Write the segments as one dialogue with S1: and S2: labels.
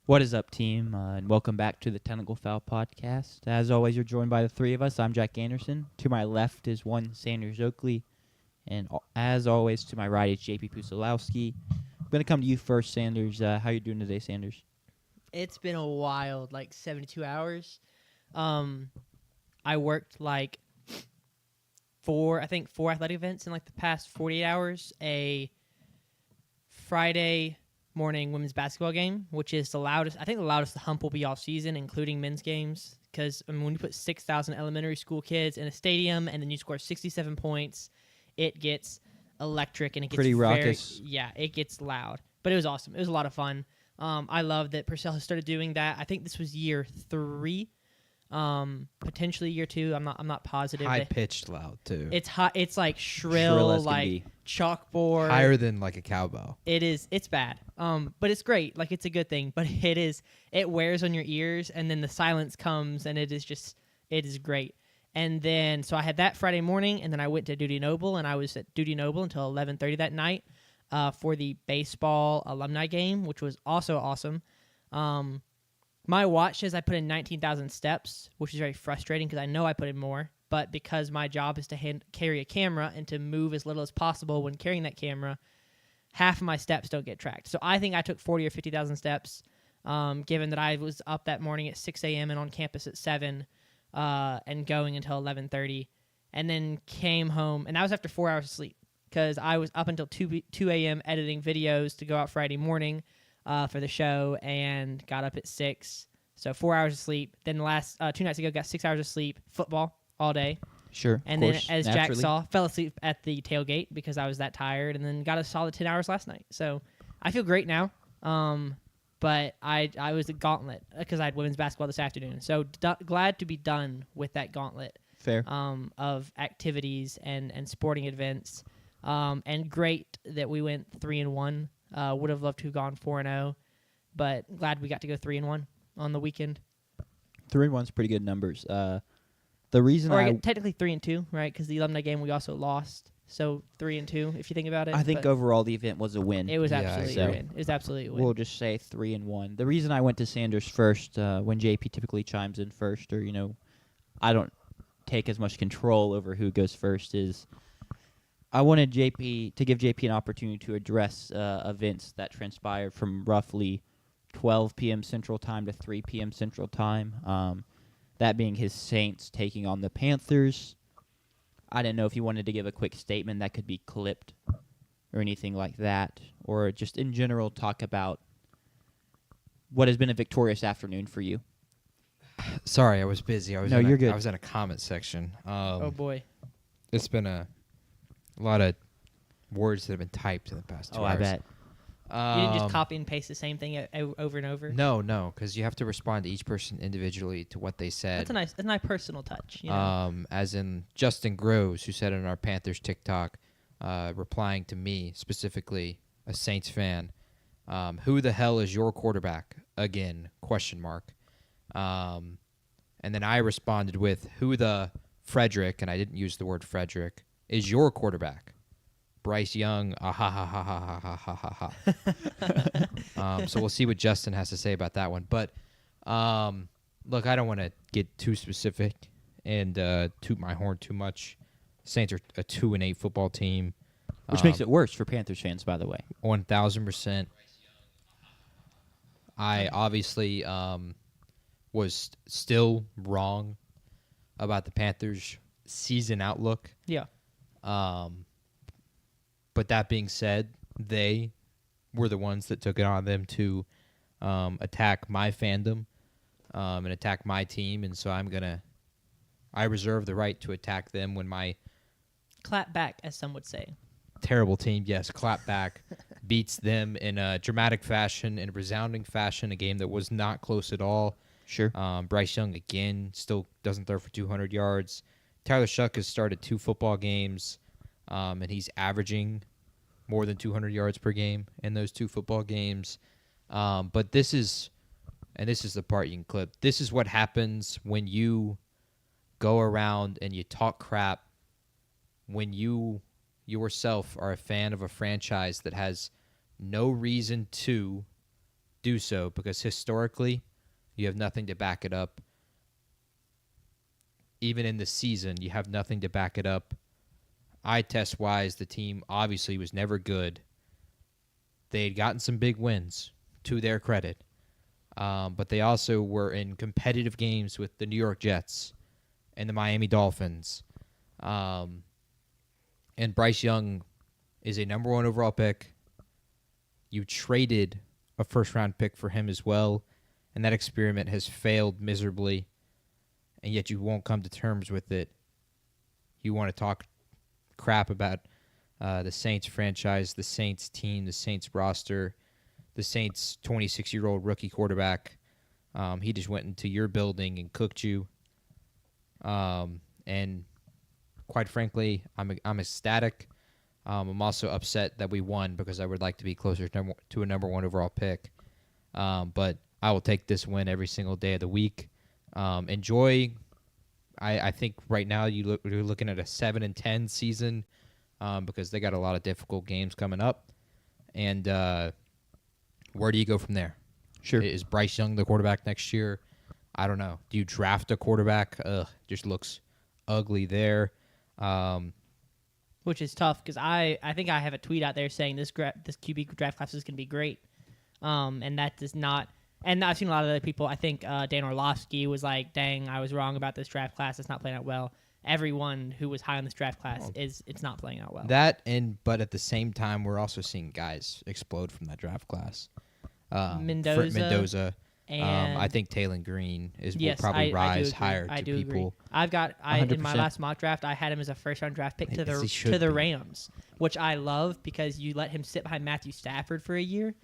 S1: What is up, team? And welcome back to the Technical Fowl Podcast. As always, you're joined by the three of us. I'm Jack Anderson. To my left is one Sanders Oakley. And as always, to my right is JP Pusilowski. I'm going to come to you first, Sanders. How you doing today, Sanders?
S2: It's been a wild, 72 hours. I worked four athletic events in the past 48 hours. A Friday morning women's basketball game, which is the loudest the hump will be all season, including men's games. Because when you put 6,000 elementary school kids in a stadium and then you score 67 points, it gets electric and it gets
S1: pretty raucous.
S2: Yeah, it gets loud. But it was awesome. It was a lot of fun. I love that Purcell has started doing that. I think this was year 3, potentially year 2. I'm not positive.
S3: High pitched loud too.
S2: It's hot. It's shrill like chalkboard.
S3: Higher than a cowbell.
S2: It is. It's bad. But it's great. It's a good thing. But it wears on your ears, and then the silence comes, and it is great. And then so I had that Friday morning, and then I went to Duty Noble, and I was at Duty Noble until 11:30 that night. For the baseball alumni game, which was also awesome. My watch says I put in 19,000 steps, which is very frustrating because I know I put in more. But because my job is to carry a camera and to move as little as possible when carrying that camera, half of my steps don't get tracked. So I think I took 40 or 50,000 steps, given that I was up that morning at 6 a.m. and on campus at 7 and going until 11:30, and then came home. And that was after 4 hours of sleep, because I was up until 2 a.m. editing videos to go out Friday morning for the show, and got up at 6. So 4 hours of sleep. Then the last 2 nights ago, got 6 hours of sleep, football all day.
S1: Sure.
S2: And
S1: then,
S2: as Jack saw, fell asleep at the tailgate because I was that tired, and then got a solid 10 hours last night. So I feel great now. But I was a gauntlet because I had women's basketball this afternoon. So glad to be done with that gauntlet.
S1: Fair.
S2: Of activities and sporting events. And great that we went 3-1. Would have loved to have gone 4-0, but glad we got to go 3-1 on the weekend.
S1: 3-1's pretty good numbers. The reason
S2: technically 3-2, right? Because the alumni game we also lost, so 3-2 if you think about it.
S1: I think overall the event was a win.
S2: It was absolutely a win. It was absolutely a win.
S1: We'll just say 3-1. The reason I went to Sanders first, when JP typically chimes in first, or I don't take as much control over who goes first, is I wanted to give JP an opportunity to address events that transpired from roughly 12 p.m. Central Time to 3 p.m. Central Time. That being his Saints taking on the Panthers. I didn't know if you wanted to give a quick statement that could be clipped or anything like that, or just in general talk about what has been a victorious afternoon for you.
S3: Sorry, I was busy.
S1: You're good.
S3: I was in a comment section.
S2: Oh boy,
S3: it's been a lot of words that have been typed in the past 2 hours.
S1: I bet.
S2: You didn't just copy and paste the same thing over and over?
S3: No, because you have to respond to each person individually to what they said.
S2: That's a nice personal touch.
S3: As in Justin Groves, who said in our Panthers TikTok, replying to me, specifically a Saints fan, who the hell is your quarterback? Again, ? And then I responded with, who the Frederick, and I didn't use the word Frederick, is your quarterback? Bryce Young, ha ha ha ha ha ha ha ha. So we'll see what Justin has to say about that one. But look, I don't want to get too specific and toot my horn too much. Saints are a 2-8 football team,
S1: which makes it worse for Panthers fans, by the way.
S3: 1,000%. I obviously was still wrong about the Panthers' season outlook.
S2: Yeah.
S3: But that being said, they were the ones that took it on them to attack my fandom and attack my team, and so I reserve the right to attack them when my
S2: clap back, as some would say.
S3: Terrible team, yes, clap back, beats them in a dramatic fashion, in a resounding fashion, a game that was not close at all.
S1: Sure.
S3: Bryce Young, again, still doesn't throw for 200 yards. Tyler Shuck has started 2 football games. And he's averaging more than 200 yards per game in those 2 football games. But this is the part you can clip. This is what happens when you go around and you talk crap when you yourself are a fan of a franchise that has no reason to do so because historically you have nothing to back it up. Even in the season, you have nothing to back it up. Eye test wise, the team obviously was never good. They had gotten some big wins, to their credit. But they also were in competitive games with the New York Jets and the Miami Dolphins. And Bryce Young is a number 1 overall pick. You traded a first-round pick for him as well, and that experiment has failed miserably, and yet you won't come to terms with it. You want to talk crap about the Saints franchise, the Saints team, the Saints roster, the Saints 26-year-old rookie quarterback. He just went into your building and cooked you. And quite frankly, I'm ecstatic. I'm also upset that we won because I would like to be closer to a number 1 overall pick. But I will take this win every single day of the week. Enjoy. I think right now you're looking at a 7-10 season because they got a lot of difficult games coming up. And where do you go from there?
S1: Sure.
S3: Is Bryce Young the quarterback next year? I don't know. Do you draft a quarterback? Just looks ugly there.
S2: Which is tough because I think I have a tweet out there saying this QB draft class is going to be great, and that does not. And I've seen a lot of other people. I think Dan Orlovsky was like, "Dang, I was wrong about this draft class. It's not playing out well." Everyone who was high on this draft class it's not playing out well.
S3: But at the same time, we're also seeing guys explode from that draft class. Mendoza.
S2: And
S3: I think Taylon Green will
S2: I
S3: probably rise
S2: do
S3: higher
S2: I
S3: to
S2: do
S3: people.
S2: Agree. In my
S1: 100%.
S2: last mock draft, I had him as a first-round draft pick to
S3: As he should
S2: the
S3: be.
S2: Rams, which I love because you let him sit behind Matthew Stafford for a year.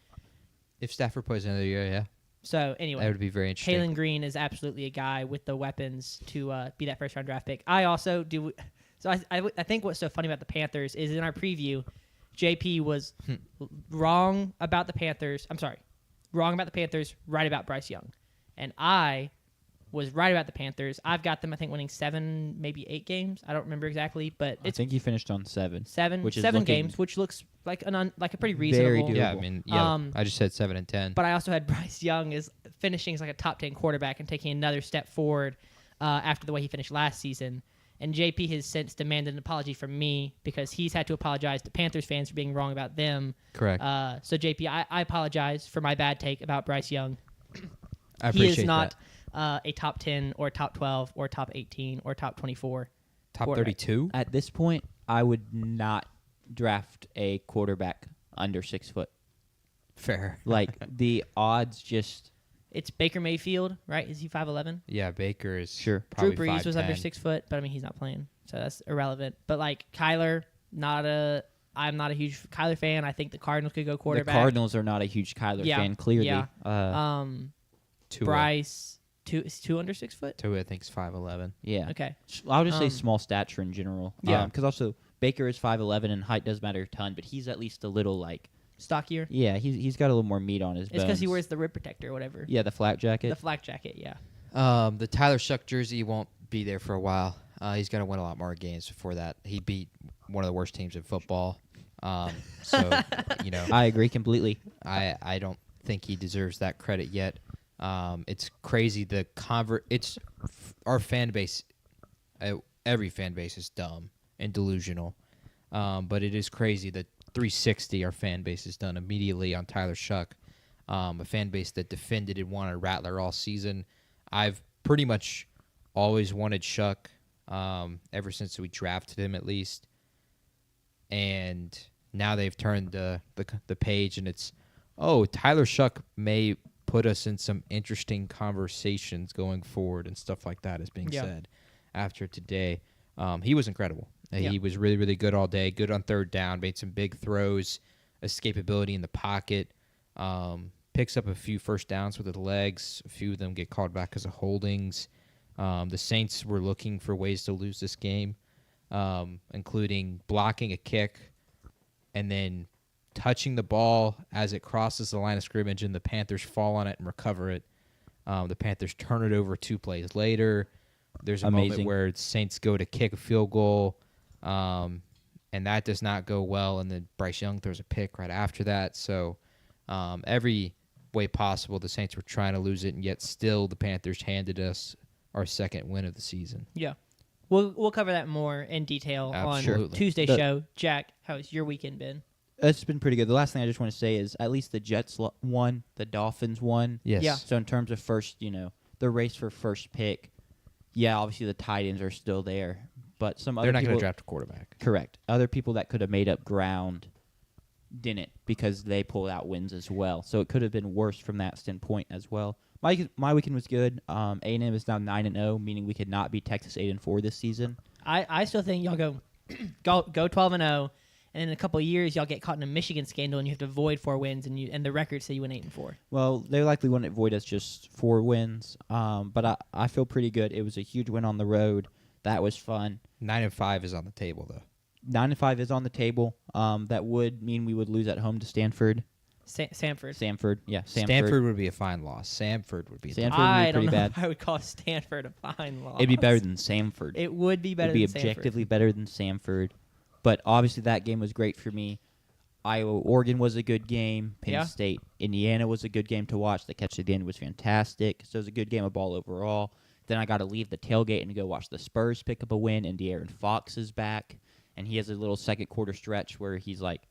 S3: If Stafford plays another year, yeah,
S2: So anyway,
S3: that would be very interesting.
S2: Taylon Green is absolutely a guy with the weapons to be that first-round draft pick. I also do. So I think what's so funny about the Panthers is in our preview, JP was wrong about the Panthers. I'm sorry, wrong about the Panthers, right about Bryce Young. And I was right about the Panthers. I've got them, I think, winning 7, maybe 8 games. I don't remember exactly, but
S1: I
S2: it's
S1: think you finished on 7.
S2: seven
S1: is
S2: seven
S1: looking
S2: games, which looks like like a pretty
S1: very
S2: reasonable.
S1: doable.
S3: Yeah, I mean, yeah,
S2: Um,
S3: I just said 7 and 10.
S2: But I also had Bryce Young as finishing as like a top 10 quarterback and taking another step forward after the way he finished last season. And JP has since demanded an apology from me because he's had to apologize to Panthers fans for being wrong about them.
S3: Correct.
S2: So JP, I apologize for my bad take about Bryce Young.
S3: I appreciate
S2: He is not
S3: that.
S2: a top 10 or top 12 or top 18 or top 24.
S3: Top
S2: quarterback.
S3: 32.
S1: At this point, I would not draft a quarterback under 6 foot.
S3: Fair.
S1: Like the odds just
S2: It's Baker Mayfield, right? Is he 5'11"?
S3: Yeah, Baker is
S1: Sure.
S3: probably
S2: Drew Brees was under
S3: 5'10".
S2: 6 foot, but I mean he's not playing, so that's irrelevant. But like Kyler, I'm not a huge Kyler fan. I think the Cardinals could go quarterback.
S1: the Cardinals are not a huge Kyler
S2: Yeah,
S1: fan. Clearly,
S2: yeah.
S3: Tua.
S2: Bryce, is 2 under 6 foot?
S3: Tua, I think, is 5'11".
S1: yeah.
S2: Okay.
S1: I'll just say
S2: Um,
S1: small stature in general.
S2: Yeah.
S1: because also Baker is 5'11" and height does matter a ton, but he's at least a little like
S2: Stockier.
S1: yeah. He's got a little more meat on his bones.
S2: It's because he wears the rib protector or whatever.
S1: yeah the flak jacket.
S2: The flak jacket, yeah.
S3: The Tyler Shuck jersey won't be there for a while. He's going to win a lot more games before that. He beat one of the worst teams in football. So, you know,
S1: I agree completely.
S3: I don't think he deserves that credit yet. It's crazy. It's our fan base. Every fan base is dumb and delusional. But it is crazy that 360 our fan base has done immediately on Tyler Shuck, a fan base that defended and wanted Rattler all season. I've pretty much always wanted Shuck ever since we drafted him, at least. And now they've turned the page, and it's, Tyler Shuck may put us in some interesting conversations going forward and stuff like that is being said after today. He was incredible. He was really, really good all day, good on third down, made some big throws, escapability in the pocket, picks up a few first downs with the legs. A few of them get called back as holdings. The Saints were looking for ways to lose this game, including blocking a kick and then touching the ball as it crosses the line of scrimmage, and the Panthers fall on it and recover it. The Panthers turn it over 2 plays later. There's a moment where the Saints go to kick a field goal, and that does not go well. And then Bryce Young throws a pick right after that. So every way possible, the Saints were trying to lose it, and yet still the Panthers handed us our second win of the season.
S2: Yeah. We'll cover that more in detail
S3: Absolutely.
S2: on Tuesday's show. Jack, how's your weekend been?
S1: It's been pretty good. The last thing I just want to say is at least the Jets won, the Dolphins won.
S3: Yes.
S2: Yeah.
S1: So in terms of first, the race for first pick, yeah, obviously the tight ends are still there, but some other
S3: They're not
S1: people,
S3: going to draft a quarterback.
S1: Correct. Other people that could have made up ground didn't because they pulled out wins as well. So it could have been worse from that standpoint as well. My weekend was good. A&M is now 9-0, meaning we could not beat Texas 8-4 this season.
S2: I still think y'all go 12-0, and in a couple of years y'all get caught in a Michigan scandal and you have to void 4 wins, and the record say you went 8-4.
S1: Well, they likely wouldn't avoid us just 4 wins, but I feel pretty good. It was a huge win on the road. That was fun.
S3: 9-5 is on the table, though.
S1: 9-5 is on the table. That would mean we would lose at home to Stanford.
S2: Samford.
S1: Yeah,
S3: Stanford would be a fine loss. Samford would be a
S1: Stanford
S2: I
S1: would be
S2: don't
S1: pretty
S2: know
S1: bad.
S2: if I would call Stanford a fine loss.
S1: It'd be better than Samford.
S2: It would be better
S1: It'd be
S2: than
S1: objectively better than Samford. But obviously that game was great for me. Oregon was a good game. Penn State, Indiana was a good game to watch. The catch at the end was fantastic. So it was a good game of ball overall. Then I got to leave the tailgate and go watch the Spurs pick up a win, and De'Aaron Fox is back. And he has a little second quarter stretch where he's like,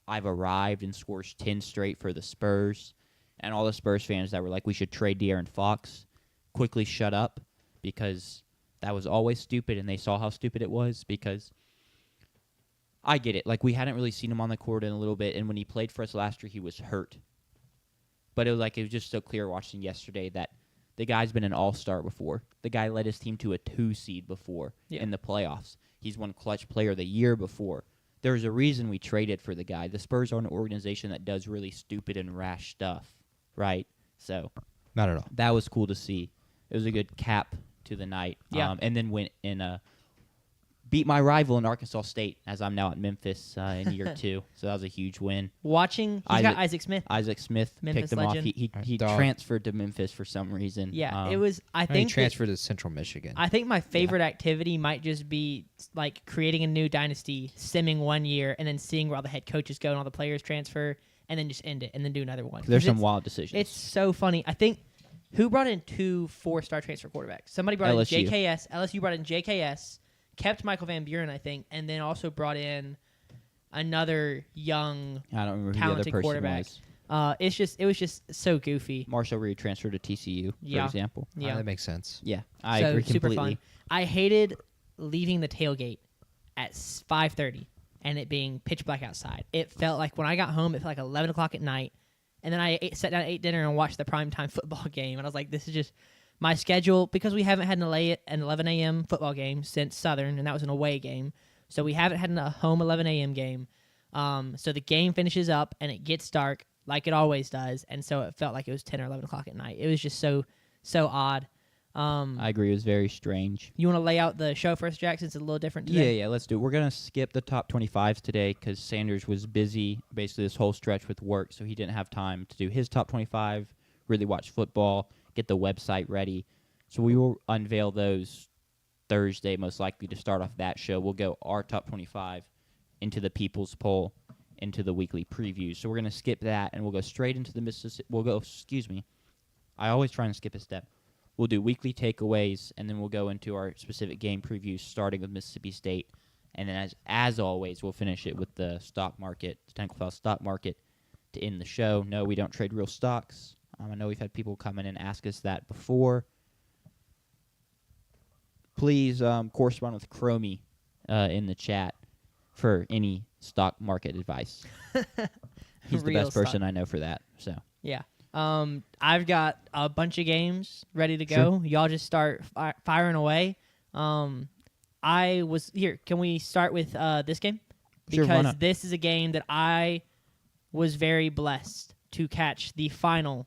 S1: I've arrived, and scores 10 straight for the Spurs. And all the Spurs fans that were like, we should trade De'Aaron Fox, quickly shut up, because that was always stupid, and they saw how stupid it was, because I get it. Like, we hadn't really seen him on the court in a little bit, and when he played for us last year, he was hurt. But it was just so clear watching yesterday that the guy's been an all-star before. The guy led his team to a 2 seed before in the playoffs. He's won Clutch Player of the Year before. There's a reason we traded for the guy. The Spurs are an organization that does really stupid and rash stuff, right? So
S3: not at all.
S1: That was cool to see. It was a good cap to the night.
S2: Yeah.
S1: And then went and beat my rival in Arkansas State, as I'm now at Memphis in year 2. So that was a huge win.
S2: He's got Isaac Smith.
S1: Isaac Smith
S2: Memphis
S1: picked him
S2: legend.
S1: off. He
S3: Dog.
S1: transferred to Memphis for some reason.
S2: Yeah, it was. I
S3: He
S2: think
S3: transferred to Central Michigan.
S2: I think my favorite activity might just be like creating a new dynasty, simming 1 year, and then seeing where all the head coaches go and all the players transfer, and then just end it, and then do another one.
S1: There's some wild decisions.
S2: It's so funny. I think who brought in 2 4-star transfer quarterbacks? Somebody brought
S1: LSU.
S2: in JKS. LSU brought in JKS, kept Michael Van Buren, I think, and then also brought in another young,
S1: I don't remember who the
S2: talented
S1: other person
S2: quarterback.
S1: was.
S2: It was just so goofy.
S1: Marshall Reed transferred to TCU, for
S2: Yeah.
S1: example.
S2: Yeah,
S3: that makes sense.
S1: Yeah, I
S2: so
S1: agree
S2: super
S1: completely.
S2: fun. I hated leaving the tailgate at 5:30 and it being pitch black outside. It felt like when I got home, it felt like 11 o'clock at night. And then I sat down, ate dinner, and watched the primetime football game. And I was like, this is just my schedule, because we haven't had an 11 a.m. football game since Southern, and that was an away game. So we haven't had a home 11 a.m. game. So the game finishes up, and it gets dark like it always does. And so it felt like it was 10 or 11 o'clock at night. It was just so odd.
S1: I agree. It was very strange.
S2: You want to lay out the show first, Jack, since it's a little different today?
S1: Yeah, let's do it. We're going to skip the top 25s today because Sanders was busy basically this whole stretch with work, so he didn't have time to do his top 25, really watch football, get the website ready. So we will unveil those Thursday, most likely, to start off that show. We'll go our top 25 into the People's Poll, into the weekly previews. So we're going to skip that, and we'll go straight into the Mississippi. I always try and skip a step. We'll do weekly takeaways, and then we'll go into our specific game previews, starting with Mississippi State. And then, as always, we'll finish it with the stock market, the Technical Fowl Stock Market, to end the show. No, we don't trade real stocks. I know we've had people come in and ask us that before. Please correspond with Chromie in the chat for any stock market advice. He's the
S2: Real
S1: best person
S2: stock.
S1: I know for that. So
S2: Yeah. I've got a bunch of games ready to go. Y'all just start firing away. I was here. Can we start with this game?
S1: Sure, why
S2: Because
S1: not?
S2: this is a game that I was very blessed to catch the final,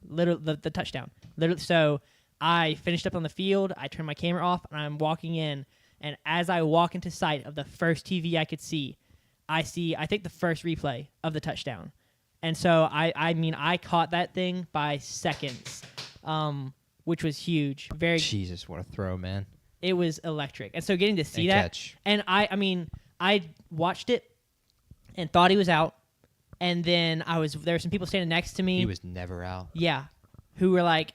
S2: the touchdown. So I finished up on the field. I turned my camera off, and I'm walking in. And as I walk into sight of the first TV I could see, I think the first replay of the touchdown. And so I caught that thing by seconds, which was huge. Very,
S3: Jesus, what a throw, man.
S2: it was electric. And so getting to see
S3: And
S2: that,
S3: catch.
S2: and I I watched it and thought he was out, and then there were some people standing next to me.
S3: He was never out.
S2: Yeah, who were like,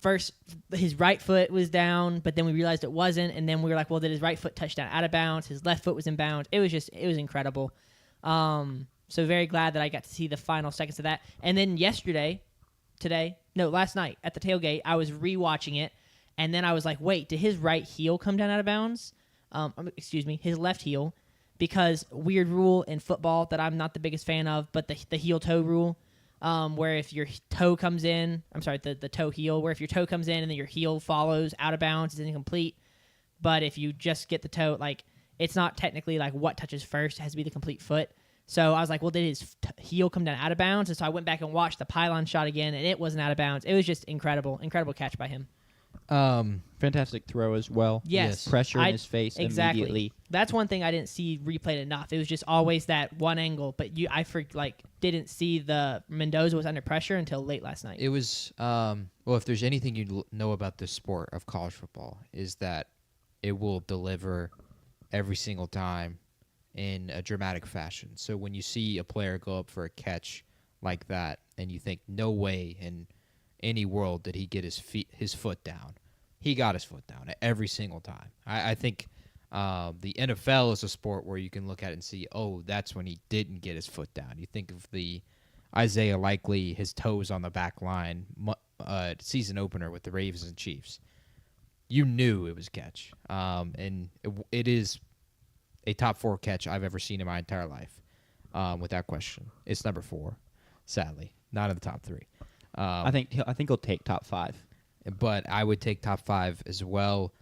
S2: first his right foot was down, but then we realized it wasn't, and then we were like, well, did his right foot touch down out of bounds? His left foot was in bounds. It was incredible. So very glad that I got to see the final seconds of that. And then last night at the tailgate, I was rewatching it, and then I was like, wait, did his right heel come down out of bounds? His left heel, because weird rule in football that I'm not the biggest fan of, but the heel toe rule, where if your toe comes in, the toe heel, where if your toe comes in and then your heel follows out of bounds, it's incomplete. But if you just get the toe, like, it's not technically like what touches first, it has to be the complete foot. So I was like, well, did his heel come down out of bounds? And so I went back and watched the pylon shot again, and it wasn't out of bounds. It was just incredible catch by him.
S1: Fantastic throw as well.
S2: Yes.
S1: Pressure in his face
S2: exactly.
S1: immediately.
S2: That's one thing I didn't see replayed enough. It was just always that one angle, but didn't see the Mendoza was under pressure until late last night.
S3: It was if there's anything you know about the sport of college football, is that it will deliver every single time in a dramatic fashion. So when you see a player go up for a catch like that, and you think, no way in any world did he get his foot down, he got his foot down every single time. I think the NFL is a sport where you can look at it and see, oh, that's when he didn't get his foot down. You think of the Isaiah Likely, his toes on the back line season opener with the Ravens and Chiefs. You knew it was a catch, and it is a top 4 catch I've ever seen in my entire life, without question. It's number 4, sadly, not in the top 3.
S1: I think he'll take top 5,
S3: but I would take top 5 as well.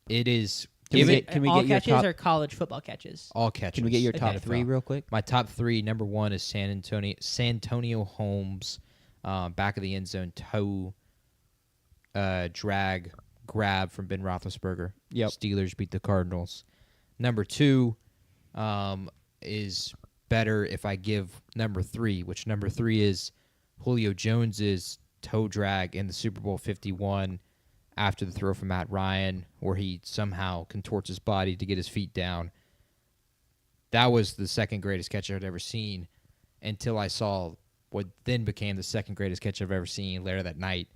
S3: It is.
S1: Can we
S2: all
S1: get your
S2: catches
S1: top,
S2: or college football catches?
S3: All catches.
S1: Can we get your top
S2: Okay.
S1: 3 real quick?
S3: My top 3, number 1 is Santonio Holmes, back of the end zone toe, drag, grab from Ben Roethlisberger.
S1: Yep.
S3: Steelers beat the Cardinals. Number 2 is better if I give number 3, which number 3 is Julio Jones's toe drag in the Super Bowl 51 after the throw from Matt Ryan, where he somehow contorts his body to get his feet down. That was the second greatest catch I'd ever seen, until I saw what then became the second greatest catch I've ever seen later that night,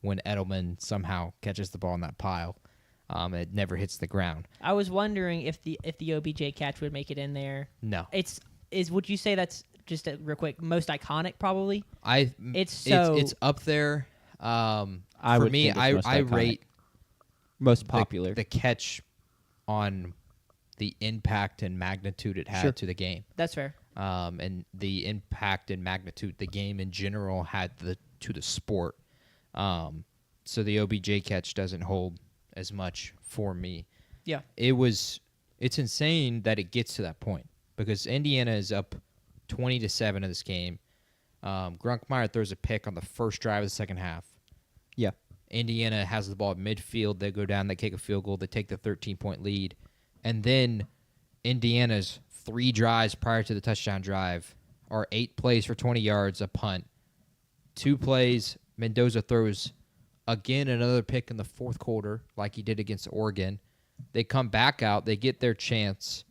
S3: when Edelman somehow catches the ball in that pile. It never hits the ground.
S2: I was wondering if the OBJ catch would make it in there.
S3: No.
S2: Would you say that's just a real quick most iconic? Probably.
S3: It's up there.
S1: I
S3: For
S1: would
S3: me,
S1: think it's most
S3: I
S1: iconic.
S3: rate
S1: Most popular.
S3: the catch on the impact and magnitude it had
S1: Sure.
S3: to the game.
S2: That's fair.
S3: And the impact and magnitude the game in general had to the sport. So the OBJ catch doesn't hold as much for me.
S2: Yeah.
S3: It's insane that it gets to that point, because Indiana is up 20-7 in this game. Grunkmeyer throws a pick on the first drive of the second half.
S1: Yeah.
S3: Indiana has the ball at midfield. They go down, they kick a field goal, they take the 13-point lead. And then Indiana's 3 drives prior to the touchdown drive are 8 plays for 20 yards, a punt. 2 plays, Mendoza throws again another pick in the fourth quarter, like he did against Oregon. They come back out. They get their chance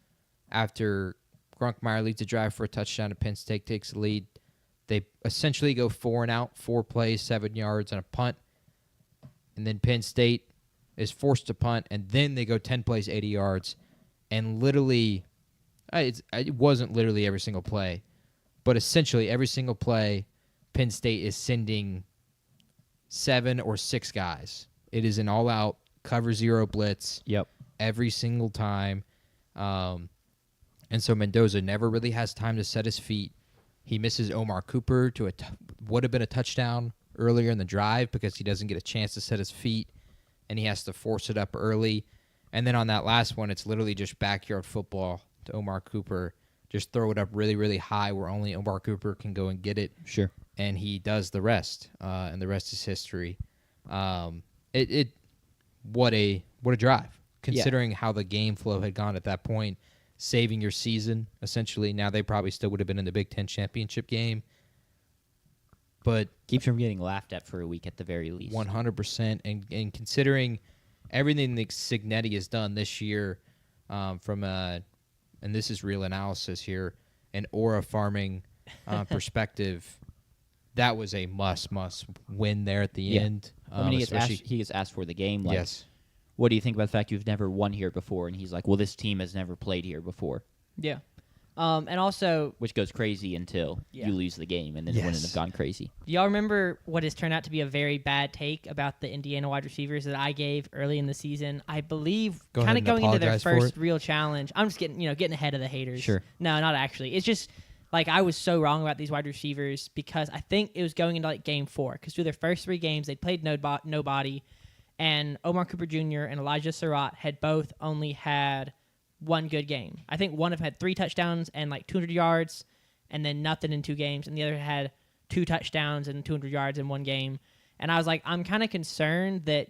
S3: after Grunkmeyer leads a drive for a touchdown and Penn State takes the lead. They essentially go 4 and out, 4 plays, 7 yards, and a punt. And then Penn State is forced to punt, and then they go 10 plays, 80 yards. And literally, it wasn't literally every single play, but essentially every single play, Penn State is sending 7 or 6 guys. It is an all-out cover 0 blitz.
S1: Yep.
S3: Every single time. And so Mendoza never really has time to set his feet. He misses Omar Cooper to would have been a touchdown earlier in the drive because he doesn't get a chance to set his feet, and he has to force it up early. And then on that last one, it's literally just backyard football to Omar Cooper. Just throw it up really, really high where only Omar Cooper can go and get it.
S1: Sure.
S3: And he does the rest, and the rest is history. What a drive, considering how the game flow had gone at that point, saving your season essentially. Now they probably still would have been in the Big Ten championship game, but
S1: Keeps from getting laughed at for a week at the very least.
S3: 100%. And considering everything that Cignetti has done this year, from an and this is real analysis here, an aura farming perspective, that was a must win there at the end.
S1: I mean, he gets asked for the game. Like,
S3: yes.
S1: what do you think about the fact you've never won here before? And he's like, well, this team has never played here before.
S2: Yeah. And also,
S1: which goes crazy until you lose the game, and then it wouldn't have gone crazy.
S2: Do y'all remember what has turned out to be a very bad take about the Indiana wide receivers that I gave early in the season? I believe kind of going into their first real challenge. I'm just getting ahead of the haters.
S1: Sure.
S2: No, not actually. It's just like I was so wrong about these wide receivers because I think it was going into like game 4 because through their first 3 games they played nobody, and Omar Cooper Jr. and Elijah Surratt had both only had one good game. I think one of them had 3 touchdowns and like 200 yards and then nothing in 2 games, and the other had 2 touchdowns and 200 yards in 1 game. And I was like, I'm kind of concerned that,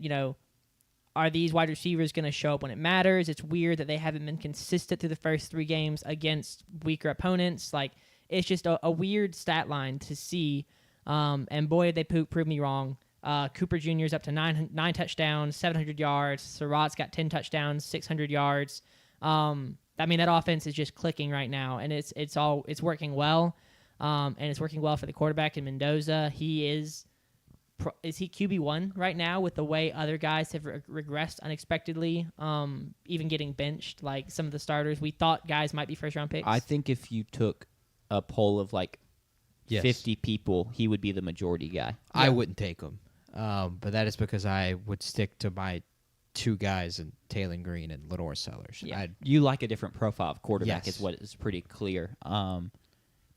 S2: are these wide receivers going to show up when it matters? It's weird that they haven't been consistent through the first 3 games against weaker opponents. Like, it's just a weird stat line to see. And boy, they proved me wrong. Cooper Jr.'s up to 9 touchdowns, 700 yards. Surratt's got 10 touchdowns, 600 yards. I mean, that offense is just clicking right now, and it's working well, and it's working well for the quarterback in Mendoza. He is he QB1 right now with the way other guys have regressed unexpectedly, even getting benched. Like some of the starters, we thought guys might be first-round picks.
S1: I think if you took a poll of like 50 people, he would be the majority guy.
S3: I wouldn't take him, but that is because I would stick to my 2 guys in Taylor Green and Lenore Sellers.
S1: Yeah. You like a different profile of quarterback is what is pretty clear.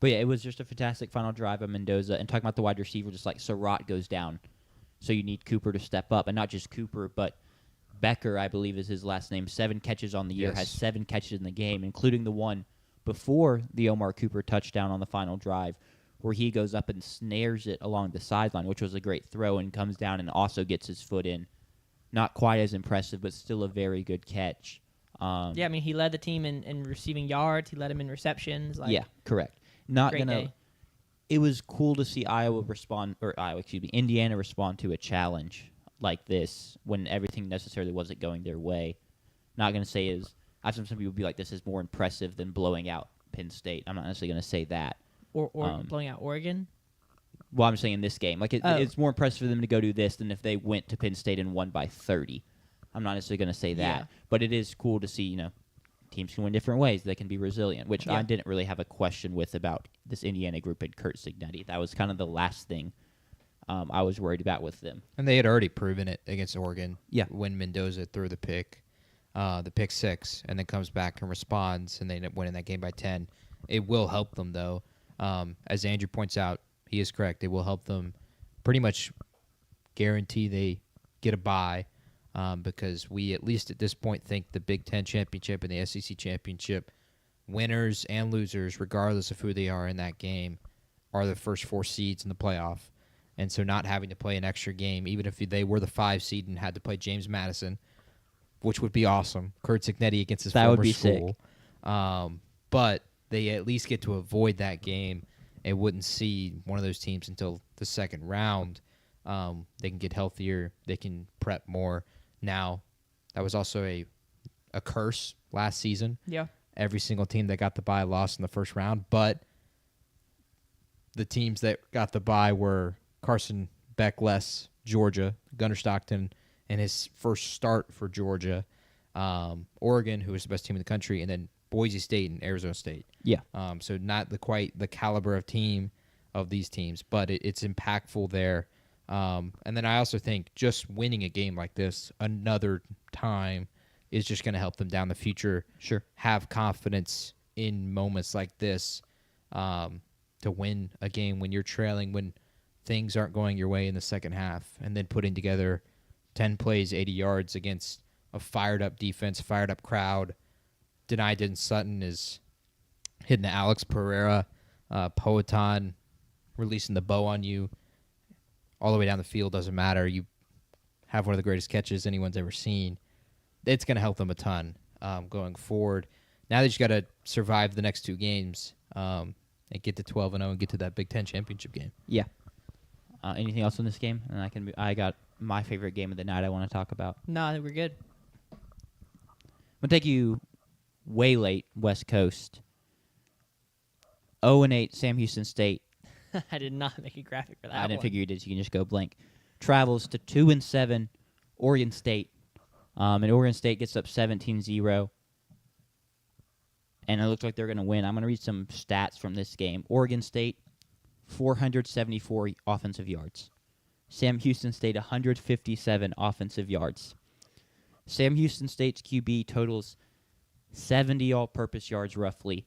S1: But yeah, it was just a fantastic final drive of Mendoza. And talking about the wide receiver, just like Surratt goes down. So you need Cooper to step up. And not just Cooper, but Becker, I believe is his last name. 7 catches on the year, has 7 catches in the game, including the one before the Omar Cooper touchdown on the final drive, where he goes up and snares it along the sideline, which was a great throw, and comes down and also gets his foot in. Not quite as impressive, but still a very good catch.
S2: I mean, he led the team in receiving yards. He led him in receptions.
S1: Yeah, correct. It was cool to see Indiana respond to a challenge like this when everything necessarily wasn't going their way. Not going to say I've seen some people be like, this is more impressive than blowing out Penn State. I'm not necessarily going to say that.
S2: Or blowing out Oregon?
S1: Well, I'm saying in this game. Like, it's more impressive for them to go do this than if they went to Penn State and won by 30. I'm not necessarily going to say that.
S2: Yeah.
S1: But it is cool to see, teams can win different ways. They can be resilient, which I didn't really have a question with about this Indiana group and Kurt Cignetti. That was kind of the last thing I was worried about with them.
S3: And they had already proven it against Oregon.
S1: Yeah.
S3: When Mendoza threw the pick 6, and then comes back and responds, and they end up winning that game by 10. It will help them, though. As Andrew points out, he is correct. It will help them pretty much guarantee they get a bye because we, at least at this point, think the Big Ten championship and the SEC championship winners and losers, regardless of who they are in that game, are the first 4 seeds in the playoff. And so not having to play an extra game, even if they were the 5 seed and had to play James Madison, which would be awesome. Kurt Cignetti against his former school. Sick. But they at least get to avoid that game and wouldn't see one of those teams until the second round. They can get healthier. They can prep more. Now, that was also a curse last season.
S2: Yeah.
S3: Every single team that got the bye lost in the first round. But the teams that got the bye were Carson Beck-less, Georgia, Gunnar Stockton, and his first start for Georgia, Oregon, who was the best team in the country, and then Boise State and Arizona State.
S1: Yeah.
S3: So not quite the caliber of team of these teams, but it's impactful there. And then I also think just winning a game like this another time is just going to help them down the future.
S1: Sure.
S3: Have confidence in moments like this to win a game when you're trailing, when things aren't going your way in the second half, and then putting together 10 plays, 80 yards against a fired-up defense, fired-up crowd. Denai Sutton is hitting the Alex Pereira, Poetan releasing the bow on you all the way down the field. Doesn't matter. You have one of the greatest catches anyone's ever seen. It's going to help them a ton going forward. Now they just got to survive the next 2 games and get to 12-0 and get to that Big Ten championship game.
S1: Yeah. Anything else in this game? And I got my favorite game of the night I want to talk about.
S2: No, we're good.
S1: I'm going to take you way late West Coast. 0-8 Sam Houston State.
S2: I did not make a graphic for that.
S1: I didn't
S2: one.
S1: figure you did, so you can just go blank. Travels to 2-7 Oregon State. And Oregon State gets up 17-0. And it looks like they're going to win. I'm going to read some stats from this game. Oregon State, 474 offensive yards. Sam Houston State, 157 offensive yards. Sam Houston State's QB totals 70 all-purpose yards roughly,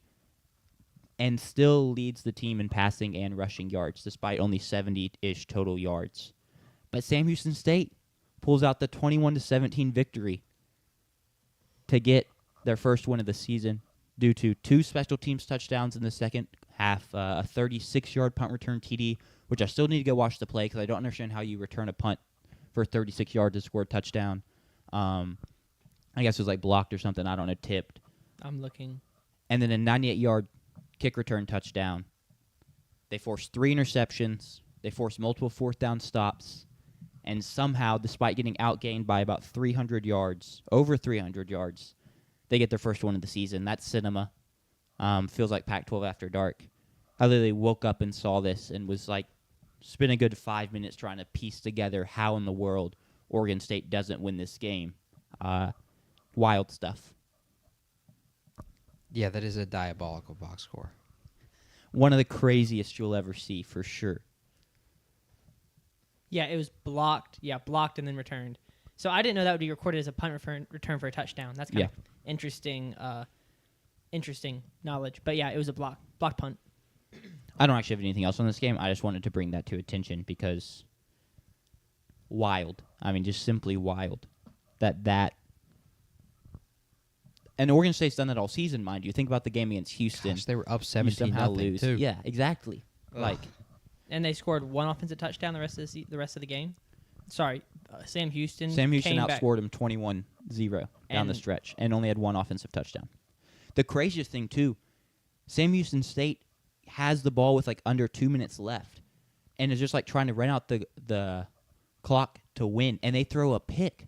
S1: and still leads the team in passing and rushing yards, despite only 70-ish total yards. But Sam Houston State pulls out the 21-17 victory to get their first win of the season due to 2 special teams touchdowns in the second half, a 36-yard punt return TD, which I still need to go watch the play because I don't understand how you return a punt for 36 yards to score a touchdown. I guess it was like blocked or something. I don't know, tipped.
S2: I'm looking.
S1: And then a 98-yard kick return touchdown. They forced 3 interceptions. They forced multiple fourth down stops. And somehow, despite getting outgained by about 300 yards, over 300 yards, they get their first one of the season. That's cinema. Feels like Pac-12 after dark. I literally woke up and saw this and was like, spent a good 5 minutes trying to piece together how in the world Oregon State doesn't win this game. Wild stuff.
S3: Yeah, that is a diabolical box score.
S1: One of the craziest you'll ever see, for sure.
S2: Yeah, it was blocked. Yeah, blocked and then returned. So I didn't know that would be recorded as a punt return for a touchdown. That's kind of interesting knowledge. But yeah, it was a blocked punt.
S1: I don't actually have anything else on this game. I just wanted to bring that to attention because wild. I mean, just simply wild. That. And Oregon State's done that all season, mind you. Think about the game against Houston.
S3: Gosh, they were up
S1: You
S3: 17
S1: somehow
S3: nothing
S1: lose.
S3: too.
S1: Yeah, exactly.
S3: Ugh.
S1: Like,
S2: And they scored 1 offensive touchdown the rest of the game. Sorry, Sam Houston.
S1: Sam Houston
S2: came back.
S1: outscored him 21-0 down the
S2: And-
S1: stretch and only had 1 offensive touchdown. The craziest thing, too, Sam Houston State has the ball with, like, under 2 minutes left and is just, like, trying to run out the clock to win, and they throw a pick.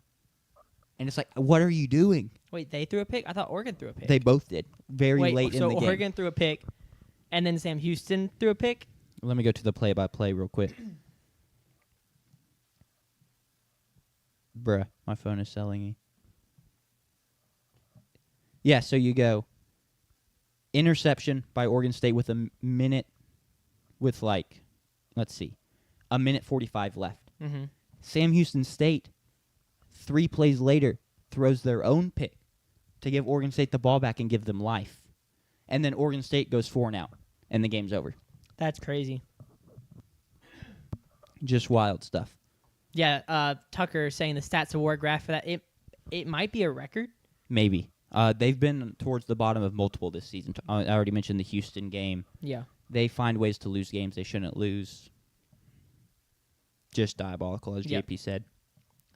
S1: And it's like, what are you doing?
S2: Wait, they threw a pick? I thought Oregon threw a pick.
S1: They both did very
S2: Wait,
S1: late in
S2: so
S1: the game.
S2: Oregon threw a pick, and then Sam Houston threw a pick?
S1: Let me go to the play-by-play real quick. Bruh, my phone is selling me. Yeah, so you go interception by Oregon State with a minute, with like, let's see, a minute 45 left.
S2: Mm-hmm.
S1: Sam Houston State, 3 plays later, throws their own pick to give Oregon State the ball back and give them life. And then Oregon State goes 4 and out, and the game's over.
S2: That's crazy.
S1: Just wild stuff.
S2: Yeah, Tucker saying the stats award graph for that. It might be a record.
S1: Maybe. They've been towards the bottom of multiple this season. I already mentioned the Houston game.
S2: Yeah.
S1: They find ways to lose games they shouldn't lose. Just diabolical, as
S2: Yep.
S1: JP said.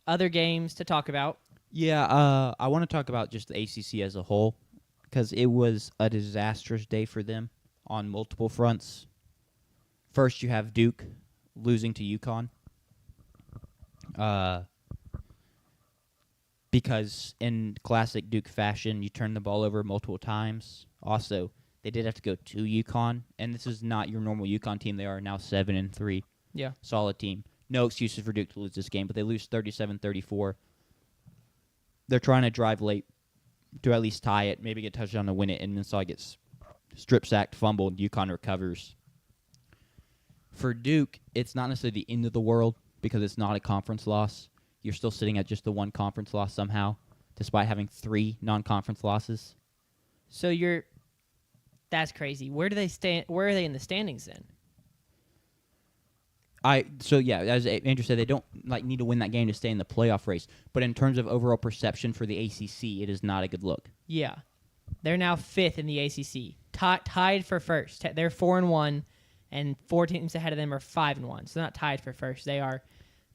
S2: Other games to talk about.
S1: Yeah, I want to talk about just the ACC as a whole because it was a disastrous day for them on multiple fronts. First, you have Duke losing to UConn. Because in classic Duke fashion, you turn the ball over multiple times. Also, they did have to go to UConn, and this is not your normal UConn team. They are now 7-3.
S2: Yeah.
S1: Solid team. No excuses for Duke to lose this game, but they lose 37-34. They're trying to drive late to at least tie it, maybe get a touchdown to win it, and Minnesota gets strip sacked, fumbled, UConn recovers. For Duke, it's not necessarily the end of the world because it's not a conference loss. You're still sitting at just the 1 conference loss somehow, despite having 3 non-conference losses.
S2: So that's crazy. Where do they stand? Where are they in the standings then?
S1: As Andrew said, they don't need to win that game to stay in the playoff race. But in terms of overall perception for the ACC, it is not a good look.
S2: Yeah. They're now 5th in the ACC, tied for first. They're 4-1, and 4 teams ahead of them are 5-1. So they're not tied for first. They are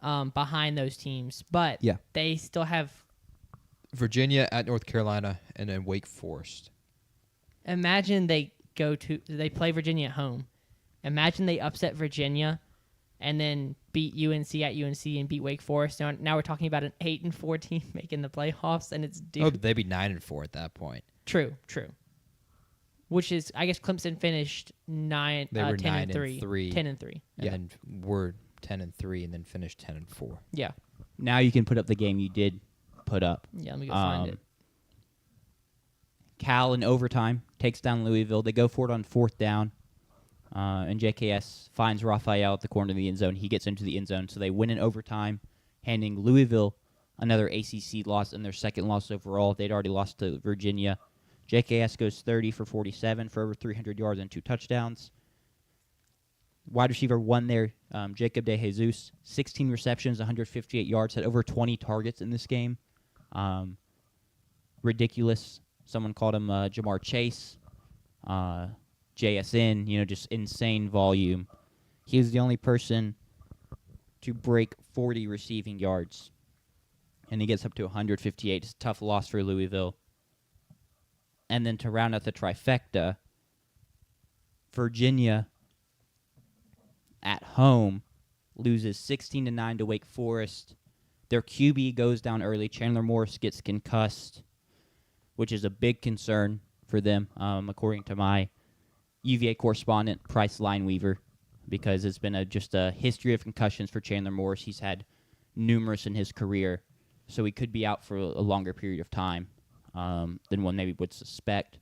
S2: behind those teams, but they still have.
S3: Virginia at North Carolina and then Wake Forest.
S2: Imagine they play Virginia at home. Imagine they upset Virginia, and then beat UNC at UNC and beat Wake Forest. Now we're talking about an 8-4 team making the playoffs, and it's Duke.
S3: Oh, they'd be 9-4 at that point.
S2: True. Which is, I guess Clemson finished
S3: They were
S2: 10
S3: 9
S2: and 3.
S3: 3.
S2: 10 and 3.
S3: And then we're 10-3, and then finished 10-4.
S2: Yeah.
S1: Now you can put up the game you did put up.
S2: Yeah, let me go find it.
S1: Cal in overtime takes down Louisville. They go for it on 4th down, and JKS finds Raphael at the corner of the end zone. He gets into the end zone, so they win in overtime, handing Louisville another ACC loss and their second loss overall. They'd already lost to Virginia. JKS goes 30 for 47 for over 300 yards and 2 touchdowns. Wide receiver 1 there, Jacob De Jesus, 16 receptions, 158 yards, had over 20 targets in this game. Ridiculous. Someone called him Jamar Chase, JSN, just insane volume. He was the only person to break 40 receiving yards, and he gets up to 158. It's a tough loss for Louisville. And then to round out the trifecta, Virginia at home loses 16-9 to Wake Forest. Their QB goes down early. Chandler Morris gets concussed, which is a big concern for them, according to my UVA correspondent, Price Lineweaver, because it's been just a history of concussions for Chandler Morris. He's had numerous in his career, so he could be out for a longer period of time than one maybe would suspect,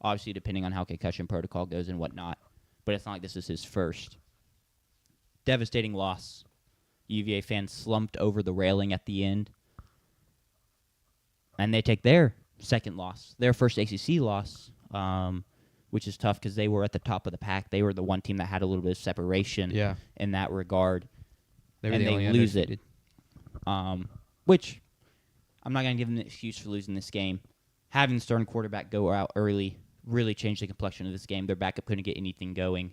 S1: obviously depending on how concussion protocol goes and whatnot. But it's not like this is his first. Devastating loss. UVA fans slumped over the railing at the end, and they take their second loss, their first ACC loss, which is tough because they were at the top of the pack. They were the one team that had a little bit of separation in that regard,
S3: They
S1: lose it. Which I'm not going to give them an excuse for losing this game. Having the starting quarterback go out early really changed the complexion of this game. Their backup couldn't get anything going.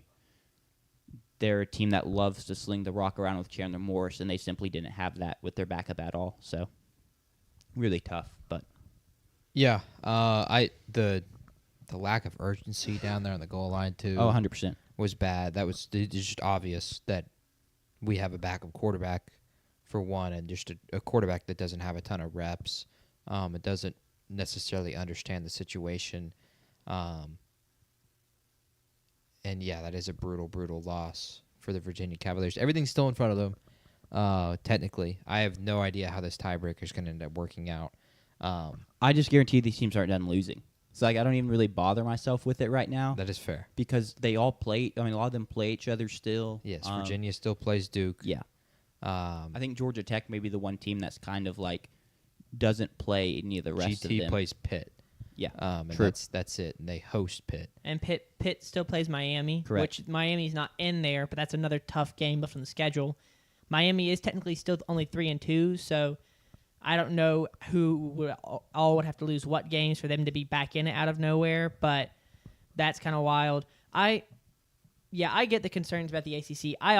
S1: They're a team that loves to sling the rock around with Chandler Morris, and they simply didn't have that with their backup at all. So, really tough. But
S3: yeah, the lack of urgency down there on the goal line too.
S1: 100%.
S3: Was bad. It's just obvious that we have a backup quarterback for one, and just a quarterback that doesn't have a ton of reps. It doesn't necessarily understand the situation. And yeah, that is a brutal loss for the Virginia Cavaliers. Everything's still in front of them, technically. I have no idea how this tiebreaker is going to end up working out.
S1: I just guarantee these teams aren't done losing. So I don't even really bother myself with it right now.
S3: That is fair.
S1: Because they all play. A lot of them play each other still.
S3: Yes, Virginia still plays Duke.
S1: Yeah. I think Georgia Tech may be the one team that's kind of like doesn't play any of the rest of them.
S3: GT plays Pitt.
S1: Yeah,
S3: and
S1: true.
S3: That's it. And they host Pitt.
S2: And Pitt still plays Miami,
S1: Correct.
S2: which Miami's not in there, but that's another tough game left on the schedule. Miami is technically still only 3-2, so I don't know who would have to lose what games for them to be back in it out of nowhere, but that's kind of wild. I get the concerns about the ACC. I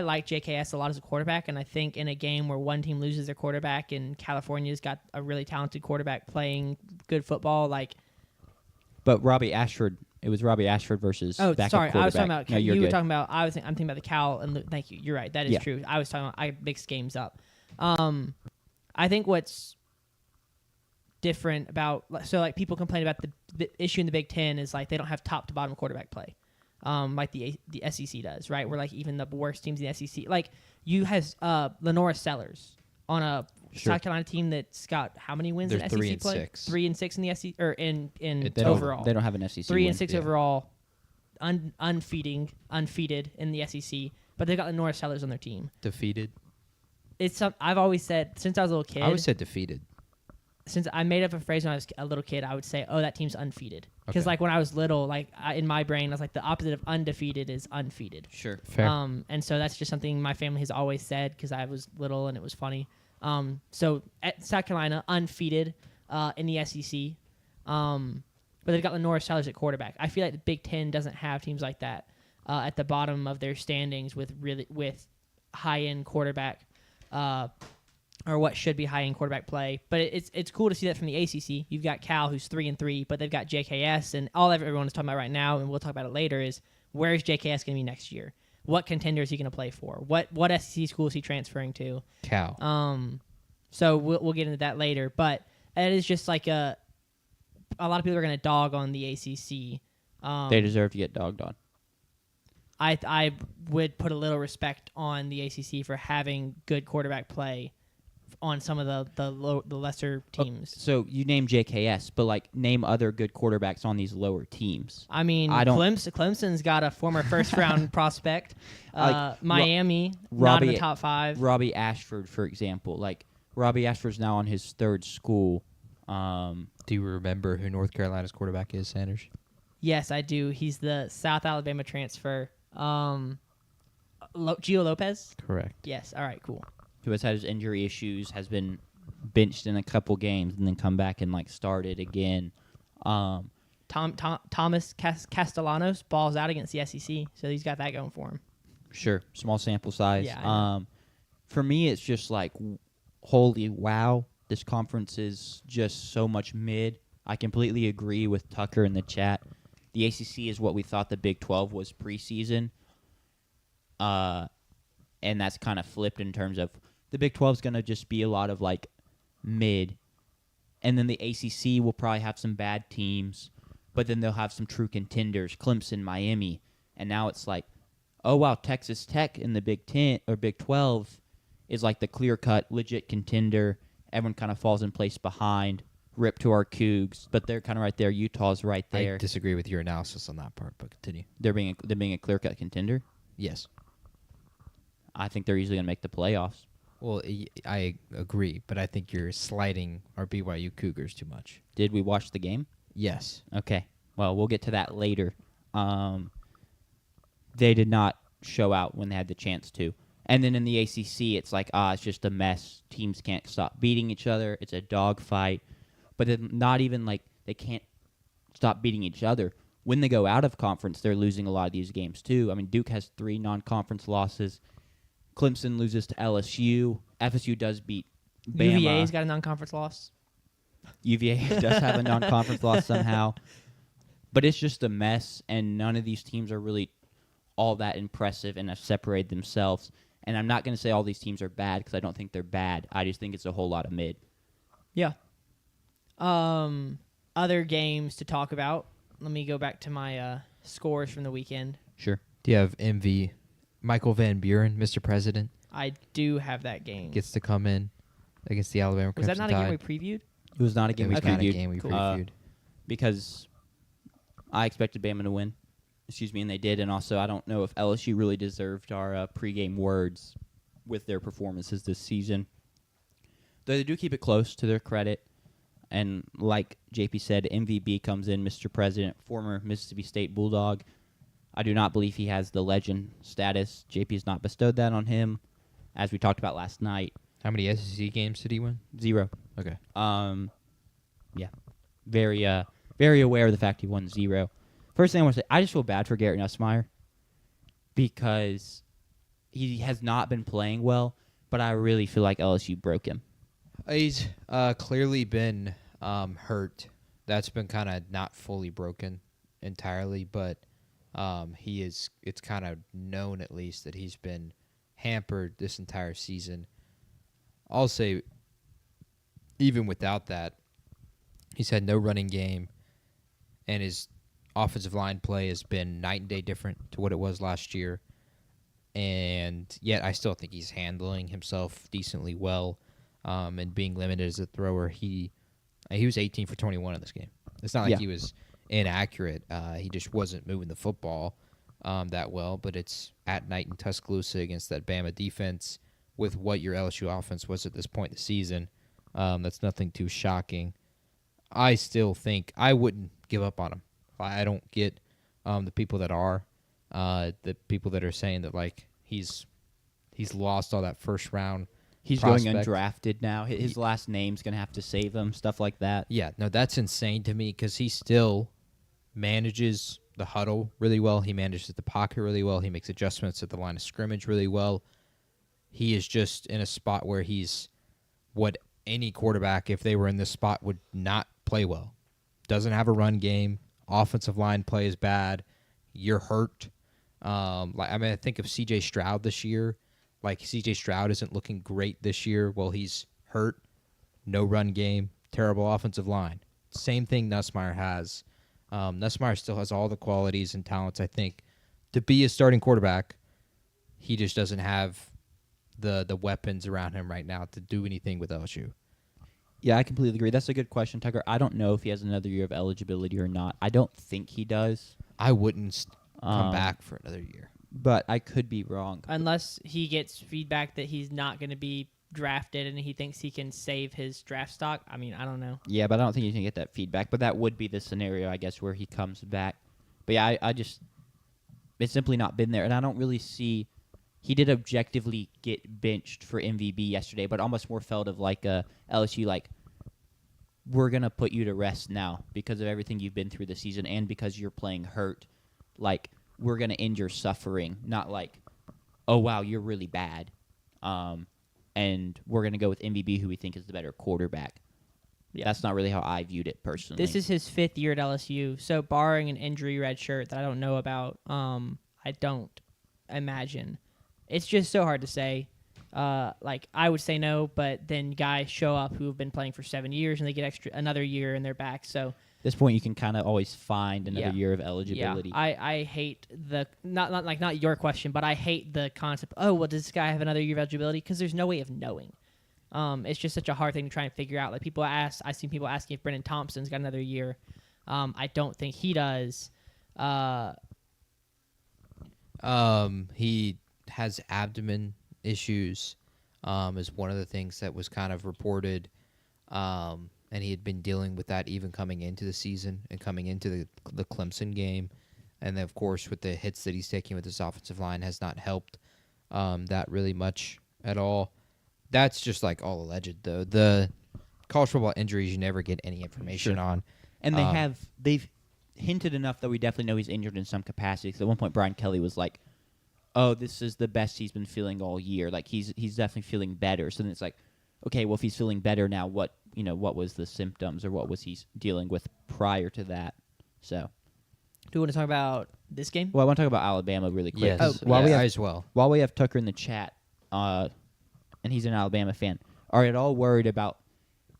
S2: like JKS a lot as a quarterback, and I think in a game where one team loses their quarterback and California's got a really talented quarterback playing good football,
S1: But Robbie Ashford, it was Robbie Ashford versus backup quarterback.
S2: I was talking about.
S1: No, you're
S2: you were
S1: good.
S2: talking about. I'm thinking about the Cal and thank you. You're right. That is
S1: Yeah.
S2: true. I was talking about. I mixed games up. I think what's different about people complain about the issue in the Big Ten is they don't have top to bottom quarterback play. Like the SEC does, right? Where even the worst teams in the SEC, you has Lenora Sellers on a South Carolina team that's got how many wins
S3: They're
S2: in
S3: 3
S2: SEC
S3: and
S2: play?
S3: 6.
S2: 3 and 6 in the SEC or in
S1: They
S2: overall.
S1: They don't have an SEC
S2: 3
S1: win.
S2: and 6
S3: Yeah.
S2: overall, undefeated in the SEC. But they got Lenora Sellers on their team.
S3: Defeated.
S2: It's I've always said since I was a little kid.
S3: I always said defeated.
S2: Since I made up a phrase when I was a little kid, I would say, "Oh, that team's undefeated." Because
S3: Okay.
S2: when I was little, in my brain, I was the opposite of undefeated is undefeated.
S1: Sure.
S3: Fair.
S2: And so that's just something my family has always said because I was little and it was funny. So at South Carolina, undefeated in the SEC, but they've got Lenora Sellers at quarterback. I feel like the Big Ten doesn't have teams like that at the bottom of their standings with high end quarterback. Or what should be high-end quarterback play. But it's cool to see that from the ACC. You've got Cal, who's 3-3, but they've got JKS, and all everyone is talking about right now, and we'll talk about it later, is where's JKS going to be next year? What contender is he going to play for? What SEC school is he transferring to?
S3: Cal.
S2: So we'll get into that later. But it is just a lot of people are going to dog on the ACC.
S1: They deserve to get dogged on.
S2: I would put a little respect on the ACC for having good quarterback play on some of the lesser teams.
S1: So you name JKS, but like name other good quarterbacks on these lower teams.
S2: I mean, Clemson's got a former first-round prospect. Miami, not in the top 5.
S1: Robbie Ashford, for example. Like, Robbie Ashford's now on his 3rd school.
S3: Do you remember who North Carolina's quarterback is, Sanders?
S2: Yes, I do. He's the South Alabama transfer. Gio Lopez?
S3: Correct.
S2: Yes. All right, cool.
S1: Who has had his injury issues, has been benched in a couple games, and then come back and like started again.
S2: Thomas Castellanos balls out against the SEC, so he's got that going for him.
S1: Sure, small sample size.
S2: Yeah,
S1: for me, it's just like, holy wow, this conference is just so much mid. I completely agree with Tucker in the chat. The ACC is what we thought the Big 12 was preseason, and that's kind of flipped in terms of the Big 12 is going to just be a lot of like mid, and then the ACC will probably have some bad teams, but then they'll have some true contenders, Clemson, Miami, and now it's like, oh wow, Texas Tech in the Big 10 or Big 12 is like the clear-cut, legit contender. Everyone kind of falls in place behind. Rip to our Cougs, but they're kind of right there. Utah's right there.
S3: I disagree with your analysis on that part, but continue.
S1: They're being a clear-cut contender.
S3: Yes.
S1: I think they're easily going to make the playoffs.
S3: Well, I agree, but I think you're slighting our BYU Cougars too much.
S1: Did we watch the game?
S3: Yes.
S1: Okay. Well, we'll get to that later. They did not show out when they had the chance to. And then in the ACC, it's like, it's just a mess. Teams can't stop beating each other. It's a dogfight. But then not even like they can't stop beating each other. When they go out of conference, they're losing a lot of these games too. I mean, Duke has 3 non-conference losses. Clemson loses to LSU. FSU does beat Bama.
S2: UVA's got a non-conference loss.
S1: UVA does have a non-conference loss somehow. But it's just a mess, and none of these teams are really all that impressive and have separated themselves. And I'm not going to say all these teams are bad because I don't think they're bad. I just think it's a whole lot of mid.
S2: Yeah. Other games to talk about. Let me go back to my scores from the weekend.
S1: Sure.
S3: Do you have MV Michael Van Buren, Mr. President?
S2: I do have that game.
S3: Gets to come in against the Alabama
S2: Was
S3: Crimson
S2: that not a game we
S3: Tide.
S2: previewed?
S1: It was not a game
S3: It was
S1: we
S3: not
S1: previewed.
S3: a game we
S2: Cool.
S3: previewed.
S1: Because I expected Bama to win. And they did. And also, I don't know if LSU really deserved our pregame words with their performances this season. Though they do keep it close to their credit. And like JP said, MVB comes in, Mr. President, former Mississippi State Bulldog. I do not believe he has the legend status. JP has not bestowed that on him, as we talked about last night.
S3: How many SEC games did he win?
S1: 0.
S3: Okay.
S1: Yeah. Very aware of the fact he won 0. First thing I want to say, I just feel bad for Garrett Nussmeier because he has not been playing well, but I really feel like LSU broke him.
S3: He's clearly been hurt. That's been kind of not fully broken entirely, but it's kind of known at least that he's been hampered this entire season. I'll say, even without that, he's had no running game, and his offensive line play has been night and day different to what it was last year. And yet I still think he's handling himself decently well. And being limited as a thrower, he was 18 for 21 in this game. It's not like he was inaccurate. He just wasn't moving the football that well. But it's at night in Tuscaloosa against that Bama defense with what your LSU offense was at this point in the season. That's nothing too shocking. I still think I wouldn't give up on him. I don't get the people that are, the people that are saying that like he's lost all that first round.
S1: He's
S3: prospect.
S1: going undrafted now. His last name's going to have to save him, stuff like that.
S3: Yeah, no, that's insane to me because he still manages the huddle really well. He manages the pocket really well. He makes adjustments at the line of scrimmage really well. He is just in a spot where he's what any quarterback, if they were in this spot, would not play well. Doesn't have a run game. Offensive line play is bad. You're hurt. I think of C.J. Stroud this year. Like, C.J. Stroud isn't looking great this year. Well, he's hurt. No run game. Terrible offensive line. same thing Nussmeier has. Nussmeier still has all the qualities and talents, I think, to be a starting quarterback. He just doesn't have the weapons around him right now to do anything with LSU.
S1: Yeah, I completely agree. That's a good question, Tucker. I don't know if he has another year of eligibility or not. I don't think he does.
S3: I wouldn't come back for another year.
S1: But I could be wrong.
S2: Unless he gets feedback that he's not going to be drafted and he thinks he can save his draft stock. I mean, I don't know.
S1: Yeah, but I don't think he's going to get that feedback. But that would be the scenario, I guess, where he comes back. But yeah, I just – it's simply not been there. And I don't really see – he did objectively get benched for MVP yesterday, but almost more felt of like a LSU, like, we're going to put you to rest now because of everything you've been through this season and because you're playing hurt. Like, we're going to end your suffering, not like, oh, wow, you're really bad. And we're going to go with MVP, who we think is the better quarterback. Yeah. That's not really how I viewed it personally.
S2: This is his 5th year at LSU, so barring an injury red shirt that I don't know about, I don't imagine. It's just so hard to say. Like, I would say no, but then guys show up who have been playing for 7 years and they get another year in their back. So
S1: at this point, you can kind of always find another year of eligibility.
S2: Yeah, I hate the not your question, but I hate the concept. Oh, well, does this guy have another year of eligibility? Because there's no way of knowing. It's just such a hard thing to try and figure out. Like, people ask, I've seen people asking if Brennan Thompson's got another year. I don't think he does.
S3: He has abdomen issues, is one of the things that was kind of reported, and he had been dealing with that even coming into the season and coming into the Clemson game, and then, of course, with the hits that he's taking with this offensive line has not helped that really much at all. That's just like all alleged, though. The college football injuries you never get any information on,
S1: and they've hinted enough that we definitely know he's injured in some capacity. Because at one point, Brian Kelly was like, oh, this is the best he's been feeling all year. Like, he's definitely feeling better. So then it's like, okay, well, if he's feeling better now, what was the symptoms or what was he dealing with prior to that? So,
S2: do you want to talk about this game?
S1: Well, I want to talk about Alabama really quick.
S3: Yes,
S1: While we have Tucker in the chat, and he's an Alabama fan, are at all worried about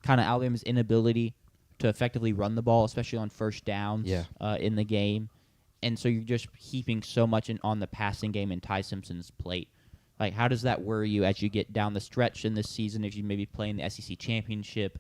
S1: kind of Alabama's inability to effectively run the ball, especially on first downs in the game? And so you're just heaping so much on the passing game and Ty Simpson's plate. Like, how does that worry you as you get down the stretch in this season, if you maybe play in the SEC championship,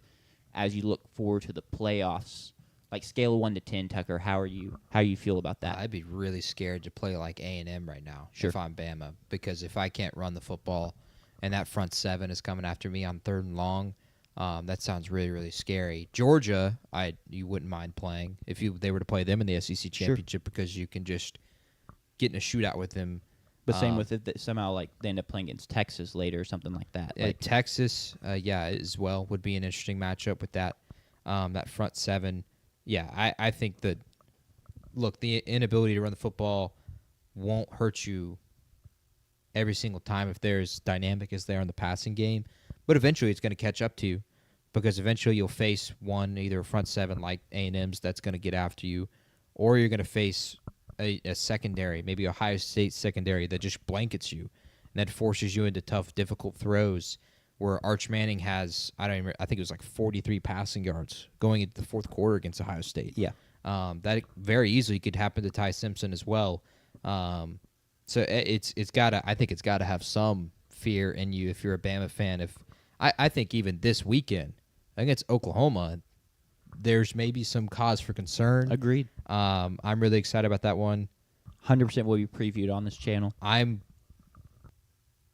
S1: as you look forward to the playoffs? Like, scale of 1 to 10, Tucker, how you feel about that?
S3: I'd be really scared to play like A&M right now
S1: if
S3: I'm Bama, because if I can't run the football and that front seven is coming after me on 3rd and long, that sounds really, really scary. Georgia, you wouldn't mind playing if they were to play them in the SEC championship, because you can just get in a shootout with them.
S1: But same with if somehow like they end up playing against Texas later or something like that. Like
S3: Texas, as well would be an interesting matchup with that front seven. Yeah, I think that, look, the inability to run the football won't hurt you every single time if they're as dynamic as they are in the passing game. But eventually it's going to catch up to you, because eventually you'll face either a front seven like A&M's that's going to get after you, or you're going to face a secondary, maybe Ohio State secondary, that just blankets you and that forces you into tough, difficult throws, where Arch Manning has, I think it was like 43 passing yards going into the 4th quarter against Ohio State.
S1: Yeah.
S3: That very easily could happen to Ty Simpson as well. So I think it's got to have some fear in you if you're a Bama fan. I think even this weekend against Oklahoma, there's maybe some cause for concern.
S1: Agreed.
S3: I'm really excited about that one.
S1: 100% will be previewed on this channel.
S3: I'm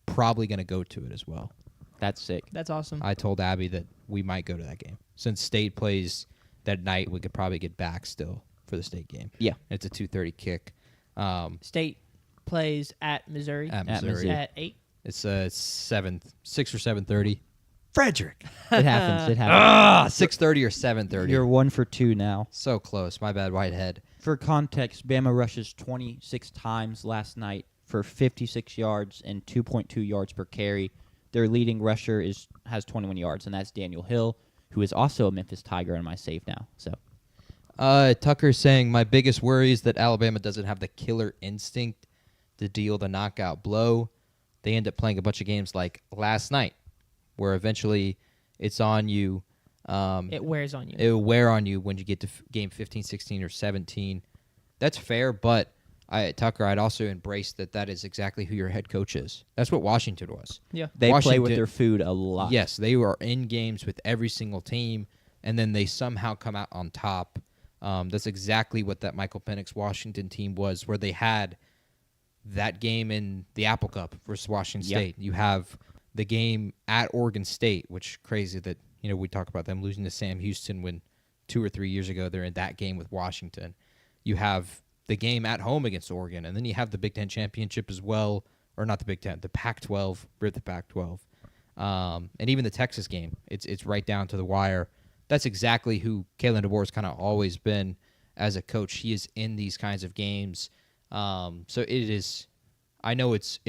S3: probably going to go to it as well.
S1: That's sick.
S2: That's awesome.
S3: I told Abby that we might go to that game. Since State plays that night, we could probably get back still for the State game.
S1: Yeah.
S3: It's a 2:30 kick.
S2: State plays at Missouri.
S3: At Missouri.
S2: At 8.
S3: It's 6 or 7:30. Frederick.
S1: It happens.
S3: 6:30 or 7:30.
S1: You're 1 for 2 now.
S3: So close. My bad, Whitehead.
S1: For context, Bama rushes 26 times last night for 56 yards and 2.2 yards per carry. Their leading rusher has 21 yards, and that's Daniel Hill, who is also a Memphis Tiger in my save now. So,
S3: Tucker's saying, my biggest worry is that Alabama doesn't have the killer instinct to deal the knockout blow. They end up playing a bunch of games like last night, where eventually it's on you.
S2: It wears on you.
S3: It will wear on you when you get to game 15, 16, or 17. That's fair, but Tucker, I'd also embrace that is exactly who your head coach is. That's what Washington was.
S2: Yeah.
S1: They play
S3: Washington-
S1: with their food a lot.
S3: Yes, they were in games with every single team, and then they somehow come out on top. That's exactly what that Michael Penix Washington team was, where they had that game in the Apple Cup versus Washington
S1: Yep.
S3: State. You have the game at Oregon State, which crazy that we talk about them losing to Sam Houston when 2 or 3 years ago they're in that game with Washington. You have the game at home against Oregon, and then you have the Big Ten championship as well, or not the Big Ten, the Pac-12. We're at the Pac-12, and even the Texas game. It's right down to the wire. That's exactly who Kalen DeBoer has kind of always been as a coach. He is in these kinds of games, so it is. I know it's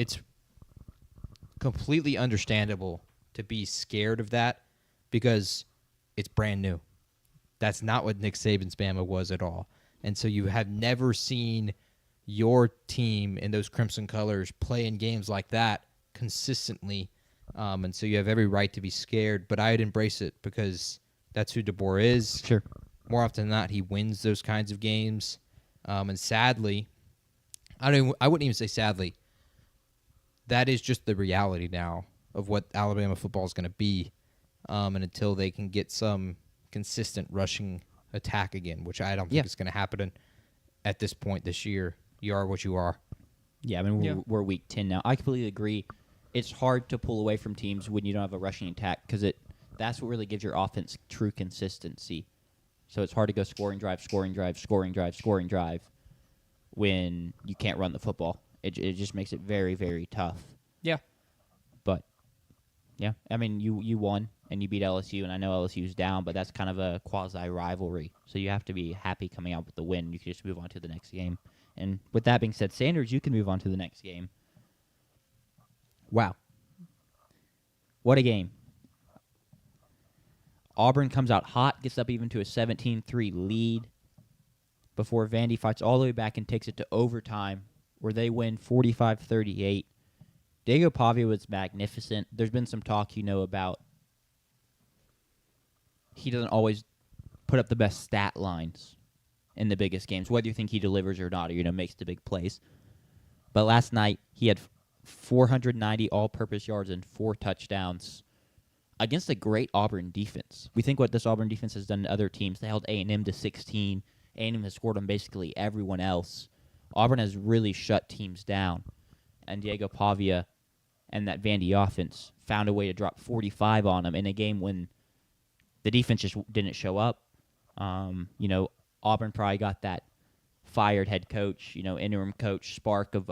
S3: completely understandable to be scared of that because it's brand new. That's not what Nick Saban's Bama was at all. And so you have never seen your team in those crimson colors play in games like that consistently. And so you have every right to be scared, but I'd embrace it because that's who DeBoer is.
S1: Sure.
S3: More often than not, he wins those kinds of games. And sadly, I wouldn't even say sadly. That is just the reality now of what Alabama football is going to be. And until they can get some consistent rushing attack again, which I don't think is going to happen at this point this year. You are what you are.
S1: Yeah, I mean, we're week 10 now. I completely agree. It's hard to pull away from teams when you don't have a rushing attack because that's what really gives your offense true consistency. So it's hard to go scoring drive when you can't run the football. It just makes it very, very tough.
S2: Yeah.
S1: But, yeah, I mean, you won and you beat LSU, and I know LSU's down, but that's kind of a quasi-rivalry. So you have to be happy coming out with the win. You can just move on to the next game. And with that being said, Sanders, you can move on to the next game. Wow. What a game. Auburn comes out hot, gets up even to a 17-3 lead before Vandy fights all the way back and takes it to overtime where they win 45-38. Diego Pavia was magnificent. There's been some talk, about he doesn't always put up the best stat lines in the biggest games, whether you think he delivers or not, or, makes the big plays. But last night, he had 490 all-purpose yards and 4 touchdowns against a great Auburn defense. We think what this Auburn defense has done to other teams. They held A&M to 16. A&M has scored on basically everyone else. Auburn has really shut teams down. And Diego Pavia and that Vandy offense found a way to drop 45 on them in a game when the defense just didn't show up. Auburn probably got that fired head coach, interim coach spark of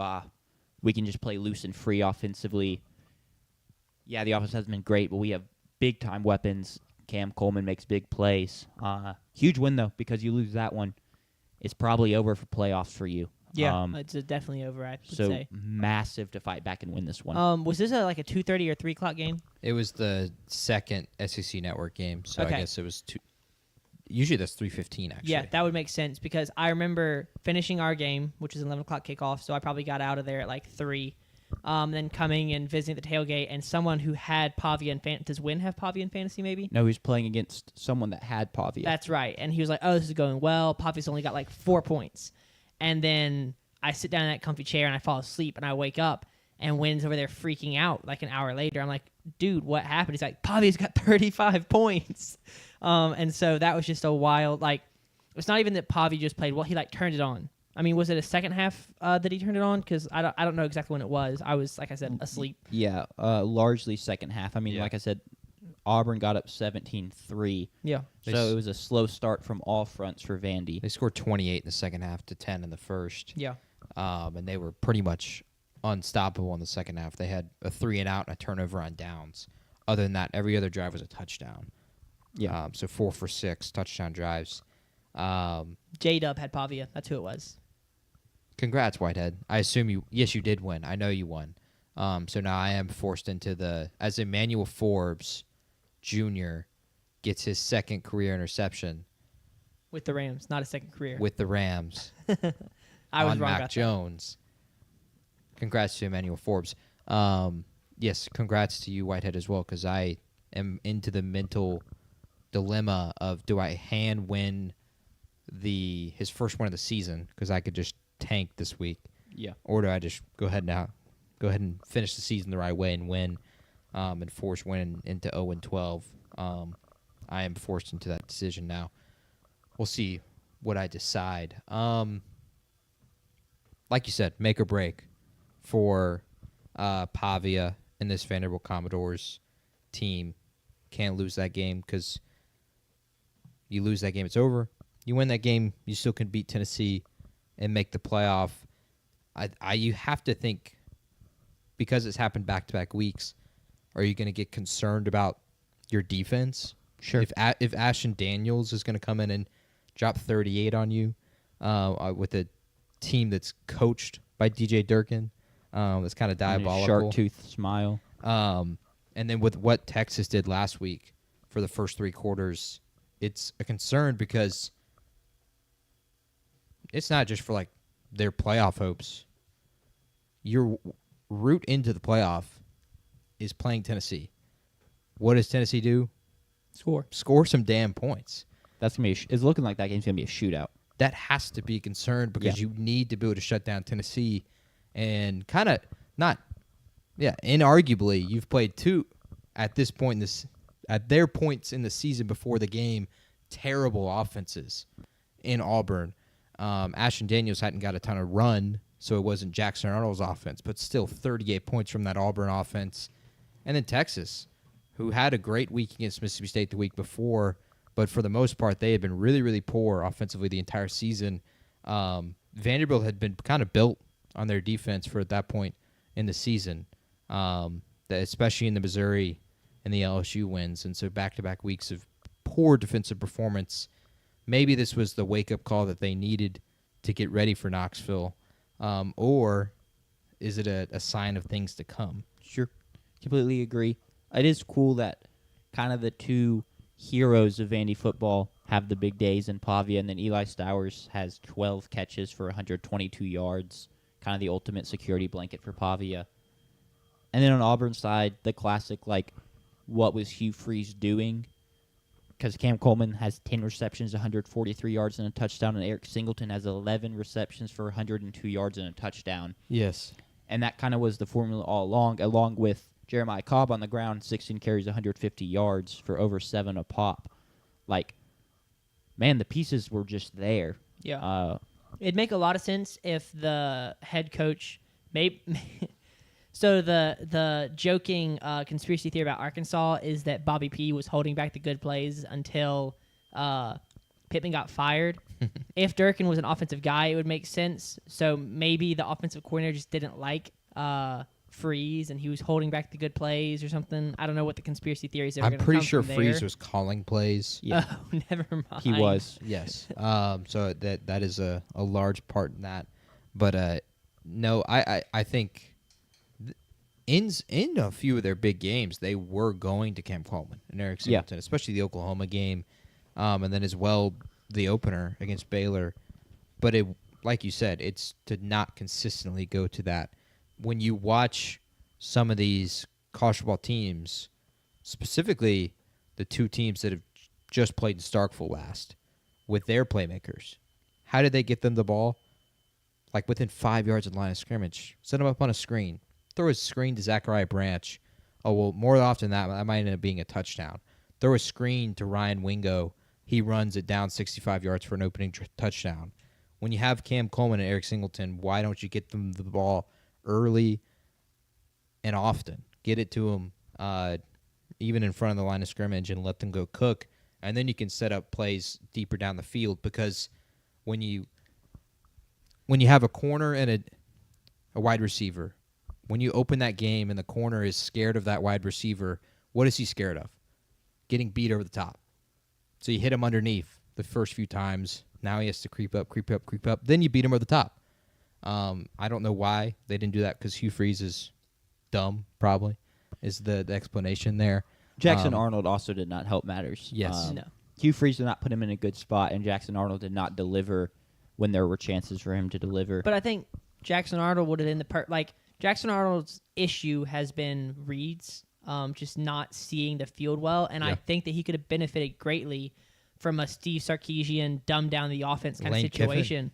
S1: we can just play loose and free offensively. Yeah, the offense hasn't been great, but we have big-time weapons. Cam Coleman makes big plays. Huge win, though, because you lose that one. It's probably over for playoffs for you.
S2: Yeah, it's definitely over, I would say.
S1: So massive to fight back and win this one.
S2: Was this like a 2:30 or 3 o'clock game?
S3: It was the second SEC Network game, so
S2: Okay.
S3: I guess it was 2. Usually that's 3:15, actually.
S2: Yeah, that would make sense because I remember finishing our game, which was an 11 o'clock kickoff, so I probably got out of there at like 3. Then coming and visiting the tailgate, and someone who had Pavia and does Win have Pavia in fantasy maybe?
S1: No, he was playing against someone that had Pavia.
S2: That's right. And he was like, oh, this is going well. Pavia's only got like 4 points. And then I sit down in that comfy chair and I fall asleep and I wake up and Wynn's over there freaking out like an hour later. I'm like, dude, what happened? He's like, Pavia's got 35 points. And so that was just a wild, it's not even that Pavia just played well. He turned it on. I mean, was it a second half that he turned it on? Because I don't know exactly when it was. I was, like I said, asleep.
S1: Yeah, largely second half. I mean, like I said, Auburn got up 17-3.
S2: Yeah.
S1: So it was a slow start from all fronts for Vandy.
S3: They scored 28 in the second half to 10 in the first.
S2: Yeah.
S3: And they were pretty much unstoppable in the second half. They had a 3-and-out and a turnover on downs. Other than that, every other drive was a touchdown.
S1: Yeah.
S3: So 4 for 6 touchdown drives.
S2: J-Dub had Pavia. That's who it was.
S3: Congrats, Whitehead. I assume you did win. I know you won. So now I am forced into as Emmanuel Forbes Jr. gets his second career interception.
S2: With the Rams, not a second career.
S3: With the Rams.
S2: I was
S3: on
S2: wrong
S3: Mac
S2: about
S3: Jones. Congrats to Emmanuel Forbes. Yes, congrats to you, Whitehead, as well, because I am into the mental dilemma of, do I hand win his first win of the season because I could just tank this week,
S1: Yeah.
S3: or do I just go ahead and finish the season the right way and win, and force win into 0-12. I am forced into that decision now. We'll see what I decide. Like you said, make or break for Pavia and this Vanderbilt Commodores team. Can't lose that game, because you lose that game, it's over. You win that game, you still can beat Tennessee and make the playoff. You have to think, because it's happened back-to-back weeks, are you going to get concerned about your defense?
S1: Sure.
S3: If Ashton Daniels is going to come in and drop 38 on you with a team that's coached by DJ Durkin, that's kind of diabolical.
S1: Shark tooth smile.
S3: And then with what Texas did last week for the first 3 quarters, it's a concern, because it's not just for like their playoff hopes. Your route into the playoff is playing Tennessee. What does Tennessee do? Score some damn points.
S1: That's gonna be. It's looking like that game's gonna be a shootout.
S3: That has to be a concern, because you need to be able to shut down Tennessee, and kind of inarguably, you've played 2 at this point at their points in the season before the game, terrible offenses in Auburn. Ashton Daniels hadn't got a ton of run, so it wasn't Jackson Arnold's offense, but still 38 points from that Auburn offense. And then Texas, who had a great week against Mississippi State the week before, but for the most part, they had been really, really poor offensively the entire season. Vanderbilt had been kind of built on their defense for at that point in the season, especially in the Missouri and the LSU wins. And so back-to-back weeks of poor defensive performance. Maybe this was the wake-up call that they needed to get ready for Knoxville, or is it a sign of things to come?
S1: Sure. Completely agree. It is cool that kind of the 2 heroes of Vandy football have the big days in Pavia, and then Eli Stowers has 12 catches for 122 yards, kind of the ultimate security blanket for Pavia. And then on Auburn's side, the classic, like, what was Hugh Freeze doing? Because Cam Coleman has 10 receptions, 143 yards, and a touchdown, and Eric Singleton has 11 receptions for 102 yards and a touchdown.
S3: Yes.
S1: And that kind of was the formula all along with Jeremiah Cobb on the ground, 16 carries, 150 yards for over 7 a pop. Like, man, the pieces were just there.
S2: Yeah. It'd make a lot of sense if the head coach So the joking conspiracy theory about Arkansas is that Bobby P was holding back the good plays until Pittman got fired. If Durkin was an offensive guy, it would make sense. So maybe the offensive coordinator just didn't like Freeze, and he was holding back the good plays or something. I don't know what the conspiracy theories are.
S3: I'm pretty sure Freeze was calling plays.
S1: Yeah.
S2: Oh, never mind.
S1: He was.
S3: Yes. So that is a large part in that. But no, I think in a few of their big games, they were going to Cam Coleman and Eric Singleton, especially the Oklahoma game, and then as well the opener against Baylor. But it, like you said, it's to not consistently go to that. When you watch some of these college football teams, specifically the 2 teams that have just played in Starkville last, with their playmakers, how did they get them the ball? Like within 5 yards of the line of scrimmage. Set them up on a screen. Throw a screen to Zachariah Branch. Oh, well, more often than that might end up being a touchdown. Throw a screen to Ryan Wingo. He runs it down 65 yards for an opening touchdown. When you have Cam Coleman and Eric Singleton, why don't you get them the ball early and often? Get it to them even in front of the line of scrimmage and let them go cook. And then you can set up plays deeper down the field, because when you have a corner and a wide receiver, when you open that game and the corner is scared of that wide receiver, what is he scared of? Getting beat over the top. So you hit him underneath the first few times. Now he has to creep up. Then you beat him over the top. I don't know why they didn't do that, because Hugh Freeze is dumb, probably, is the explanation there.
S1: Jackson Arnold also did not help matters.
S3: Yes.
S2: No.
S1: Hugh Freeze did not put him in a good spot, and Jackson Arnold did not deliver when there were chances for him to deliver.
S2: But I think Jackson Arnold would have been Jackson Arnold's issue has been reads just not seeing the field well. And I
S3: Yeah.
S2: think that he could have benefited greatly from a Steve Sarkisian dumb down the offense kind
S3: Lane
S2: of situation.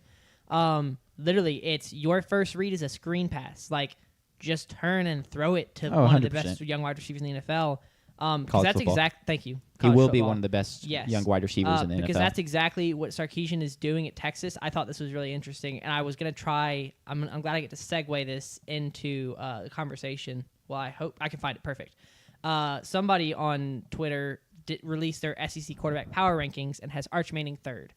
S2: Literally, it's your first read is a screen pass. Like, just turn and throw it to
S1: Oh,
S2: one of the
S1: 100%.
S2: best young wide receivers in the NFL. Because
S1: College
S2: that's
S1: football.
S2: Thank you.
S1: He
S2: College
S1: will be
S2: football.
S1: one of the best
S2: Yes.
S1: young wide receivers in the
S2: Because
S1: NFL.
S2: that's exactly what Sarkisian is doing at Texas. I thought this was really interesting, and I was going to try. I'm glad I get to segue this into the conversation. Well, I hope I can find it perfect. Somebody on Twitter released their SEC quarterback power rankings and has Arch Manning third.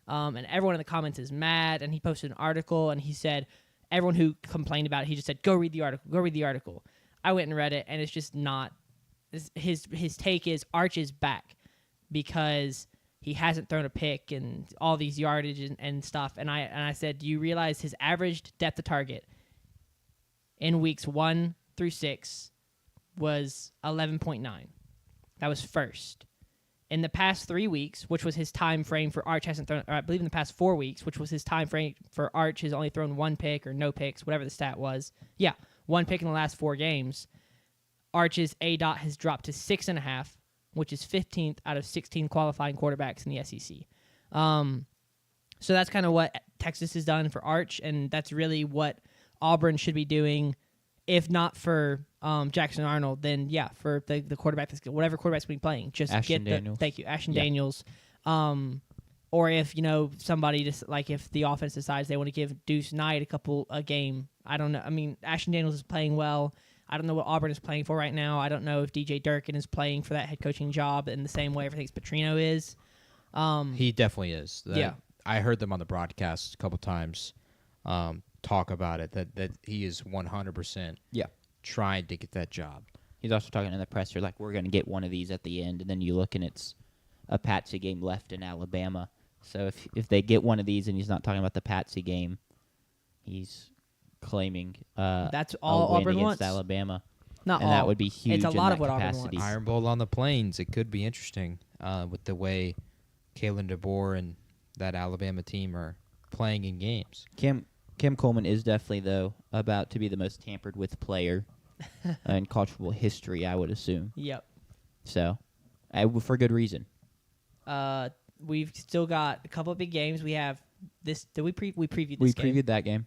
S2: And everyone in the comments is mad, and he posted an article, and he said, everyone who complained about it, he just said, go read the article. I went and read it, and it's just not. His take is Arch is back because he hasn't thrown a pick and all these yardage and stuff. And I said, do you realize his averaged depth of target in weeks 1 through 6 was 11.9? That was first. In the past 3 weeks, which was his time frame for Arch hasn't thrown, or I believe in the past 4 weeks, which was his time frame for Arch has only thrown 1 pick or no picks, whatever the stat was. Yeah, 1 pick in the last 4 games. Arch's A-dot has dropped to 6.5, which is 15th out of 16 qualifying quarterbacks in the SEC. So that's kind of what Texas has done for Arch, and that's really what Auburn should be doing. If not for Jackson Arnold, then yeah, for the quarterback, whatever quarterback's been playing, just
S1: Ashton
S2: get
S1: Daniels.
S2: Thank you, Ashton
S1: Yeah.
S2: Daniels. Or if somebody just like if the offense decides they want to give Deuce Knight a game, I don't know. I mean, Ashton Daniels is playing well. I don't know what Auburn is playing for right now. I don't know if DJ Durkin is playing for that head coaching job in the same way everything's Petrino is.
S3: He definitely is.
S2: Yeah.
S3: I heard them on the broadcast a couple times talk about it, that he is 100%
S1: Yeah.
S3: trying to get that job.
S1: He's also talking in the presser like we're going to get one of these at the end, and then you look and it's a Patsy game left in Alabama. So if they get one of these and he's not talking about the Patsy game, he's claiming
S2: That's
S1: a
S2: all
S1: win
S2: Auburn
S1: against
S2: wants.
S1: Alabama,
S2: Not
S1: and
S2: all.
S1: that would be huge.
S2: It's a
S1: in
S2: lot
S1: that
S2: of what Auburn
S1: capacity.
S2: wants.
S3: Iron Bowl on the Plains. It could be interesting with the way Kalen DeBoer and that Alabama team are playing in games.
S1: Cam Coleman is definitely though about to be the most tampered with player in college football history, I would assume.
S2: Yep.
S1: So, for good reason.
S2: We've still got a couple of big games. We have this. Did we previewed
S1: We
S2: this game?
S1: previewed that game.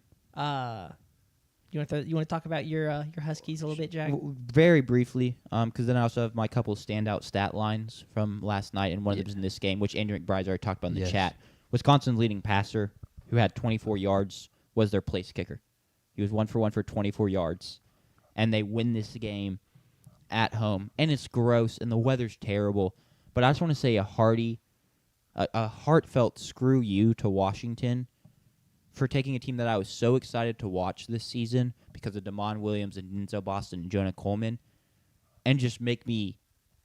S2: You want to talk about your Huskies a little bit, Jack?
S1: Very briefly, because then I also have my couple of standout stat lines from last night, and one of them is in this game, which Andrew McBride's already talked about in the
S3: Yes.
S1: chat. Wisconsin's leading passer, who had 24 yards, was their place kicker. He was 1 for 1 for 24 yards, and they win this game at home. And it's gross, and the weather's terrible. But I just want to say a heartfelt screw you to Washington for taking a team that I was so excited to watch this season because of Damon Williams and Denzel Boston and Jonah Coleman, and just make me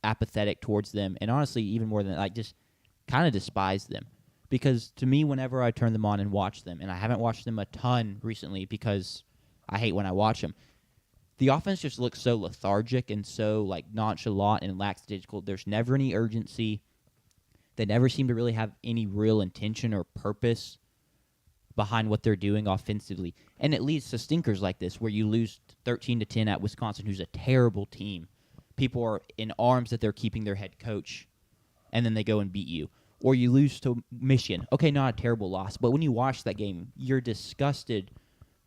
S1: apathetic towards them, and honestly, even more than that, just kind of despise them. Because to me, whenever I turn them on and watch them, and I haven't watched them a ton recently because I hate when I watch them, the offense just looks so lethargic and so nonchalant and lackadaisical. There's never any urgency. They never seem to really have any real intention or purpose behind what they're doing offensively. And it leads to stinkers like this where you lose 13-10 at Wisconsin, who's a terrible team. People are in arms that they're keeping their head coach, and then they go and beat you. Or you lose to Michigan. Okay, not a terrible loss, but when you watch that game, you're disgusted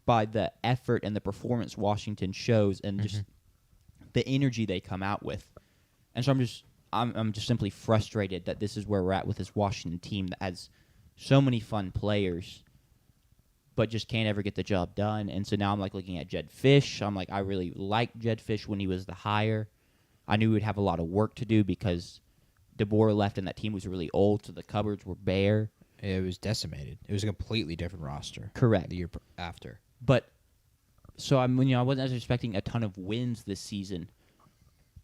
S1: by the effort and the performance Washington shows and just the energy they come out with. And so I'm just simply frustrated that this is where we're at with this Washington team that has so many fun players but just can't ever get the job done. And so now I'm looking at Jed Fish. I'm I really liked Jed Fish when he was the hire. I knew he would have a lot of work to do because DeBoer left and that team was really old, so the cupboards were bare.
S3: It was decimated. It was a completely different roster.
S1: Correct.
S3: The year after.
S1: But so I wasn't expecting a ton of wins this season.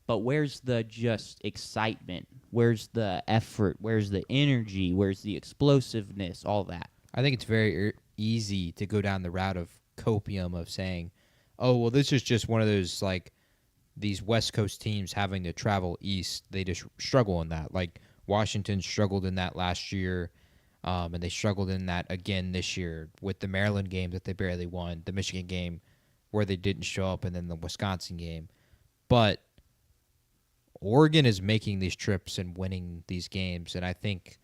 S1: But where's the just excitement? Where's the effort? Where's the energy? Where's the explosiveness? All that.
S3: I think it's very easy to go down the route of copium of saying, oh, well, this is just one of those, these West Coast teams having to travel east. They just struggle in that. Washington struggled in that last year, and they struggled in that again this year with the Maryland game that they barely won, the Michigan game where they didn't show up, and then the Wisconsin game. But Oregon is making these trips and winning these games, and I think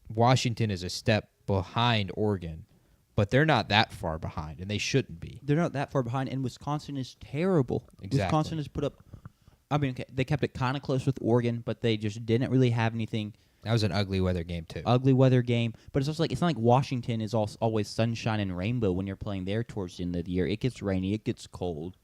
S3: Washington is a step behind Oregon, but they're not that far behind, and they shouldn't be.
S1: They're not that far behind, and Wisconsin is terrible.
S3: Exactly.
S1: Wisconsin has put up. I mean, okay, they kept it kind of close with Oregon, but they just didn't really have anything.
S3: That was an ugly weather game too.
S1: Ugly weather game, but it's also like it's not like Washington is always sunshine and rainbow when you're playing there towards the end of the year. It gets rainy, it gets cold.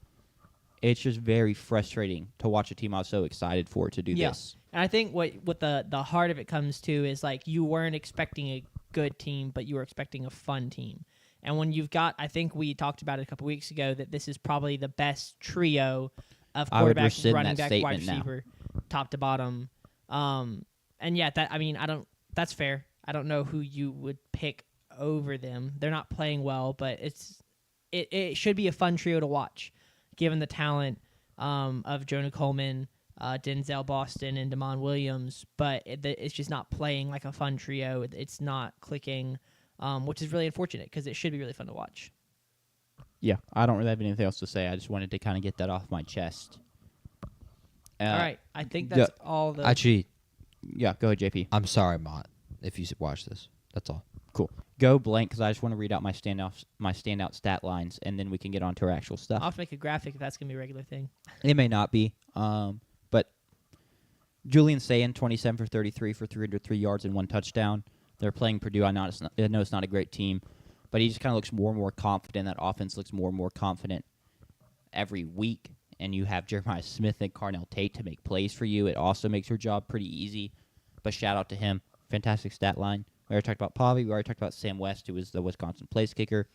S1: It's just very frustrating to watch a team I was so excited for to do this.
S2: And I think what the heart of it comes to is like you weren't expecting a good team, but you were expecting a fun team. And when you've got, I think we talked about it a couple weeks ago, that this is probably the best trio of
S1: I would
S2: quarterback,
S1: rescind
S2: running
S1: that
S2: back, wide
S1: statement now.
S2: receiver, top to bottom. And yeah, that's fair. I don't know who you would pick over them. They're not playing well, but it should be a fun trio to watch, given the talent of Jonah Coleman, Denzel Boston, and Damon Williams. But it's just not playing like a fun trio. It's not clicking, which is really unfortunate because it should be really fun to watch.
S1: Yeah, I don't really have anything else to say. I just wanted to kind of get that off my chest.
S2: All right, I think that's all the.
S3: Actually,
S1: Yeah, go ahead, JP.
S3: I'm sorry, Mott, if you watch this. That's all.
S1: Cool. Go blank because I just want to read out my standout stat lines, and then we can get on to our actual stuff.
S2: I'll have to make a graphic if that's gonna be a regular thing.
S1: It may not be, but Julian Sayin, 27 for 33 for 303 yards and 1 touchdown. They're playing Purdue. I know it's not a great team, but he just kind of looks more and more confident. That offense looks more and more confident every week. And you have Jeremiah Smith and Carnell Tate to make plays for you. It also makes your job pretty easy. But shout out to him. Fantastic stat line. We already talked about Pavi. We already talked about Sam West, who was the Wisconsin place kicker.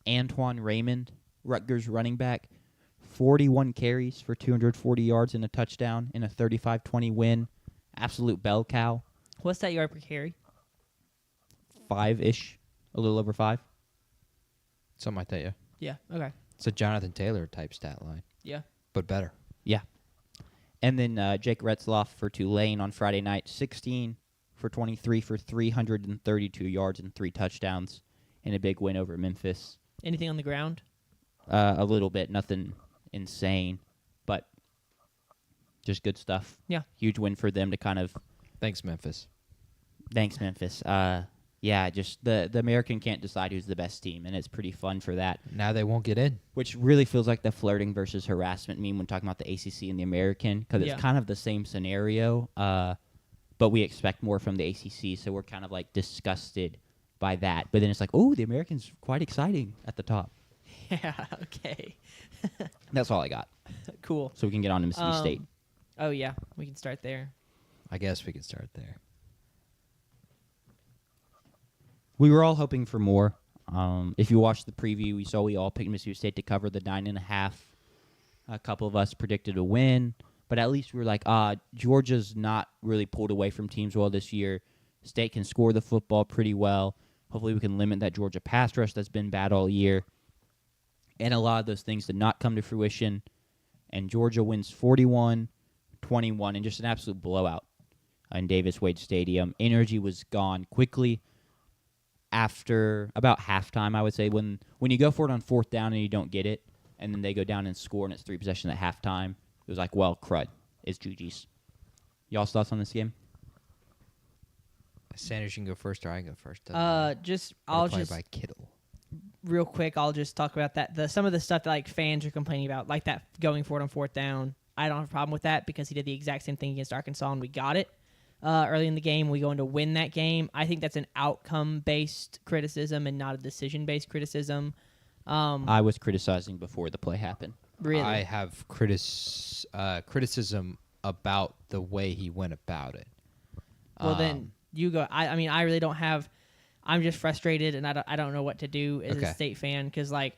S1: Antoine Raymond, Rutgers running back, 41 carries for 240 yards and a touchdown in a 35-20 win. Absolute bell cow.
S2: What's that yard per carry?
S1: 5-ish, a little over 5.
S3: Something like that, yeah.
S2: Yeah. Okay.
S3: It's a Jonathan Taylor type stat line,
S2: Yeah.
S3: but better.
S1: Yeah. And then Jake Retzloff for Tulane on Friday night, 16 for 23 for 332 yards and 3 touchdowns in a big win over Memphis.
S2: Anything on the ground?
S1: A little bit, nothing insane, but just good stuff.
S2: Yeah.
S1: Huge win for them to kind of
S3: Thanks, Memphis.
S1: thanks Memphis. Yeah, just the American can't decide who's the best team, and it's pretty fun for that.
S3: Now they won't get in.
S1: Which really feels like the flirting versus harassment meme when talking about the ACC and the American, because
S2: Yeah.
S1: it's kind of the same scenario, but we expect more from the ACC, so we're kind of like disgusted by that. But then it's like, oh, the American's quite exciting at the top.
S2: Yeah. Okay.
S1: That's all I got.
S2: Cool.
S1: So we can get on to Mississippi State.
S2: Oh yeah, we can start there.
S3: I guess we can start there.
S1: We were all hoping for more. If you watched the preview, we saw we all picked Mississippi State to cover the 9.5. A couple of us predicted a win, but at least we were like, Georgia's not really pulled away from teams well this year. State can score the football pretty well. Hopefully we can limit that Georgia pass rush that's been bad all year. And a lot of those things did not come to fruition. And Georgia wins 41-21 in just an absolute blowout in Davis-Wade Stadium. Energy was gone quickly. After about halftime, I would say, when you go for it on 4th down and you don't get it, and then they go down and score and it's 3 possessions at halftime, it was like, well, crud, it's GG's. Y'all's thoughts on this game?
S3: Sanders, you can go first, or I can go first.
S2: I'll
S3: By Kittle.
S2: real quick. I'll just talk about that. Some of the stuff that like fans are complaining about, like that going for it on 4th down. I don't have a problem with that because he did the exact same thing against Arkansas and we got it. Early in the game, we go on to win that game. I think that's an outcome-based criticism and not a decision-based criticism.
S1: I was criticizing before the play happened.
S2: Really?
S3: I have criticism about the way he went about it.
S2: Well, then you go. I mean, I really don't have. I'm just frustrated, and I don't know what to do as a State fan because like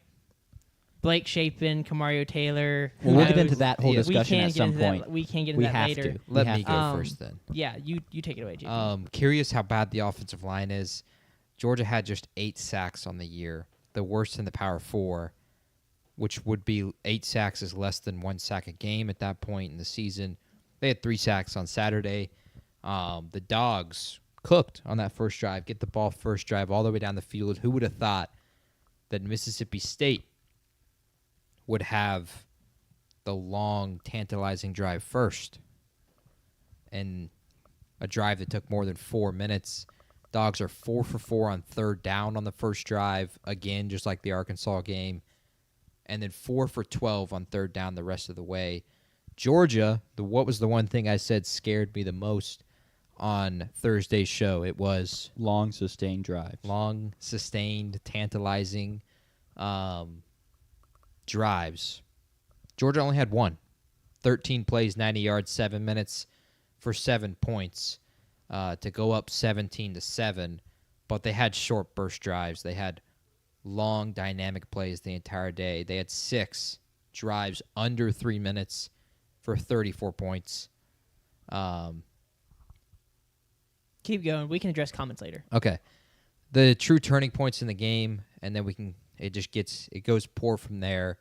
S2: Blake Shapen, Kamario Taylor.
S1: Well, we'll get
S2: knows?
S1: into that whole discussion at some point.
S2: We can get into
S1: We
S2: that
S1: have
S2: later.
S1: to.
S3: Let
S1: We
S3: me
S1: have
S3: go
S1: to.
S3: first then.
S2: Yeah, you take it away, JP.
S3: Curious how bad the offensive line is. Georgia had just 8 sacks on the year, the worst in the Power 4, which would be 8 sacks is less than 1 sack a game at that point in the season. They had 3 sacks on Saturday. The Dogs cooked on that first drive, get the ball first drive all the way down the field. Who would have thought that Mississippi State would have the long, tantalizing drive first. And a drive that took more than 4 minutes. Dogs are 4 for 4 on third down on the first drive, again, just like the Arkansas game. And then 4 for 12 on third down the rest of the way. Georgia, what was the one thing I said scared me the most on Thursday's show? It was
S1: Long, sustained drives.
S3: long, sustained, tantalizing drives. Georgia only had one. 13 plays, 90 yards, 7 minutes for 7 points to go up 17-7. But they had short burst drives. They had long, dynamic plays the entire day. They had 6 drives under 3 minutes for 34 points.
S2: Keep going. We can address comments later.
S3: Okay. The true turning points in the game, and then it goes poor from there,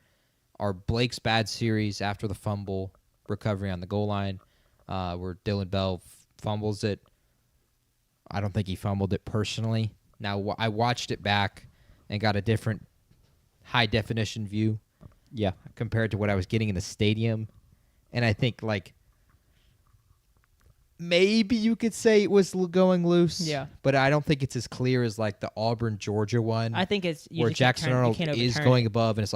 S3: are Blake's bad series after the fumble, recovery on the goal line, where Dylan Bell fumbles it. I don't think he fumbled it personally. Now, I watched it back and got a different high-definition view
S1: Yeah.
S3: compared to what I was getting in the stadium. And I think, maybe you could say it was going loose.
S2: Yeah.
S3: But I don't think it's as clear as, the Auburn-Georgia one.
S2: I think it's
S3: where Jackson Arnold is going above, and it's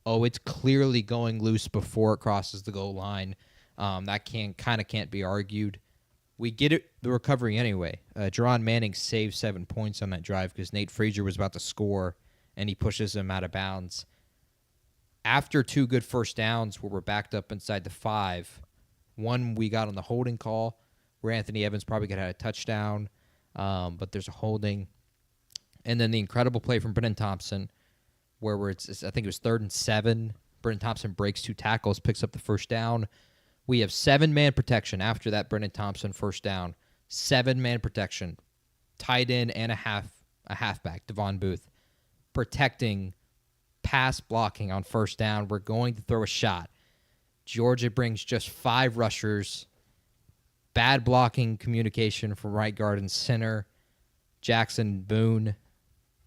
S3: it's clearly going loose before it crosses the goal line. That can't be argued. We get it, the recovery anyway. Jerron Manning saved 7 points on that drive because Nate Frazier was about to score, and he pushes him out of bounds. After 2 good first downs where we're backed up inside the 5, one we got on the holding call where Anthony Evans probably could have had a touchdown, but there's a holding. And then the incredible play from Brennan Thompson where I think it was 3rd and 7. Brennan Thompson breaks 2 tackles, picks up the first down. We have 7-man protection after that Brennan Thompson first down. 7-man protection. Tight end and a halfback, Devon Booth, protecting pass blocking on first down. We're going to throw a shot. Georgia brings just 5 rushers. Bad blocking communication from right guard and center. Jackson Boone.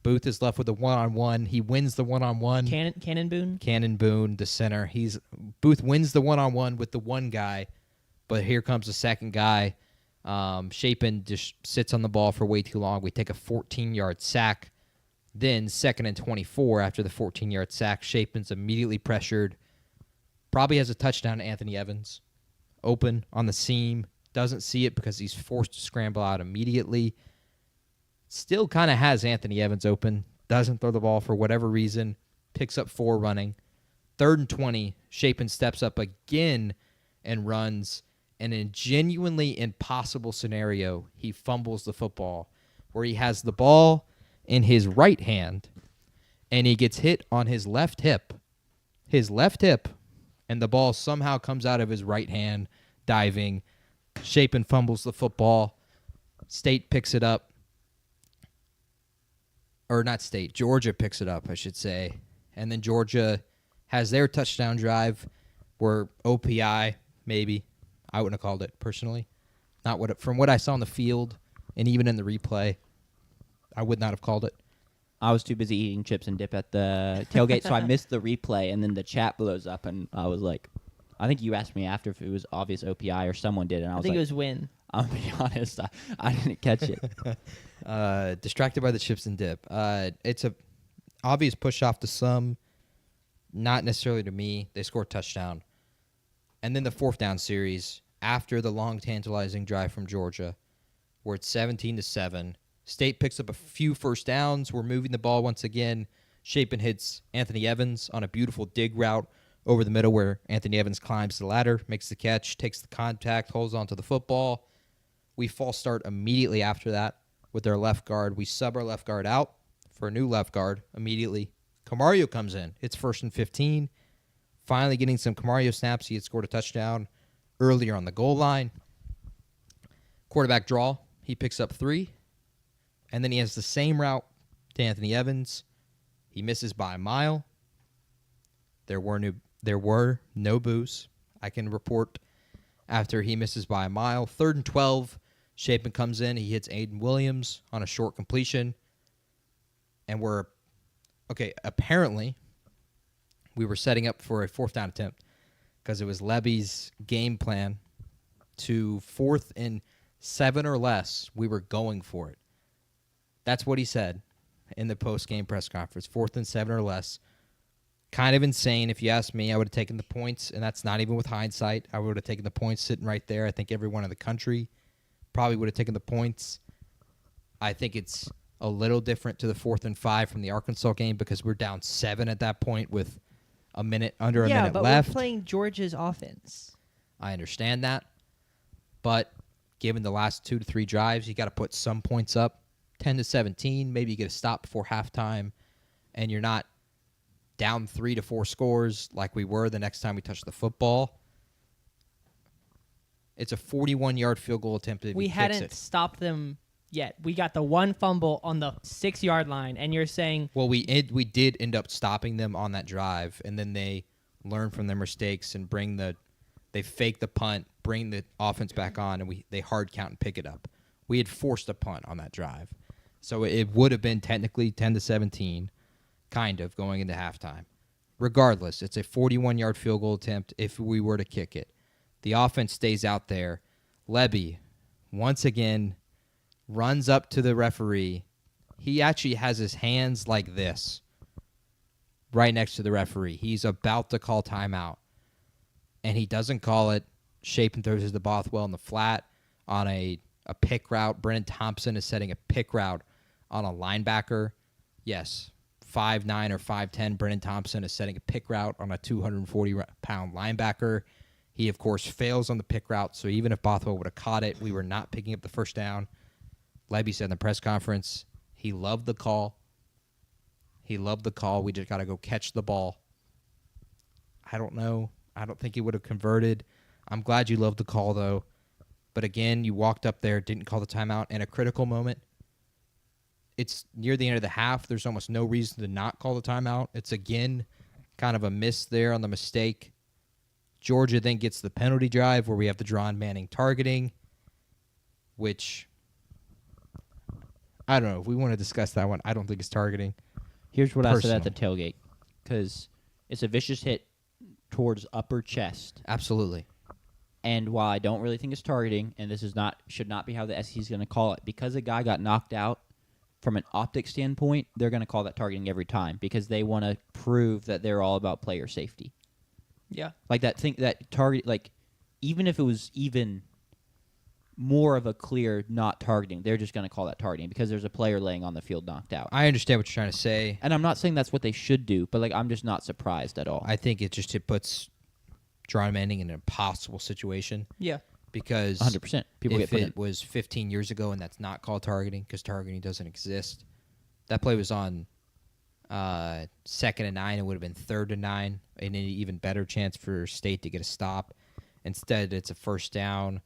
S3: Booth is left with a one-on-one. He wins the one-on-one.
S2: Cannon Boone.
S3: Cannon Boone, the center. Booth wins the one-on-one with the one guy, but here comes the second guy. Chapin just sits on the ball for way too long. We take a 14-yard sack. Then 2nd and 24 after the 14-yard sack. Chapin's immediately pressured. Probably has a touchdown to Anthony Evans. Open on the seam. Doesn't see it because he's forced to scramble out immediately. Still kind of has Anthony Evans open. Doesn't throw the ball for whatever reason. Picks up 4 running. 3rd and 20. Chapin steps up again and runs. And in a genuinely impossible scenario, he fumbles the football where he has the ball in his right hand and he gets hit on his left hip. And the ball somehow comes out of his right hand diving. Chapin fumbles the football. State picks it up. Or not State, Georgia picks it up, I should say. And then Georgia has their touchdown drive where OPI, maybe. I wouldn't have called it personally. From what I saw on the field and even in the replay, I would not have called it.
S1: I was too busy eating chips and dip at the tailgate, so I missed the replay, and then the chat blows up, and I was like, I think you asked me after if it was obvious OPI or someone did, and I was
S2: think
S1: like,
S2: it was Win.
S1: I'll be honest, I didn't catch it.
S3: Distracted by the chips and dip. It's a obvious push off to some, not necessarily to me. They score a touchdown. And then the 4th down series, after the long, tantalizing drive from Georgia, where it's 17-7. State picks up a few first downs. We're moving the ball once again. Chapin hits Anthony Evans on a beautiful dig route over the middle where Anthony Evans climbs the ladder, makes the catch, takes the contact, holds onto the football. We false start immediately after that with our left guard. We sub our left guard out for a new left guard immediately. Camario comes in. It's 1st and 15. Finally getting some Camario snaps. He had scored a touchdown earlier on the goal line. Quarterback draw. He picks up 3. And then he has the same route to Anthony Evans. He misses by a mile. There were no boos. I can report after he misses by a mile. 3rd and 12. Chapin comes in. He hits Aiden Williams on a short completion. And apparently, we were setting up for a 4th down attempt because it was Levy's game plan to 4th and 7 or less, we were going for it. That's what he said in the post-game press conference. 4th and 7 or less. Kind of insane. If you ask me, I would have taken the points, and that's not even with hindsight. I would have taken the points sitting right there. I think everyone in the country probably would have taken the points. I think it's a little different to the 4th and 5 from the Arkansas game because we're down 7 at that point with under a minute left.
S2: Yeah, but we're playing Georgia's offense.
S3: I understand that. But given the last 2 to 3 drives, you got to put some points up. 10-17, maybe you get a stop before halftime, and you're not down 3 to 4 scores like we were the next time we touched the football. It's a 41-yard field goal attempt.
S2: We hadn't stopped them yet. We got the one fumble on the 6-yard line, and you're saying...
S3: Well, we did end up stopping them on that drive, and then they learn from their mistakes and they fake the punt, bring the offense back on, and they hard count and pick it up. We had forced a punt on that drive. So it would have been technically 10-17, kind of, going into halftime. Regardless, it's a 41-yard field goal attempt if we were to kick it. The offense stays out there. Levy, once again, runs up to the referee. He actually has his hands like this, right next to the referee. He's about to call timeout, and he doesn't call it. Shapen throws to Bothwell in the flat on a pick route. Brennan Thompson is setting a pick route on a linebacker. Yes, 5'9" or 5'10", Brennan Thompson is setting a pick route on a 240-pound linebacker. He, of course, fails on the pick route, so even if Bothwell would have caught it, we were not picking up the first down. Levy said in the press conference he loved the call. He loved the call. We just got to go catch the ball. I don't know. I don't think he would have converted. I'm glad you loved the call, though. But again, you walked up there, didn't call the timeout in a critical moment. It's near the end of the half. There's almost no reason to not call the timeout. It's, again, kind of a miss there on the mistake. Georgia then gets the penalty drive where we have the Deron Manning targeting, which, I don't know. If we want to discuss that one, I don't think it's targeting.
S1: Here's what I said at the tailgate, because it's a vicious hit towards upper chest.
S3: Absolutely.
S1: And while I don't really think it's targeting, and this should not be how the SEC is going to call it, because a guy got knocked out, from an optic standpoint, they're going to call that targeting every time because they want to prove that they're all about player safety.
S2: Yeah.
S1: Like that target, like even if it was even more of a clear not targeting, they're just going to call that targeting because there's a player laying on the field knocked out.
S3: I understand what you're trying to say.
S1: And I'm not saying that's what they should do, but like I'm just not surprised at all.
S3: I think it puts Deron Manning in an impossible situation.
S2: Yeah.
S3: Because
S1: 100%.
S3: If it was 15 years ago and that's not called targeting because targeting doesn't exist, that play was on 2nd and 9. It would have been 3rd and 9, and an even better chance for State to get a stop. Instead, it's a first down.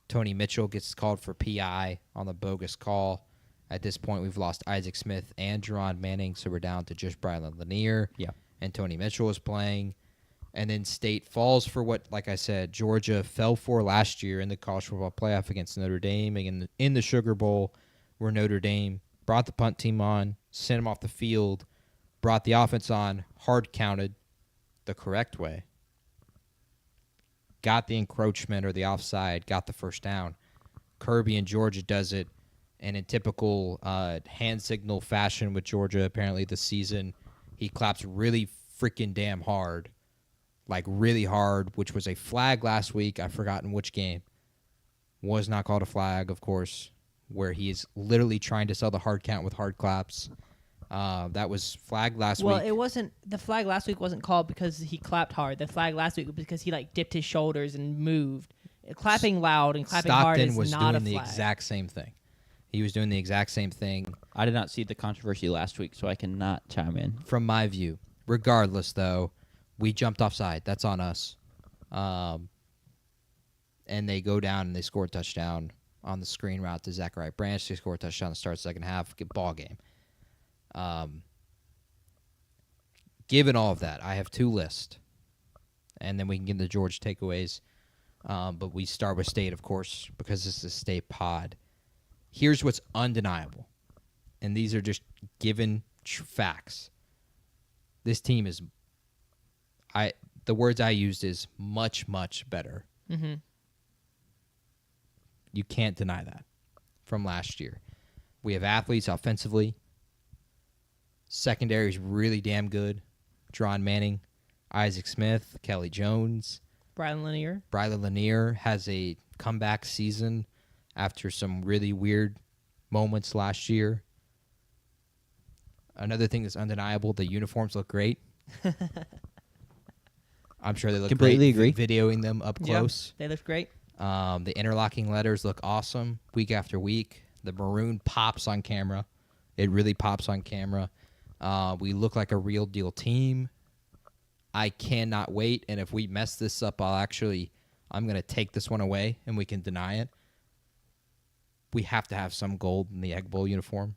S3: Tony Mitchell gets called for PI on the bogus call. At this point, we've lost Isaac Smith and Deron Manning, so we're down to just Brian Lanier.
S1: Yeah. And
S3: Tony Mitchell is playing. And then State falls for what, like I said, Georgia fell for last year in the college football playoff against Notre Dame and in the Sugar Bowl, where Notre Dame brought the punt team on, sent them off the field, brought the offense on, hard counted the correct way, got the encroachment or the offside, got the first down. Kirby in Georgia does it, and in typical hand signal fashion with Georgia, apparently this season, he claps really freaking damn hard. Like really hard, which was a flag last week. I've forgotten which game. Was not called a flag, of course, where he is literally trying to sell the hard count with hard claps. That was flagged last week.
S2: Well, it wasn't. The flag last week wasn't called because he clapped hard. The flag last week was because he like dipped his shoulders and moved. Clapping loud and clapping hard is
S3: was
S2: not a flag.
S3: doing the exact same thing. He was doing the exact same thing.
S1: I did not see the controversy last week, so I cannot chime in.
S3: From my view. Regardless, though, we jumped offside. That's on us. And they go down and they score a touchdown on the screen route to Zachariah Branch. They score a touchdown to start the second half. Good ball game. Given all of that, I have 2 lists. And then we can get into George takeaways. But we start with State, of course, because this is a State pod. Here's what's undeniable. And these are just given facts. This team is... the words I used is much, much better.
S2: Mm-hmm.
S3: You can't deny that from last year. We have athletes offensively. Secondary is really damn good. Dron Manning, Isaac Smith, Kelly Jones.
S2: Brylan
S3: Lanier has a comeback season after some really weird moments last year. Another thing that's undeniable, the uniforms look great. I'm sure they look
S1: Completely
S3: great.
S1: agree.
S3: Videoing them up close.
S2: They look great.
S3: The interlocking letters look awesome week after week. The maroon pops on camera. It really pops on camera. We look like a real deal team. I cannot wait. And if we mess this up, I'm going to take this one away and we can deny it. We have to have some gold in the Egg Bowl uniform.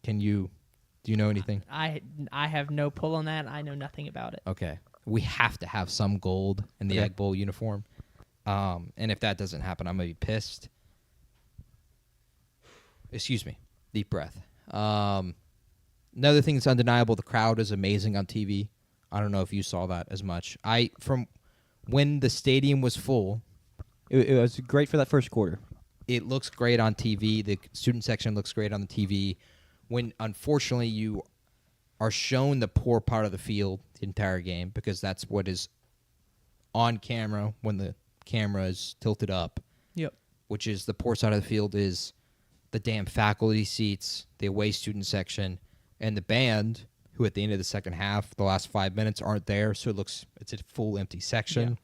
S3: Do you know anything?
S2: I have no pull on that. I know nothing about it.
S3: Okay. We have to have some gold in the
S1: Okay.
S3: Egg Bowl uniform. And if that doesn't happen, I'm going to be pissed. Excuse me. Deep breath. Another thing that's undeniable, the crowd is amazing on TV. I don't know if you saw that as much. From when the stadium was full,
S1: It was great for that first quarter.
S3: it looks great on TV. The student section looks great on the TV. When, unfortunately, you are shown the poor part of the field the entire game because that's what is on camera when the camera is tilted up.
S2: Yep.
S3: Which is the poor side of the field is the damn faculty seats, the away student section, and the band, who at the end of the second half, the last 5 minutes, aren't there, so it's a full empty section.
S2: Yeah.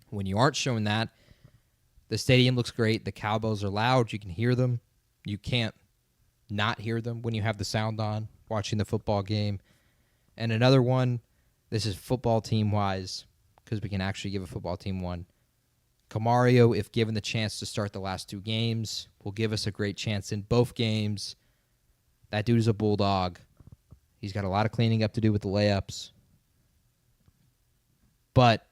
S3: When you aren't showing that, the stadium looks great. The cowbells are loud. You can hear them. You can't not hear them when you have the sound on watching the football game. And another one, this is football team-wise, because we can actually give a football team one. Camario, if given the chance to start the last two games, will give us a great chance in both games. That dude is a bulldog. He's got a lot of cleaning up to do with the layups. But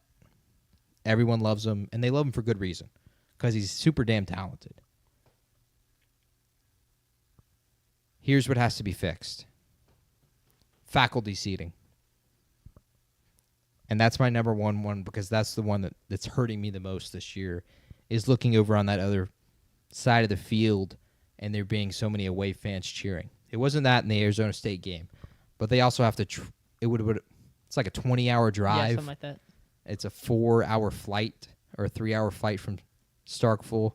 S3: everyone loves him, and they love him for good reason, because he's super damn talented. Here's what has to be fixed. Faculty seating. And that's my number one because that's the one that's hurting me the most this year, is looking over on that other side of the field and there being so many away fans cheering. It wasn't that in the Arizona State game, but they also have to it's like a 20-hour drive.
S2: Yeah, something like that.
S3: It's a 4-hour flight or a 3-hour flight from Starkville.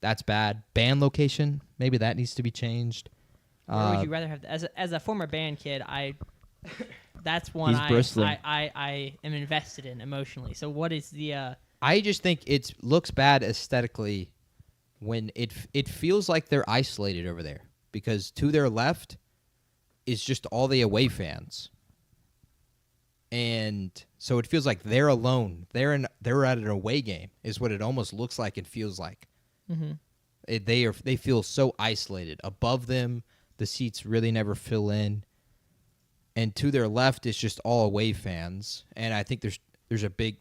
S3: That's bad. Band location, maybe that needs to be changed.
S2: Where would you rather have? As a former band kid, that's one
S1: He's bristling.
S2: I am invested in emotionally. So what is the?
S3: I just think it looks bad aesthetically when it feels like they're isolated over there, because to their left is just all the away fans. And so it feels like they're alone. They're at an away game is what it almost looks like and feels like.
S2: Mm-hmm.
S3: They feel so isolated. Above them, the seats really never fill in. And to their left is just all away fans. And I think there's a big,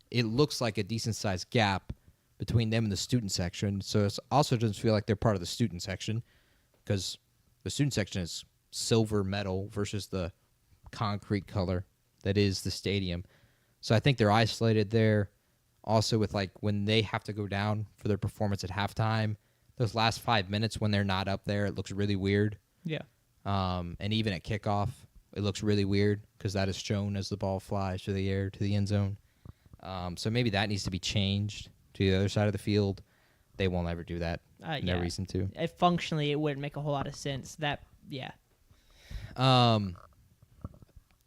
S3: it looks like a decent sized gap between them and the student section. So it also doesn't feel like they're part of the student section, because the student section is silver metal versus the concrete color that is the stadium. So I think they're isolated there. Also with like when they have to go down for their performance at halftime, those last 5 minutes when they're not up there, it looks really weird.
S2: Yeah.
S3: And even at kickoff, it looks really weird because that is shown as the ball flies through the air to the end zone. So maybe that needs to be changed to the other side of the field. They won't ever do that. No
S2: Yeah.
S3: reason to.
S2: Functionally, it wouldn't make a whole lot of sense. Yeah.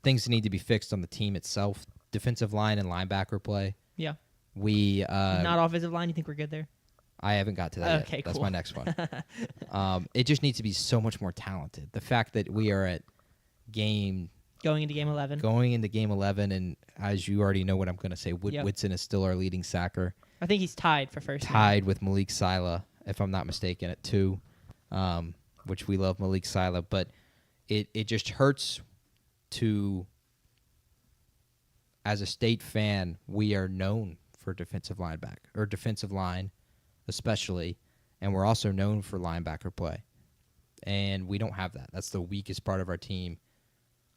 S3: Things that need to be fixed on the team itself: defensive line and linebacker play.
S2: Yeah.
S3: We
S2: Not offensive line. You think we're good there?
S3: I haven't got to that
S2: Okay,
S3: yet. That's
S2: cool.
S3: my next one. It just needs to be so much more talented. The fact that we are at
S2: Going into game 11.
S3: going into game 11, and as you already know what I'm going to say,
S2: Yep.
S3: Whitson is still our leading sacker,
S2: I think he's tied for first.
S3: tied with Malik Sila, if I'm not mistaken, at 2, which we love Malik Sila. But it just hurts to, as a State fan, we are known for defensive line, especially, and we're also known for linebacker play. And we don't have that. That's the weakest part of our team.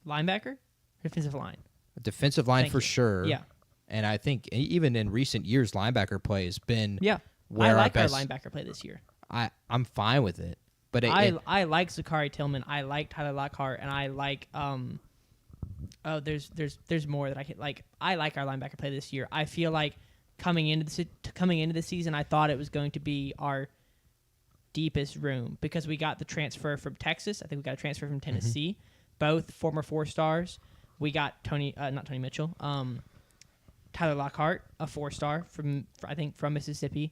S2: Linebacker? Defensive line.
S3: Defensive line
S2: Thank
S3: for
S2: you.
S3: sure.
S2: Yeah.
S3: And I think even in recent years, linebacker play has been
S2: Yeah.
S3: where
S2: I like our
S3: best,
S2: linebacker play this year.
S3: I'm fine with it. But
S2: I like Zachary Tillman. I like Tyler Lockhart, and I like there's more that I can like. I like our linebacker play this year. I feel like coming into the season, I thought it was going to be our deepest room because we got the transfer from Texas. I think we got a transfer from Tennessee, both former 4-stars. We got not Tony Mitchell, Tyler Lockhart, a 4-star from Mississippi.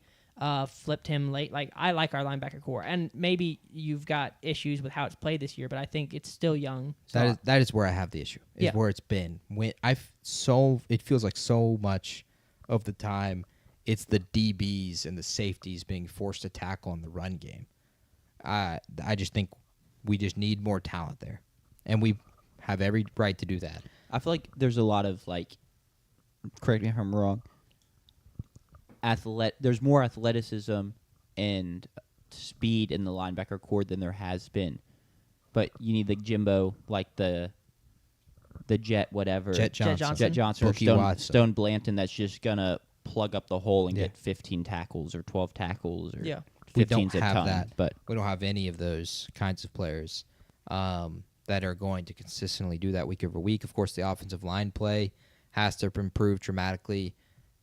S2: Flipped him late. Like I like our linebacker core, and maybe you've got issues with how it's played this year, but I think it's still young. So
S3: that is where I have the issue. Is where it's been. It feels like so much of the time it's the DBs and the safeties being forced to tackle in the run game. I just think we just need more talent there, and we have every right to do that.
S1: I feel like there's a lot of like, correct me if I'm wrong. There's more athleticism and speed in the linebacker core than there has been, but you need the Jimbo, like the Jet whatever,
S3: Jet Johnson,
S1: or
S3: Bookie Watson.
S1: Stone Blanton that's just gonna plug up the hole and get 15 tackles or 12 tackles or 15's
S3: we don't
S1: a
S3: have
S1: ton,
S3: that.
S1: but
S3: We don't have any of those kinds of players that are going to consistently do that week over week. Of course, the offensive line play has to improve dramatically.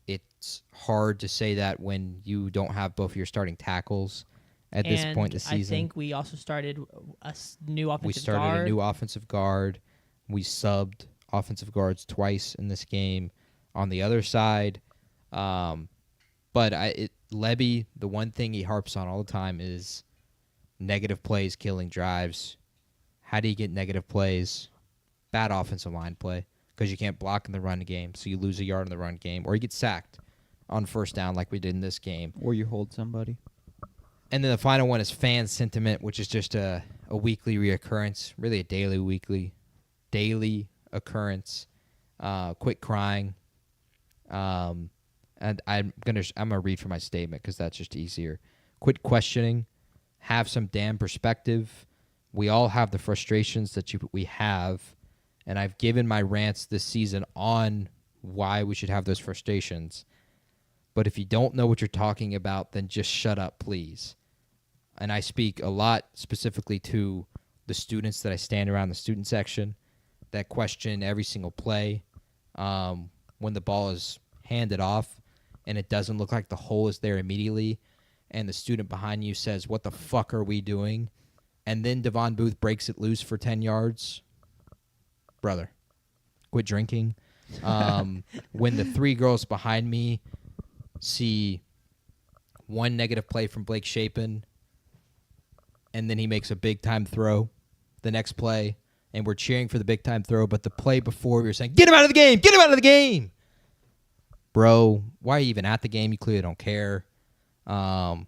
S3: It's hard to say that when you don't have both of your starting tackles at this point in the season.
S2: I think we also started a new offensive guard.
S3: We started a new offensive guard. We subbed offensive guards twice in this game on the other side. But Lebby, the one thing he harps on all the time is negative plays killing drives. How do you get negative plays? Bad offensive line play because you can't block in the run game, so you lose a yard in the run game, or you get sacked on first down like we did in this game.
S1: or you hold somebody.
S3: And then the final one is fan sentiment, which is just a weekly reoccurrence, really a daily occurrence. Quit crying. And I'm gonna read from my statement because that's just easier. Quit questioning. Have some damn perspective. We all have the frustrations that we have, and I've given my rants this season on why we should have those frustrations. But if you don't know what you're talking about, then just shut up, please. And I speak a lot specifically to the students that I stand around the student section that question every single play. When the ball is handed off and it doesn't look like the hole is there immediately, and the student behind you says, "What the fuck are we doing?" And then Devon Booth breaks it loose for 10 yards. Brother, quit drinking. When the three girls behind me see one negative play from Blake Shapen, and then he makes a big-time throw the next play, and we're cheering for the big-time throw, but the play before we were saying, "Get him out of the game! Get him out of the game!" Bro, why are you even at the game? You clearly don't care. I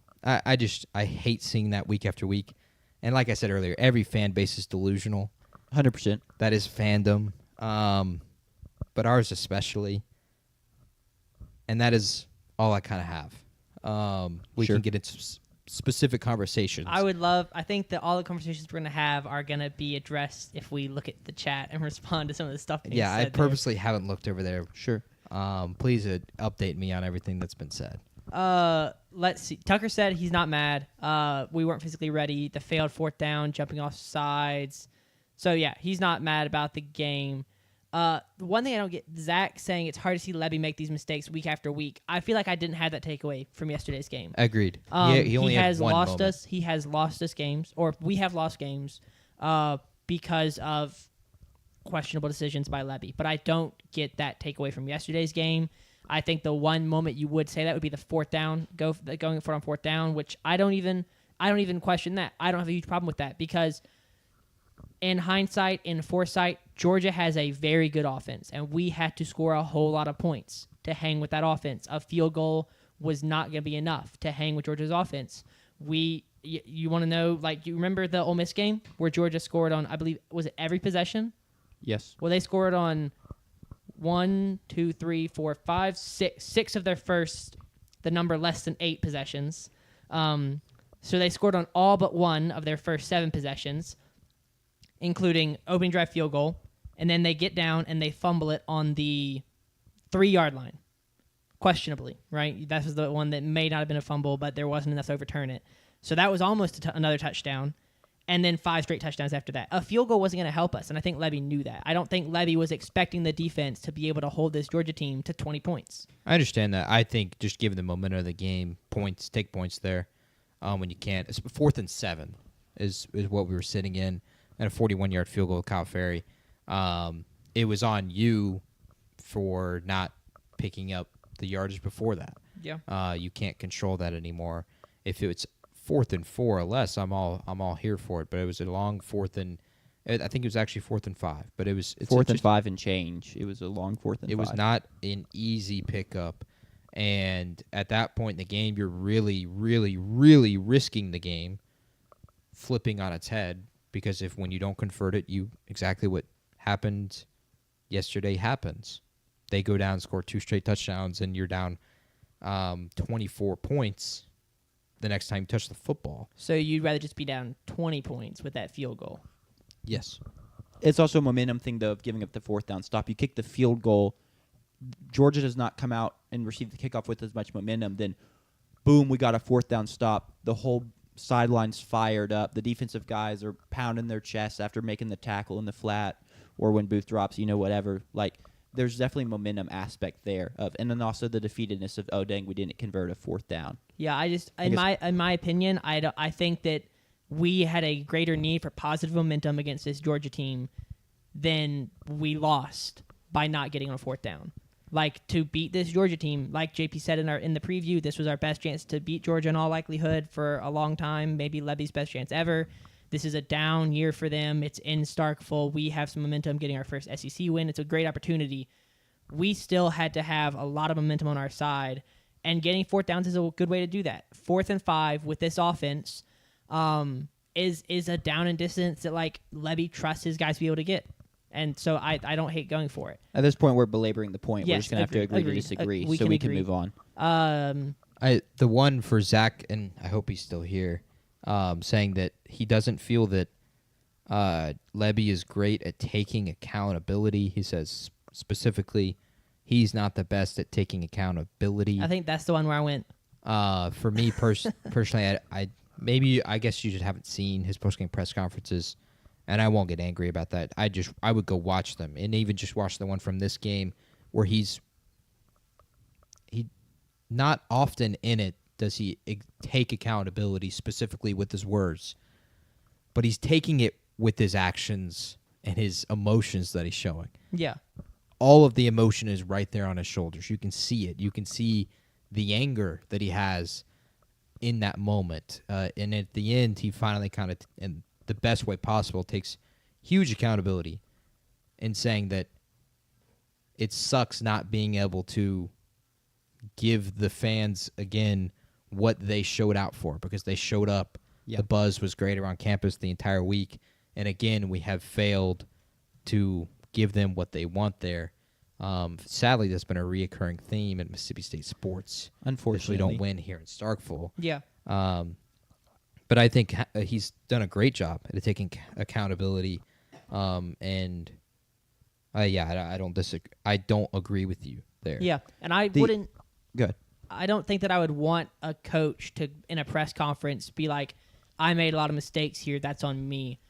S3: hate seeing that week after week. And like I said earlier, every fan base is delusional.
S1: 100%.
S3: That is fandom. But ours especially. And that is all I kind of have. We
S1: Sure.
S3: can get into specific conversations.
S2: I think that all the conversations we're going to have are going to be addressed if we look at the chat and respond to some of the stuff being
S3: I
S2: said there.
S3: purposely haven't looked over there.
S1: Sure.
S3: Please update me on everything that's been said.
S2: Let's see. Tucker said he's not mad. We weren't physically ready. The failed fourth down, jumping off sides. So, yeah, he's not mad about the game. The one thing I don't get, Zach saying it's hard to see Lebby make these mistakes week after week. I feel like I didn't have that takeaway from yesterday's game.
S3: Agreed. He only
S2: has
S3: had one
S2: lost
S3: moment.
S2: us. He has lost us games, or we have lost games because of questionable decisions by Lebby. But I don't get that takeaway from yesterday's game. I think the one moment you would say that would be the fourth down, going for it on fourth down, which I don't even question that. I don't have a huge problem with that because in hindsight, in foresight, Georgia has a very good offense, and we had to score a whole lot of points to hang with that offense. A field goal was not going to be enough to hang with Georgia's offense. You want to know, like, you remember the Ole Miss game where Georgia scored on, I believe, was it every possession?
S1: Yes.
S2: Well, they scored on 1, 2, 3, 4, 5, 6. 6 of their first, the number less than 8 possessions. So they scored on all but one of their first 7 possessions, including opening drive field goal, and then they get down and they fumble it on the 3-yard line, questionably, right? That was the one that may not have been a fumble, but there wasn't enough to overturn it. So that was almost another touchdown, and then 5 straight touchdowns after that. A field goal wasn't going to help us, and I think Levy knew that. I don't think Levy was expecting the defense to be able to hold this Georgia team to 20 points.
S3: I understand that. I think just given the momentum of the game, take points there when you can't. It's 4th and 7 is what we were sitting in, and a 41-yard field goal with Kyle Ferry. It was on you for not picking up the yardage before that.
S2: Yeah.
S3: You can't control that anymore. If it's 4th and 4 or less, I'm all here for it. But it was a long 4th and I think it was actually 4th and 5. But it's
S1: 4th and 5 and change. It was a long 4th and 5.
S3: It was not an easy pickup, and at that point in the game, you're really, really, really risking the game, flipping on its head. Because when you don't convert it, exactly what happened yesterday happens. They go down, score 2 straight touchdowns, and you're down 24 points the next time you touch the football.
S2: So you'd rather just be down 20 points with that field goal?
S3: Yes.
S1: It's also a momentum thing, though, of giving up the 4th down stop. You kick the field goal. Georgia does not come out and receive the kickoff with as much momentum. Then, boom, we got a 4th down stop. The whole sideline's fired up. The defensive guys are pounding their chests after making the tackle in the flat or when Booth drops, whatever. Like, there's definitely momentum aspect there. And then also the defeatedness of, oh, dang, we didn't convert a 4th down.
S2: Yeah, in my opinion, I think that we had a greater need for positive momentum against this Georgia team than we lost by not getting on a 4th down. Like, to beat this Georgia team, like JP said in the preview, this was our best chance to beat Georgia in all likelihood for a long time, maybe Levy's best chance ever. This is a down year for them. It's in Starkville. We have some momentum getting our first SEC win. It's a great opportunity. We still had to have a lot of momentum on our side, and getting 4th downs is a good way to do that. 4th and 5 with this offense is a down and distance that, like, Levy trusts his guys to be able to get. And so I don't hate going for it.
S1: At this point, we're belaboring the point.
S2: Yes,
S1: we're just going to have to agree to disagree so we can move on.
S3: The one for Zach, and I hope he's still here, saying that he doesn't feel that Levy is great at taking accountability. He says specifically he's not the best at taking accountability.
S2: I think that's the one where I went.
S3: For me personally, I guess you just haven't seen his post-game press conferences, and I won't get angry about that. I would go watch them, and even just watch the one from this game where he not often in it does he take accountability specifically with his words, but he's taking it with his actions and his emotions that he's showing.
S2: Yeah.
S3: All of the emotion is right there on his shoulders. You can see it. You can see the anger that he has in that moment. And at the end, he finally kind of, in the best way possible, takes huge accountability in saying that it sucks not being able to give the fans, again, what they showed out for, because they showed up.
S1: Yep.
S3: The buzz was great around campus the entire week. And again, we have failed to give them what they want there. Sadly, that's been a reoccurring theme in Mississippi State sports.
S1: Unfortunately.
S3: If we don't win here in Starkville.
S2: Yeah.
S3: But I think he's done a great job at taking accountability. I don't disagree. I don't agree with you there.
S2: Yeah, and I wouldn't.
S1: Good.
S2: I don't think that I would want a coach to, in a press conference, be like, "I made a lot of mistakes here. That's on me,"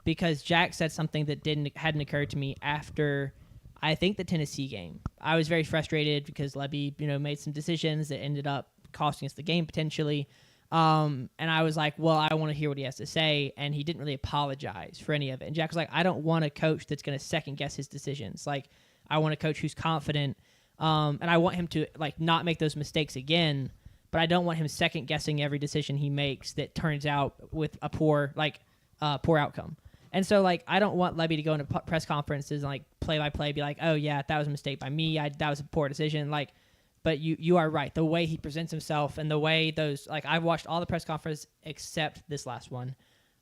S2: because Jack said something that hadn't occurred to me after, I think, the Tennessee game. I was very frustrated because Levy, made some decisions that ended up costing us the game potentially. And I was like, well, I want to hear what he has to say. And he didn't really apologize for any of it. And Jack was like, I don't want a coach that's going to second guess his decisions. Like, I want a coach who's confident. And I want him to, like, not make those mistakes again. But I don't want him second guessing every decision he makes that turns out with a poor outcome. And so, like, I don't want Levy to go into press conferences and, like, play by play, be like, oh yeah, that was a mistake by me. That was a poor decision. Like, but you are right. The way he presents himself and the way those, like, I've watched all the press conferences except this last one.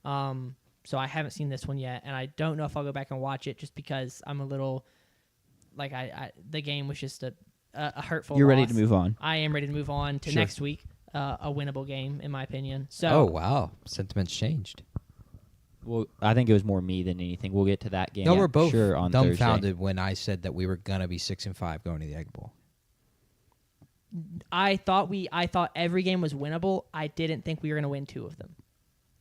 S2: So I haven't seen this one yet, and I don't know if I'll go back and watch it just because I'm a little, like, the game was just a hurtful
S1: You're
S2: loss.
S1: ready to move on.
S2: I am ready to move on to
S3: Sure.
S2: next week, a winnable game, in my opinion. So,
S3: Oh, wow. Sentiments changed.
S1: Well, I think it was more me than anything. We'll get to that game.
S3: No, we're both
S1: sure on
S3: dumbfounded
S1: Thursday.
S3: when I said that we were gonna be 6-5 going to the Egg Bowl.
S2: I thought every game was winnable. I didn't think we were going to win 2 of them.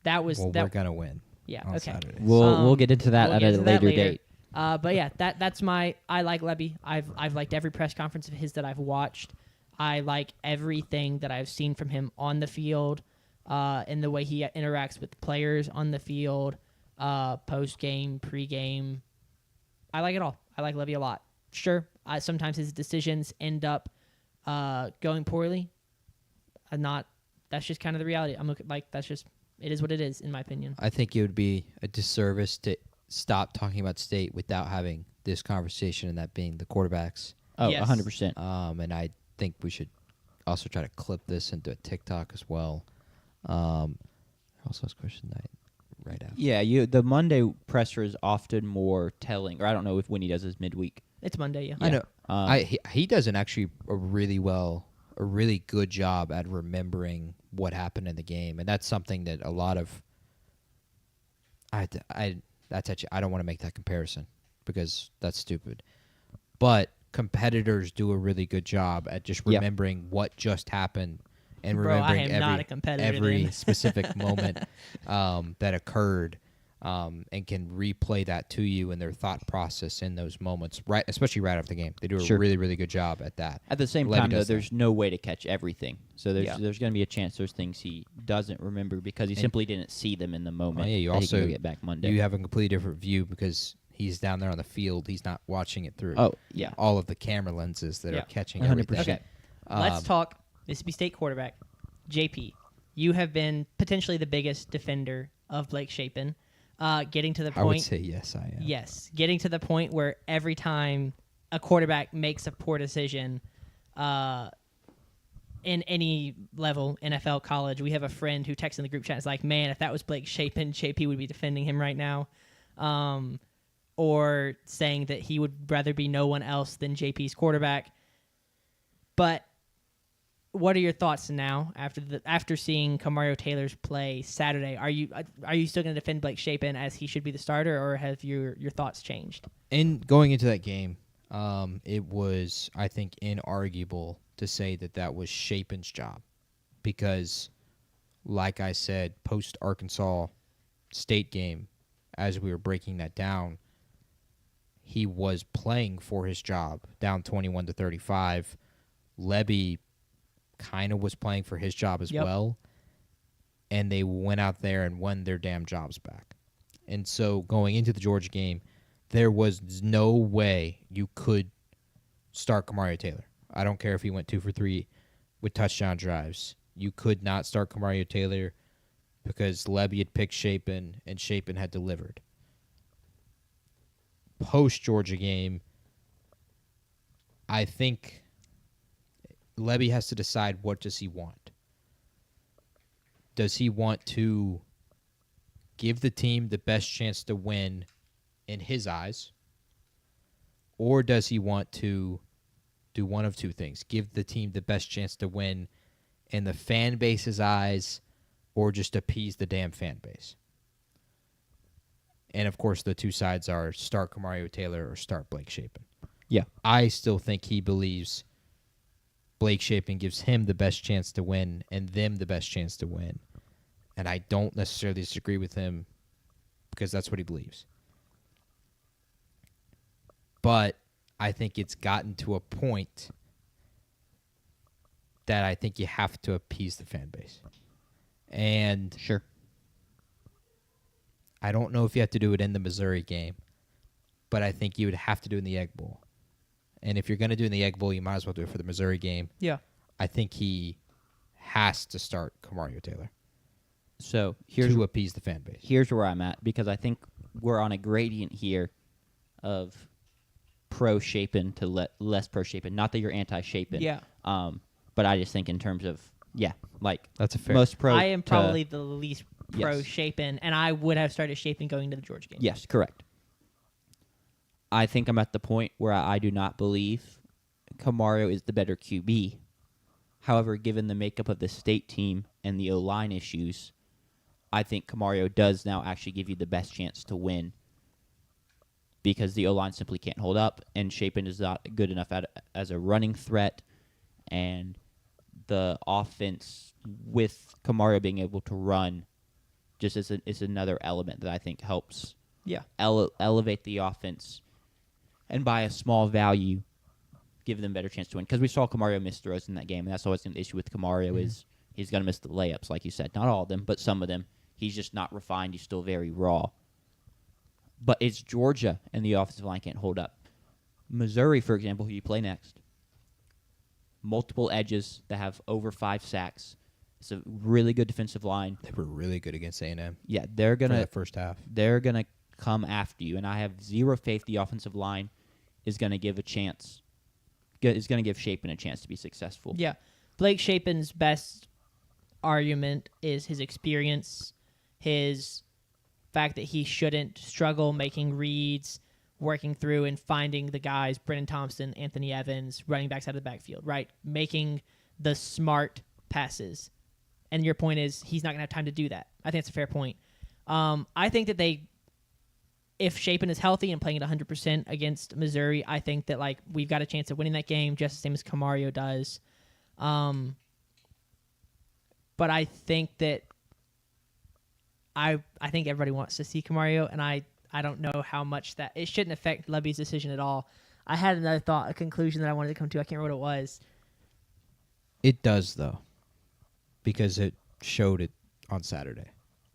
S2: That was
S3: Well,
S2: that.
S3: we're gonna win.
S2: Yeah.
S3: On
S2: Okay.
S3: Saturday.
S1: We'll get into that
S2: we'll
S1: at
S2: get
S1: a
S2: to that
S1: later
S2: later.
S1: date.
S2: But yeah, that's my. I like Levy. I've liked every press conference of his that I've watched. I like everything that I've seen from him on the field, and the way he interacts with players on the field, post game, pre game. I like it all. I like Levy a lot. Sure, sometimes his decisions end up going poorly. That's just kind of the reality. That's just it is what it is in my opinion.
S3: I think it would be a disservice to stop talking about State without having this conversation, and that being the quarterbacks.
S1: Oh,
S2: Yes.
S1: 100%.
S3: And I think we should also try to clip this into a TikTok as well. Also, has question night right after.
S1: Yeah, the Monday presser is often more telling, or I don't know if Winnie does his midweek.
S2: It's Monday, yeah.
S3: I know.
S1: Um,
S3: He does a really good job at remembering what happened in the game, and that's something that a lot of. I don't want to make that comparison because that's stupid, but competitors do a really good job at just
S1: Yeah.
S3: remembering what just happened and
S2: Bro, I
S3: remembering
S2: am not a competitor
S3: every
S2: then.
S3: specific moment that occurred. And can replay that to you in their thought process in those moments, right? Especially right after the game, they do a
S1: Sure.
S3: really, really good job at that.
S1: At the same
S3: Levy
S1: time, though,
S3: does that.
S1: there's no way to catch everything. So there's
S2: Yeah.
S1: going to be a chance there's things he doesn't remember because he
S3: And-
S1: simply didn't see them in the moment.
S3: Oh, yeah, you
S1: that he can
S3: also-
S1: go get back Monday.
S3: You have a completely different view because he's down there on the field. He's not watching it through
S1: yeah.
S3: all of the camera lenses that
S2: Yeah.
S3: are catching
S1: 100%.
S3: everything.
S2: Okay. Let's talk Mississippi State quarterback, JP. You have been potentially the biggest defender of Blake Shapen. Getting to the point.
S3: I would say yes, I am.
S2: Yes, getting to the point where every time a quarterback makes a poor decision, in any level, NFL, college, we have a friend who texts in the group chat. Is like, man, if that was Blake Shapen, JP would be defending him right now, or saying that he would rather be no one else than JP's quarterback. But what are your thoughts now after seeing Kamario Taylor's play Saturday? Are you still going to defend Blake Shapen as he should be the starter, or have your thoughts changed?
S3: In going into that game, it was, I think, inarguable to say that was Shapen's job because, like I said, post Arkansas State game, as we were breaking that down, he was playing for his job, down 21-35. Levy kind of was playing for his job as
S2: Yep.
S3: well, and they went out there and won their damn jobs back. And so going into the Georgia game, there was no way you could start Kamario Taylor. I don't care if he went 2 for 3 with touchdown drives. You could not start Kamario Taylor because Levy had picked Shapen and Shapen had delivered. Post Georgia game, I think Levy has to decide what does he want. Does he want to give the team the best chance to win in his eyes? Or does he want to do one of two things? Give the team the best chance to win in the fan base's eyes, or just appease the damn fan base? And, of course, the two sides are start Kamario Taylor or start Blake Shapen.
S1: Yeah.
S3: I still think he believes Blake Shapen gives him the best chance to win and them the best chance to win. And I don't necessarily disagree with him because that's what he believes. But I think it's gotten to a point that I think you have to appease the fan base. And
S1: Sure.
S3: I don't know if you have to do it in the Missouri game, but I think you would have to do it in the Egg Bowl. And if you're going to do it in the Egg Bowl, you might as well do it for the Missouri game.
S2: Yeah.
S3: I think he has to start Kamario Taylor
S1: So
S3: to appease the fan base.
S1: here's where I'm at because I think we're on a gradient here of pro Shapen to less pro Shapen. Not that you're anti Shapen.
S2: Yeah.
S1: But I just think in terms of like
S3: That's a fair.
S1: most pro.
S2: I am
S1: to-
S2: probably the least pro
S1: Yes.
S2: Shapen, and I would have started Shapen going to the Georgia game.
S1: Yes, correct. I think I'm at the point where I do not believe Kamario is the better QB. However, given the makeup of the state team and the O-line issues, I think Camario does now actually give you the best chance to win because the O-line simply can't hold up, and Shapen is not good enough as a running threat, and the offense with Camario being able to run just is another element that I think helps elevate the offense, and by a small value, give them a better chance to win. Because we saw Camario miss throws in that game, and that's always the issue with Camario is he's going to miss the layups, like you said. Not all of them, but some of them. He's just not refined. He's still very raw. But it's Georgia, and the offensive line can't hold up. Missouri, for example, who you play next, multiple edges that have over 5 sacks. It's a really good defensive line.
S3: They were really good against A&M.
S1: Yeah, they're gonna
S3: for that first half.
S1: They're gonna come after you, and I have zero faith the offensive line is gonna give a chance. Is gonna give Shapen a chance to be successful.
S2: Yeah, Blake Shapen's best argument is his experience, his fact that he shouldn't struggle making reads, working through and finding the guys, Brennan Thompson, Anthony Evans, running backs out of the backfield, right? Making the smart passes. And your point is he's not going to have time to do that. I think that's a fair point. I think that if Shapen is healthy and playing at 100% against Missouri, I think that like we've got a chance of winning that game just the same as Camario does. But I think that I think everybody wants to see Camario, and I don't know how much that it shouldn't affect Lebby's decision at all. I had another thought, a conclusion that I wanted to come to. I can't remember what it was.
S3: It does, though, because it showed it on Saturday.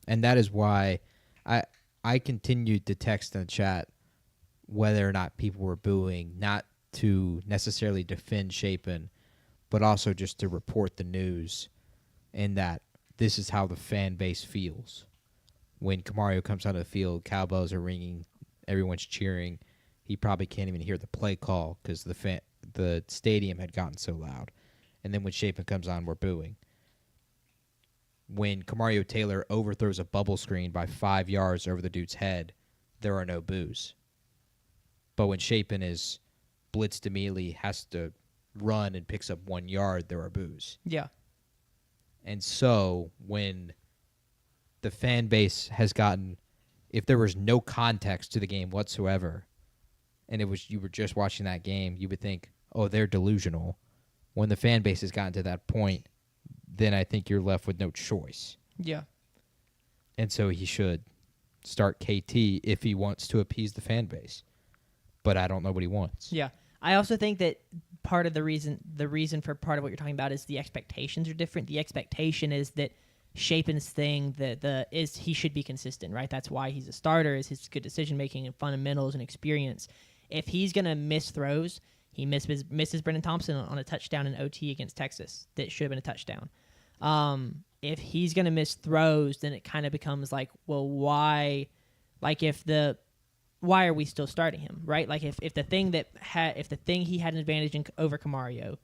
S3: And that is why I continued to text in the chat whether or not people were booing, not to necessarily defend Shapen, but also just to report the news and that this is how the fan base feels. When Camario comes out of the field, cowbells are ringing, everyone's cheering. He probably can't even hear the play call because the stadium had gotten so loud. And then when Shapen comes on, we're booing. When Camario Taylor overthrows a bubble screen by 5 yards over the dude's head, there are no boos. But when Shapen is blitzed immediately, has to run and picks up 1 yard, there are boos.
S2: Yeah.
S3: And so when the fan base has gotten, if there was no context to the game whatsoever, and you were just watching that game, you would think, oh, they're delusional. When the fan base has gotten to that point, then I think you're left with no choice.
S2: Yeah.
S3: And so he should start KT if he wants to appease the fan base. But I don't know what he wants.
S2: Yeah. I also think that part of the reason for part of what you're talking about is the expectations are different. The expectation is that Shapen's thing is he should be consistent, right? That's why he's a starter, is his good decision making and fundamentals and experience. If he's gonna miss throws, he misses Brennan Thompson on a touchdown in OT against Texas that should have been a touchdown. If he's gonna miss throws, then it kind of becomes like, well, why? Like why are we still starting him, right? Like if the thing he had an advantage over Camario,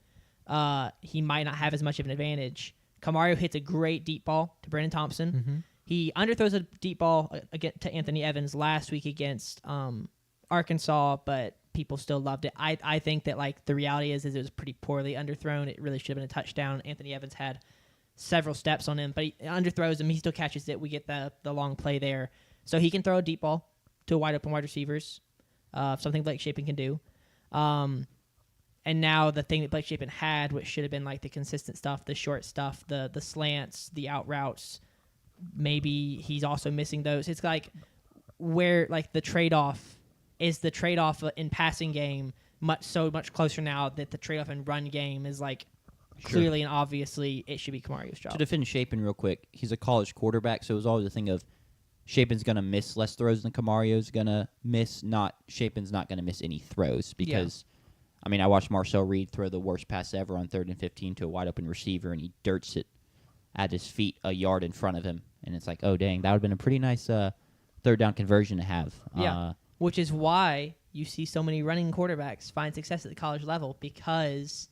S2: he might not have as much of an advantage. Camario hits a great deep ball to Brennan Thompson.
S3: Mm-hmm.
S2: He underthrows a deep ball to Anthony Evans last week against Arkansas, but people still loved it. I think that like the reality is it was pretty poorly underthrown. It really should have been a touchdown. Anthony Evans had several steps on him, but he underthrows him. He still catches it. We get the long play there. So he can throw a deep ball to wide open wide receivers, something Blake Shapen can do. And now the thing that Blake Shapen had, which should have been like the consistent stuff, the short stuff, the slants, the out routes, maybe he's also missing those. It's like where like the trade-off in passing game so much closer now that the trade-off in run game is like clearly and obviously it should be Camario's job.
S1: To defend Shapen real quick, he's a college quarterback, so it was always a thing of Shapen's going to miss less throws than Camario's going to miss. Shapen's not going to miss any throws because, I mean, I watched Marcel Reed throw the worst pass ever on 3rd and 15 to a wide-open receiver, and he dirts it at his feet a yard in front of him. And it's like, oh, dang, that would have been a pretty nice third down conversion to have.
S2: Yeah, which is why you see so many running quarterbacks find success at the college level because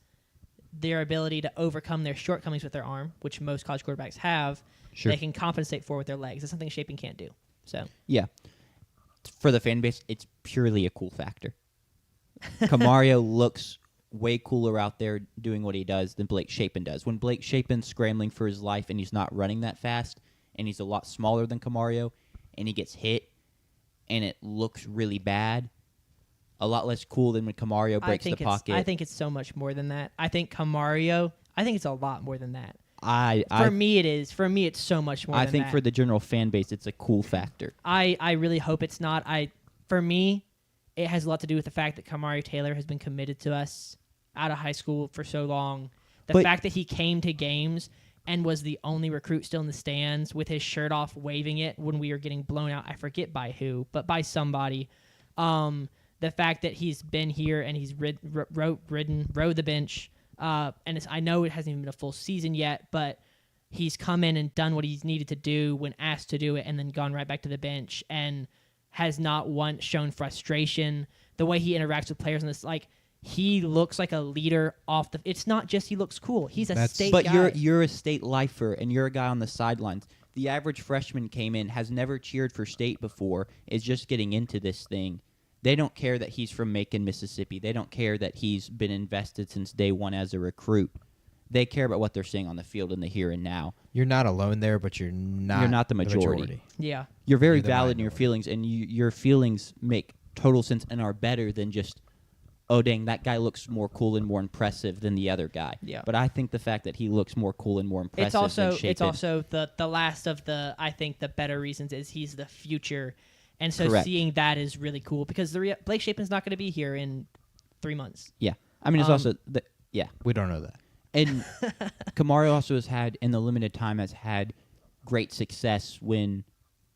S2: their ability to overcome their shortcomings with their arm, which most college quarterbacks have, they can compensate for with their legs. It's something Shapen can't do. So
S1: yeah, for the fan base, it's purely a cool factor. Camario looks way cooler out there doing what he does than Blake Shapen does. When Blake Shapen's scrambling for his life and he's not running that fast and he's a lot smaller than Camario, and he gets hit, and it looks really bad. A lot less cool than when Camario breaks the pocket.
S2: I think it's so much more than that. I think Camario, I think it's a lot more than that.
S1: For
S2: me, it is. For me, it's so much more than that.
S1: I think for the general fan base, it's a cool factor.
S2: I really hope it's not. For me, it has a lot to do with the fact that Camario Taylor has been committed to us out of high school for so long. The fact that he came to games and was the only recruit still in the stands with his shirt off waving it when we were getting blown out. I forget by who, but by somebody. The fact that he's been here and he's rode the bench, and I know it hasn't even been a full season yet, but he's come in and done what he's needed to do when asked to do it, and then gone right back to the bench and has not once shown frustration. The way he interacts with players in this, like, he looks like a leader off the. It's not just he looks cool. He's a state guy.
S1: But you're a state lifer, and you're a guy on the sidelines. The average freshman came in, has never cheered for state before, is just getting into this thing. They don't care that he's from Macon, Mississippi. They don't care that he's been invested since day one as a recruit. They care about what they're seeing on the field in the here and now.
S3: You're not alone there, but you're not
S1: the majority.
S2: Yeah.
S1: You're very valid in your feelings, and your feelings make total sense and are better than just, oh, dang, that guy looks more cool and more impressive than the other guy.
S2: Yeah.
S1: But I think the fact that he looks more cool and more impressive than Shapen.
S2: It's also the last of the, I think, the better reasons is he's the future. And so
S1: Correct.
S2: Seeing that is really cool because Blake Shapen's not going to be here in 3 months.
S1: Yeah. I mean, it's also, yeah.
S3: We don't know that.
S1: And Camario also has had, in the limited time, has had great success when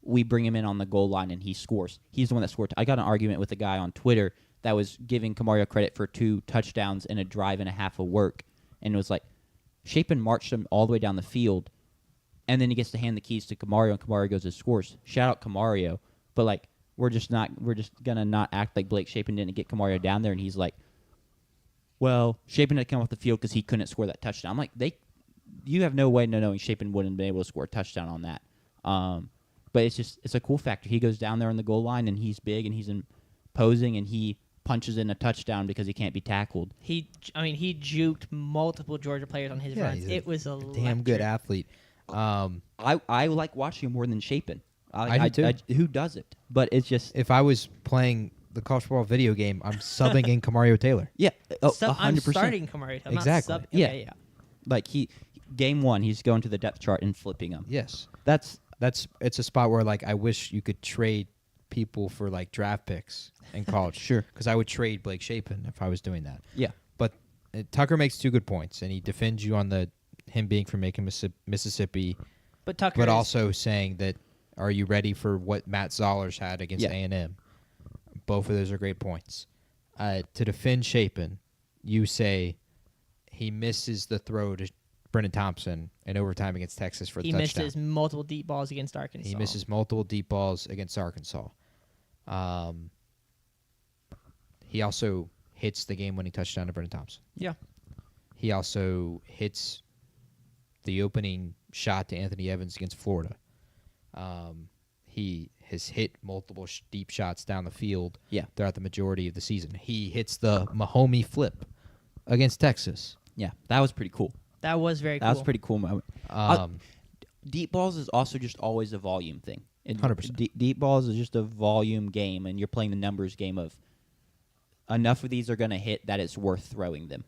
S1: we bring him in on the goal line and he scores. He's the one that scored. I got an argument with a guy on Twitter that was giving Camario credit for 2 touchdowns and a drive and a half of work. And it was like, Shapen marched him all the way down the field, and then he gets to hand the keys to Camario, and Camario goes and scores. Shout out Camario. But, like, we're just going to not act like Blake Shapen didn't get Camario down there, and he's like, well, Shapen had to come off the field because he couldn't score that touchdown. I'm like, you have no way of knowing Shapen wouldn't have been able to score a touchdown on that. But it's a cool factor. He goes down there on the goal line, and he's big, and he's imposing, and he punches in a touchdown because he can't be tackled.
S2: He juked multiple Georgia players on his runs. It was a
S3: damn good athlete.
S1: I like watching him more than Shapen.
S3: I do too.
S1: Who does it? But it's just,
S3: if I was playing the college football video game, I'm subbing in Camario Taylor.
S1: Yeah,
S2: 100%. I'm
S1: 100%.
S2: starting Camario Taylor.
S3: Exactly.
S2: Not
S1: Yeah. Like game 1, he's going to the depth chart and flipping him.
S3: Yes, it's a spot where, like, I wish you could trade people for, like, draft picks in college.
S1: Sure,
S3: because I would trade Blake Shapen if I was doing that.
S1: Yeah,
S3: but Tucker makes 2 good points, and he defends you on him being from Macon, Mississippi.
S2: But Tucker,
S3: also saying that, are you ready for what Matt Zollers had against A&M? Both of those are great points. To defend Shapen, you say he misses the throw to Brennan Thompson in overtime against Texas for the touchdown.
S2: He misses multiple deep balls against Arkansas.
S3: He also hits the game-winning touchdown to Brennan Thompson.
S2: Yeah.
S3: He also hits the opening shot to Anthony Evans against Florida. He has hit multiple deep shots down the field throughout the majority of the season. He hits the Mahomey flip against Texas.
S1: Yeah, that was pretty cool.
S2: That was very cool.
S1: That was a pretty cool moment. Deep balls is also just always a volume thing.
S3: 100%.
S1: Deep balls is just a volume game, and you're playing the numbers game of enough of these are going to hit that it's worth throwing them.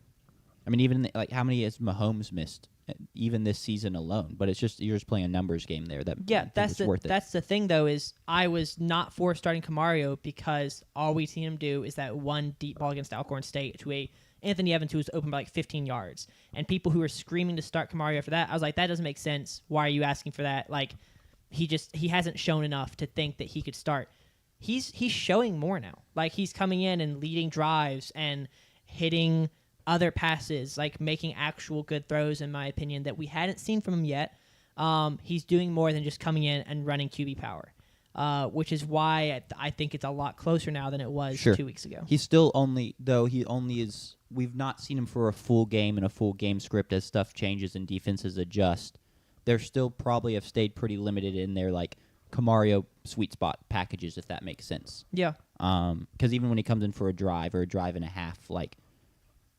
S1: I mean, even like how many has Mahomes missed, even this season alone? But it's just you're just playing a numbers game there. That's
S2: the thing though is I was not for starting Camario because all we seen him do is that one deep ball against Alcorn State to a Anthony Evans who was open by like 15 yards, and people who were screaming to start Camario after that, I was like, that doesn't make sense. Why are you asking for that? Like, he hasn't shown enough to think that he could start. He's showing more now. Like, he's coming in and leading drives and hitting other passes, like making actual good throws, in my opinion, that we hadn't seen from him yet. He's doing more than just coming in and running QB power, which is why I think it's a lot closer now than it was 2 weeks ago.
S1: He's still only is. We've not seen him for a full game and a full game script as stuff changes and defenses adjust. They're still probably have stayed pretty limited in their like Camario sweet spot packages, if that makes sense.
S2: Yeah.
S1: Because even when he comes in for a drive or a drive and a half, like,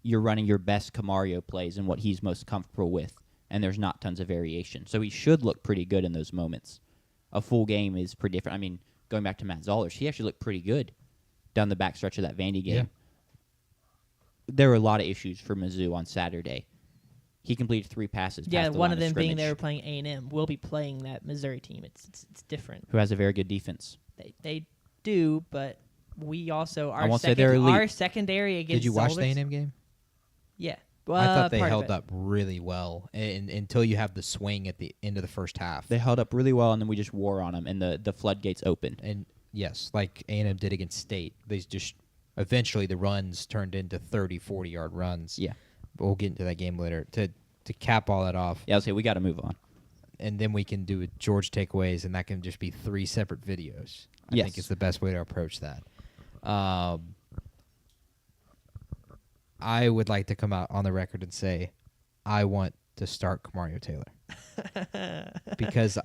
S1: you're running your best Camario plays and what he's most comfortable with. and there's not tons of variation. So he should look pretty good in those moments. A full game is pretty different. I mean, going back to Matt Zollers, he actually looked pretty good down the back stretch of that Vandy game.
S3: Yeah.
S1: There were a lot of issues for Mizzou on Saturday. He completed 3 passes.
S2: Yeah,
S1: past the
S2: one
S1: line
S2: of them being
S1: scrimmage,
S2: they were playing A&M. We'll be playing that Missouri team. It's different.
S1: who has a very good defense.
S2: They do, but we also
S1: I won't say they're elite.
S2: our secondary against.
S3: Did you watch the
S2: Zollers-
S3: A&M game?
S2: Yeah,
S3: I thought they
S2: part of
S3: held
S2: it.
S3: up really well until you have the swing at the end of the first half.
S1: They held up really well, and then we just wore on them, and the floodgates opened.
S3: And yes, like A&M did against State, they just eventually the runs turned into 30, 40-yard runs.
S1: Yeah.
S3: But we'll get into that game later. To cap all that off,
S1: Yeah, I'll say we got to move on.
S3: and then we can do George takeaways, and that can just be 3 separate videos. I
S1: Yes.
S3: think it's the best way to approach that. I would like to come out on the record and say I want to start Kamario Taylor because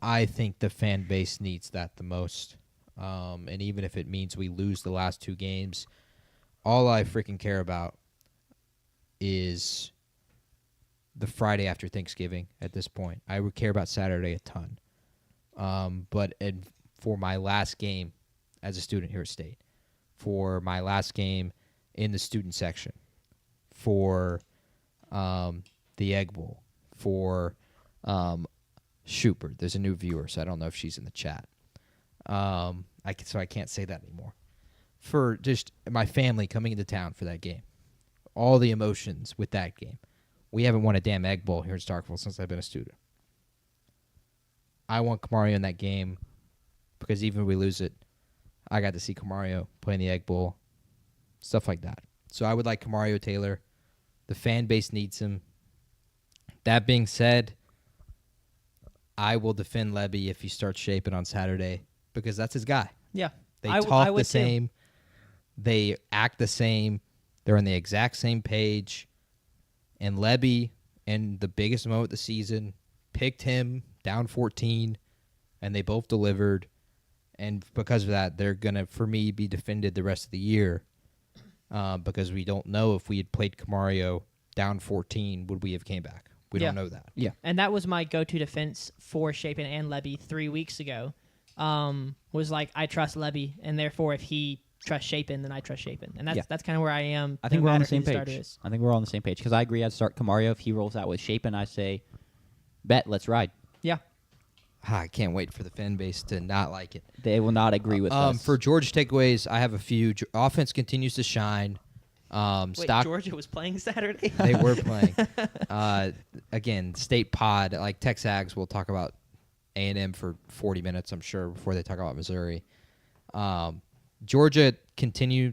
S3: I think the fan base needs that the most. And even if it means we lose the last 2 games, all I freaking care about is the Friday after Thanksgiving at this point. I would care about Saturday a ton. But for my last game as a student here at State, for my last game in the student section, for the Egg Bowl, for Schubert. There's a new viewer, so I don't know if she's in the chat. So I can't say that anymore. For just my family coming into town for that game, all the emotions with that game. We haven't won a damn Egg Bowl here in Starkville since I've been a student. I want Kamario in that game because even if we lose it, I got to see Kamario play in the Egg Bowl, stuff like that. So I would like Kamario Taylor. The fan base needs him. That being said, I will defend Lebby if he starts shaping on Saturday because that's his guy.
S2: Yeah,
S3: They
S2: I
S3: talk
S2: would
S3: the
S2: too.
S3: same. They act the same. They're on the exact same page. And Lebby, in the biggest moment of the season, picked him down 14, and they both delivered. And because of that, they're going to, for me, be defended the rest of the year because we don't know if we had played Kamario down 14, would we have came back? We
S2: Yeah.
S3: don't know that.
S1: Yeah.
S2: And that was my go-to defense for Shapen and Lebby 3 weeks ago. Was like I trust Lebby, and therefore if he trusts Shapen, then I trust Shapen, and that's kind of where I am.
S1: I think
S2: no
S1: we're on the
S2: matter who
S1: same
S2: starter
S1: page.
S2: is.
S1: I think we're all on the same page because I agree. I'd start Kamario if he rolls out with Shapen. I say, bet, let's ride.
S2: Yeah,
S3: I can't wait for the fan base to not like it.
S1: They will not agree with us.
S3: For George takeaways, I have a few. Offense continues to shine.
S2: wait,
S3: Stock
S2: Georgia was playing Saturday.
S3: they were playing. Again, state pod like Texags will talk about A&M for 40 minutes, I'm sure, before they talk about Missouri. Georgia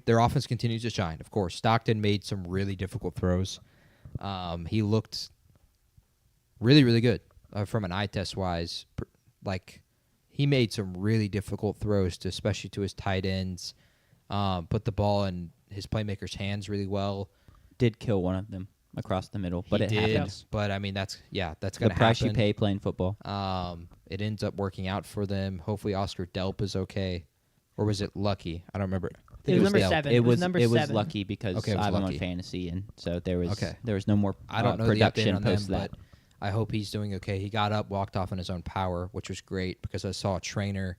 S3: their offense continues to shine. Of course, Stockton made some really difficult throws. He looked really, really good from an eye test wise. Like he made some really difficult throws, especially to his tight ends. Put the ball in his playmaker's hands really well.
S1: Did kill one of them across the middle, but
S3: He
S1: it
S3: did,
S1: happens.
S3: but I mean that's going
S1: The
S3: to happen.
S1: price you pay playing football.
S3: It ends up working out for them. Hopefully Oscar Delp is okay. Or was it Lucky? I don't remember. I think
S2: It was number
S3: Delp.
S2: 7.
S1: It was
S2: number
S1: it
S2: 7.
S1: was lucky because
S3: Okay, it was
S1: I'm on
S3: lucky.
S1: fantasy, and so there was
S3: Okay.
S1: no more
S3: I don't know the
S1: production
S3: update on them,
S1: post that.
S3: but I hope he's doing okay. He got up, walked off on his own power, which was great because I saw a trainer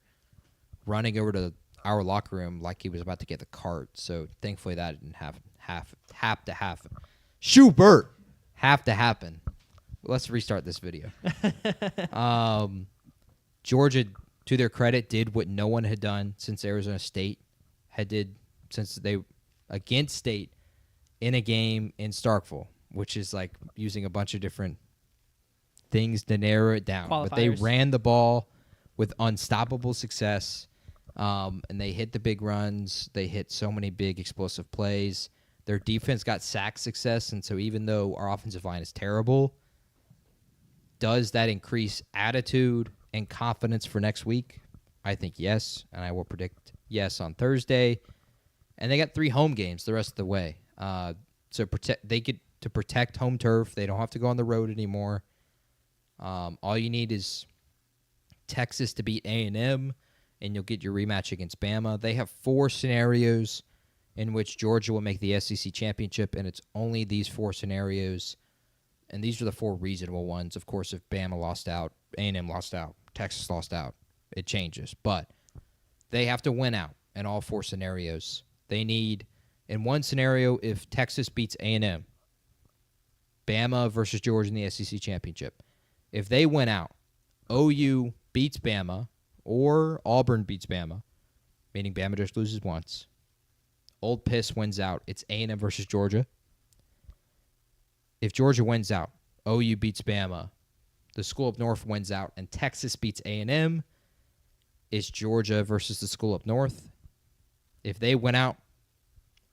S3: running over to our locker room like he was about to get the cart. So thankfully that didn't have to happen. Schubert have to happen. Let's restart this video. Georgia, to their credit, did what no one had done since Arizona State since they against State in a game in Starkville, which is like using a bunch of different things to narrow it down. But they
S2: Qualifiers.
S3: ran the ball with unstoppable success, and they hit the big runs. They hit so many big explosive plays. Their defense got sack success, and so even though our offensive line is terrible, does that increase attitude and confidence for next week? I think yes, and I will predict yes on Thursday. And they got 3 home games the rest of the way. So they get to protect home turf. They don't have to go on the road anymore. All you need is Texas to beat A&M, and you'll get your rematch against Bama. They have 4 scenarios in which Georgia will make the SEC championship, and it's only these 4 scenarios. and these are the 4 reasonable ones. Of course, if Bama lost out, A&M lost out, Texas lost out, it changes. But they have to win out in all 4 scenarios. They need, in one scenario, if Texas beats A&M, Bama versus Georgia in the SEC championship. If they win out, OU beats Bama or Auburn beats Bama, meaning Bama just loses once. Old Piss wins out. It's A&M versus Georgia. If Georgia wins out, OU beats Bama, the School Up North wins out, and Texas beats A&M, it's Georgia versus the School Up North. If they win out,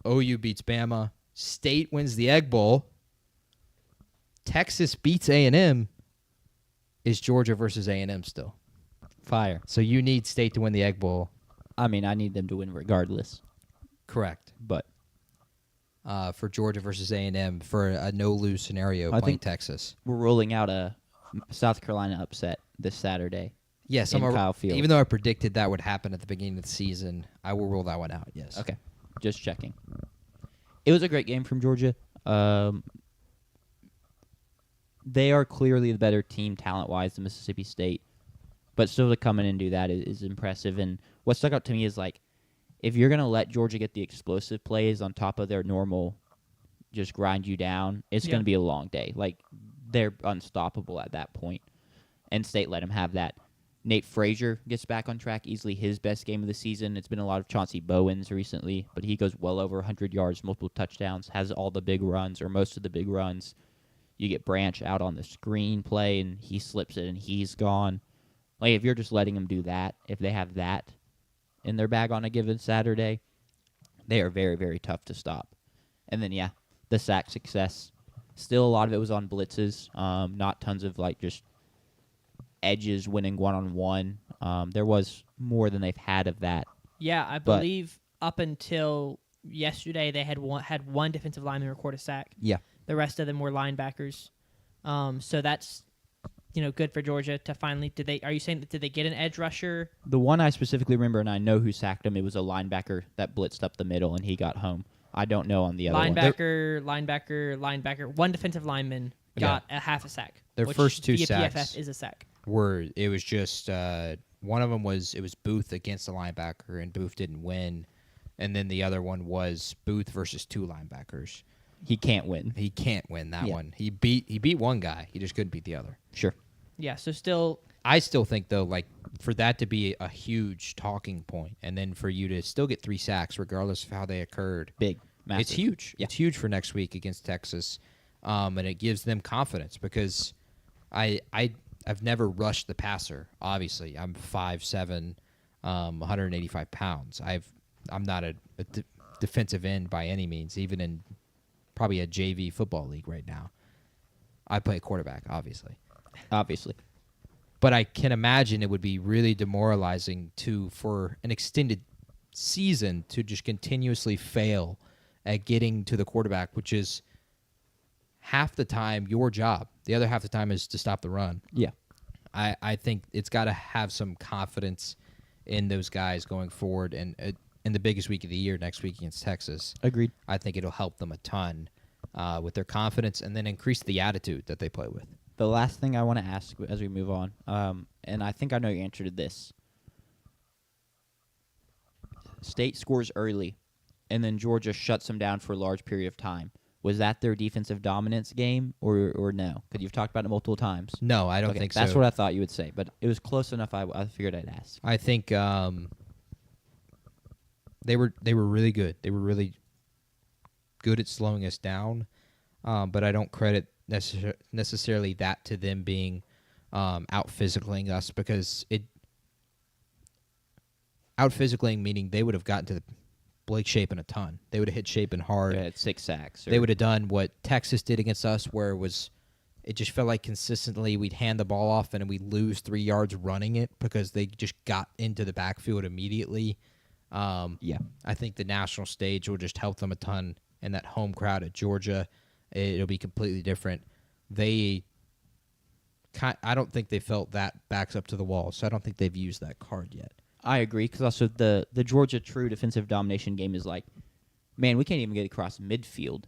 S3: OU beats Bama, State wins the Egg Bowl, Texas beats A&M, is Georgia versus A&M still.
S1: Fire.
S3: So you need State to win the Egg Bowl.
S1: I mean, I need them to win regardless.
S3: Correct.
S1: But
S3: for Georgia versus A&M for a no-lose scenario
S1: I
S3: playing
S1: think
S3: Texas.
S1: we're rolling out a South Carolina upset this Saturday.
S3: Yes,
S1: in Kyle Field.
S3: even though I predicted that would happen at the beginning of the season, I will rule that one out, yes.
S1: Okay, just checking. It was a great game from Georgia. They are clearly the better team talent-wise than Mississippi State, but still to come in and do that is impressive. And what stuck out to me is, like, if you're going to let Georgia get the explosive plays on top of their normal just grind you down, it's going to be a long day. Like, they're unstoppable at that point. And State let them have that. Nate Frazier gets back on track, easily his best game of the season. It's been a lot of Chauncey Bowens recently, but he goes well over 100 yards, multiple touchdowns, has all the big runs, or most of the big runs. You get Branch out on the screen play, and he slips it, and he's gone. Like, if you're just letting them do that, if they have that in their bag on a given Saturday, they are very, very tough to stop. And then, yeah, the sack success. Still, a lot of it was on blitzes, not tons of, like, just edges winning one-on-one. There was more than they've had of that.
S2: Yeah, I believe up until yesterday they had one defensive lineman record a sack.
S1: Yeah.
S2: The rest of them were linebackers. So that's good for Georgia to finally. Did they get an edge rusher?
S1: The one I specifically remember, and I know who sacked him, it was a linebacker that blitzed up the middle, and he got home. I don't know on the other one.
S2: Linebacker. One defensive lineman got a half a sack.
S3: Their
S2: which
S3: first 2
S2: via
S3: sacks
S2: PFF is a sack.
S3: it was just one of them was Booth against the linebacker, and Booth didn't win. And then the other one was Booth versus 2 linebackers.
S1: He can't win.
S3: He can't win that one. He beat one guy. He just couldn't beat the other.
S1: Sure.
S2: Yeah, so still.
S3: I still think, though, like, for that to be a huge talking point, and then for you to still get 3 sacks regardless of how they occurred.
S1: Big. Massive.
S3: It's huge.
S1: Yeah.
S3: It's huge for next week against Texas, and it gives them confidence because I've never rushed the passer. Obviously, I'm 5'7", 185 pounds. I'm not a defensive end by any means, even in probably a JV football league right now. I play quarterback, obviously. But I can imagine it would be really demoralizing for an extended season to just continuously fail at getting to the quarterback, which is half the time your job. The other half the time is to stop the run.
S1: Yeah.
S3: I think it's got to have some confidence in those guys going forward, and in the biggest week of the year next week against Texas.
S1: Agreed.
S3: I think it'll help them a ton with their confidence and then increase the attitude that they play with.
S1: The last thing I want to ask as we move on, and I think I know your answer to this. State scores early, and then Georgia shuts them down for a large period of time. Was that their defensive dominance game, or no? Because you've talked about it multiple times.
S3: No, I don't think so.
S1: That's what I thought you would say, but it was close enough. I figured I'd ask.
S3: I think they were really good. They were really good at slowing us down, but I don't credit necessarily that to them being out physicaling us, because out physicaling meaning they would have gotten to the Blake Shapen a ton. They would have hit Shapen hard.
S1: At 6 sacks.
S3: They would have done what Texas did against us, where it just felt like consistently we'd hand the ball off and we'd lose 3 yards running it because they just got into the backfield immediately.
S1: Yeah.
S3: I think the national stage will just help them a ton, and that home crowd at Georgia, it'll be completely different. I don't think they felt that backs up to the wall, so I don't think they've used that card yet.
S1: I agree, because also the Georgia true defensive domination game is like, man, we can't even get across midfield.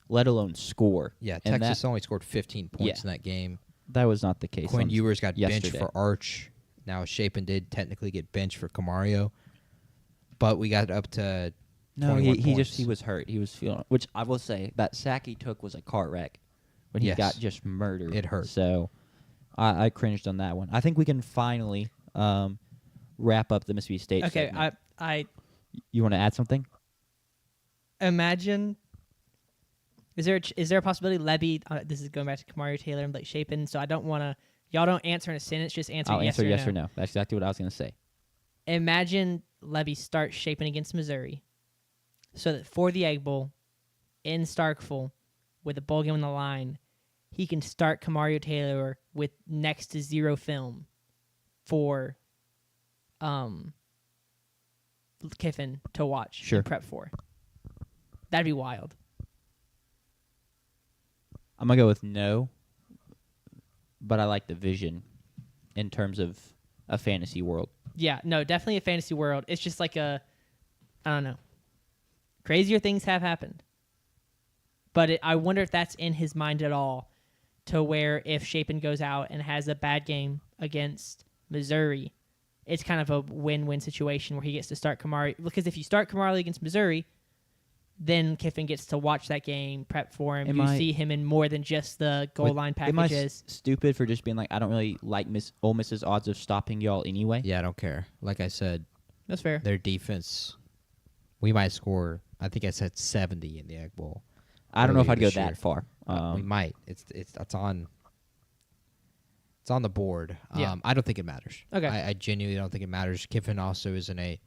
S1: let alone score.
S3: Yeah,
S1: And
S3: Texas only scored 15 points
S1: Yeah.
S3: in that game.
S1: that was not the case.
S3: Quinn
S1: on
S3: Ewers got benched
S1: yesterday.
S3: for Arch. Now Shapen did technically get benched for Camario, but we got up to
S1: No,
S3: 21
S1: he
S3: points.
S1: was hurt. He was feeling, which I will say that sack he took was a car wreck when he
S3: Yes.
S1: got just murdered.
S3: It hurt.
S1: So I cringed on that one. I think we can finally wrap up the Mississippi State.
S2: Okay,
S1: segment.
S2: I
S1: You want to add something?
S2: imagine. Is there a possibility Lebby? This is going back to Kamario Taylor and Blake Shapen. So I don't want to. Y'all don't answer in a sentence. Just answer.
S1: I'll
S2: yes
S1: answer
S2: or
S1: yes
S2: no.
S1: or no. That's exactly what I was going to say.
S2: Imagine Lebby starts Shapen against Missouri, so that for the Egg Bowl, in Starkville, with a bowl game on the line, he can start Kamario Taylor with next to zero film, for, Kiffin to watch
S1: Sure.
S2: and prep for. That'd be wild.
S1: I'm going to go with no, but I like the vision in terms of a fantasy world.
S2: Yeah, no, definitely a fantasy world. It's just like I don't know. Crazier things have happened. But I wonder if that's in his mind at all, to where if Shapen goes out and has a bad game against Missouri, it's kind of a win-win situation where he gets to start Kamari. Because if you start Kamari against Missouri, then Kiffin gets to watch that game, prep for him.
S1: Am
S2: You
S1: I-
S2: see him in more than just the goal line
S1: Am I
S2: packages.
S1: stupid for just being like, I don't really like Ole Miss's odds of stopping y'all anyway?
S3: Yeah, I don't care. Like I said,
S2: That's fair.
S3: their defense, we might score. I think I said 70 in the Egg Bowl.
S1: I don't know if
S3: earlier
S1: I'd go
S3: this year.
S1: that far.
S3: We might. It's on the board.
S2: Yeah.
S3: I don't think it matters.
S2: Okay.
S3: I genuinely don't think it matters. Kiffin also isn't a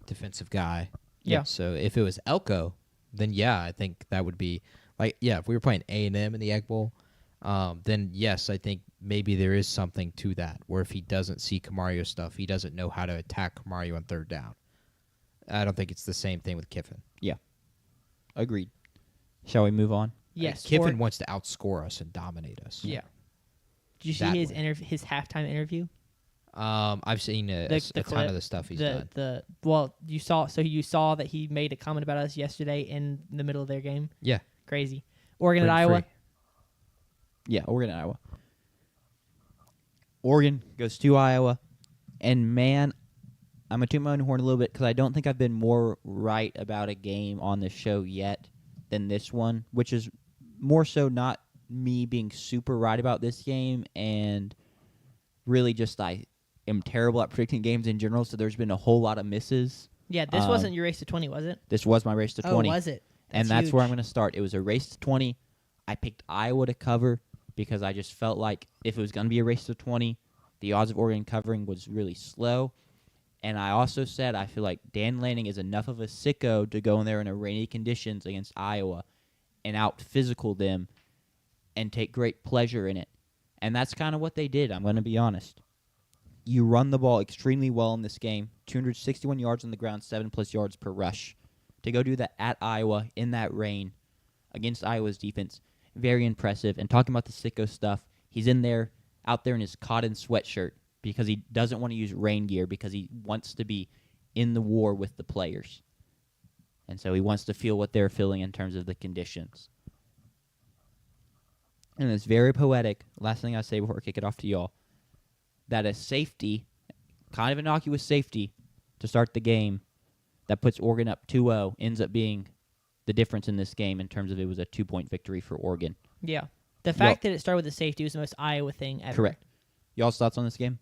S3: defensive guy.
S2: Yeah.
S3: So if it was Elko, then yeah, I think that would be like, yeah, if we were playing A&M in the Egg Bowl, then yes, I think maybe there is something to that, where if he doesn't see Kamario stuff, he doesn't know how to attack Kamario on third down. I don't think it's the same thing with Kiffin.
S1: Agreed. Shall we move on?
S2: Yes.
S3: Kiffin
S2: or-
S3: wants to outscore us and dominate us.
S2: Yeah. Did you see
S3: That
S2: his
S3: way.
S2: his halftime interview?
S3: I've seen a ton
S2: clip,
S3: of the stuff he's done.
S2: You saw that he made a comment about us yesterday in the middle of their game.
S3: Yeah.
S2: Crazy. Oregon
S3: Bring
S2: at Iowa.
S3: free.
S1: Yeah, Oregon and Iowa. Oregon goes to Iowa, and man, I'm going to toot my own horn a little bit because I don't think I've been more right about a game on the show yet than this one, which is more so not me being super right about this game and really just I am terrible at predicting games in general, so there's been a whole lot of misses.
S2: Yeah, this wasn't your race to 20, was it?
S1: This was my race to 20.
S2: Oh, was it?
S1: And that's where I'm
S2: huge.
S1: going to start. It was a race to 20. I picked Iowa to cover because I just felt like if it was going to be a race to 20, the odds of Oregon covering was really slow. And I also said I feel like Dan Lanning is enough of a sicko to go in there in a rainy conditions against Iowa and out-physical them and take great pleasure in it. And that's kind of what they did, I'm going to be honest. You run the ball extremely well in this game, 261 yards on the ground, 7+ yards per rush. To go do that at Iowa in that rain against Iowa's defense, very impressive. And talking about the sicko stuff, he's out there in his cotton sweatshirt because he doesn't want to use rain gear because he wants to be in the war with the players. And so he wants to feel what they're feeling in terms of the conditions. And it's very poetic. Last thing I say before I kick it off to y'all, that a safety, kind of innocuous safety, to start the game that puts Oregon up 2-0 ends up being the difference in this game in terms of it was a 2-point victory for Oregon.
S2: Yeah. The fact that it started with a safety was the most Iowa thing ever.
S1: Correct. Y'all's thoughts on this game?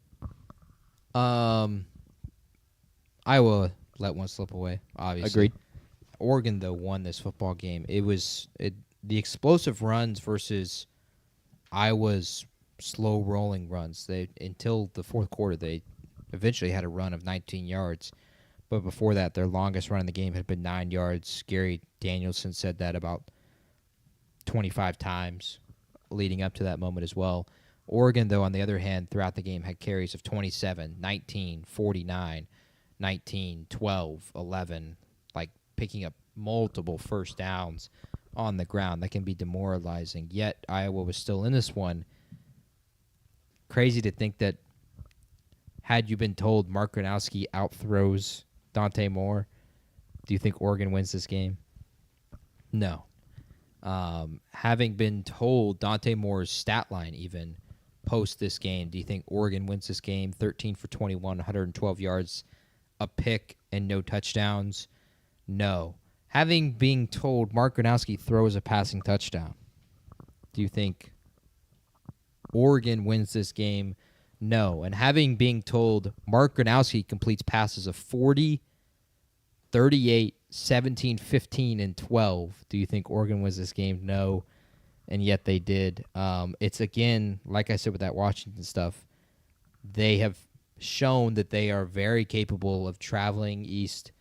S3: Iowa let one slip away, obviously.
S1: Agreed.
S3: Oregon, though, won this football game. It was the explosive runs versus Iowa's slow-rolling runs. Until the fourth quarter, they eventually had a run of 19 yards. But before that, their longest run in the game had been 9 yards. Gary Danielson said that about 25 times leading up to that moment as well. Oregon, though, on the other hand, throughout the game had carries of 27, 19, 49, 19, 12, 11, like picking up multiple first downs on the ground. That can be demoralizing. Yet Iowa was still in this one. Crazy to think that had you been told Mark Gronowski outthrows Dante Moore, do you think Oregon wins this game? No. Having been told Dante Moore's stat line even post this game, do you think Oregon wins this game? 13 for 21, 112 yards, a pick, and no touchdowns? No. Having been told Mark Gronowski throws a passing touchdown, do you think Oregon wins this game? No. And having been told Mark Gronowski completes passes of 40, 38, 17, 15, and 12, do you think Oregon wins this game? No. And yet they did. It's, again, like I said with that Washington stuff, they have shown that they are very capable of traveling east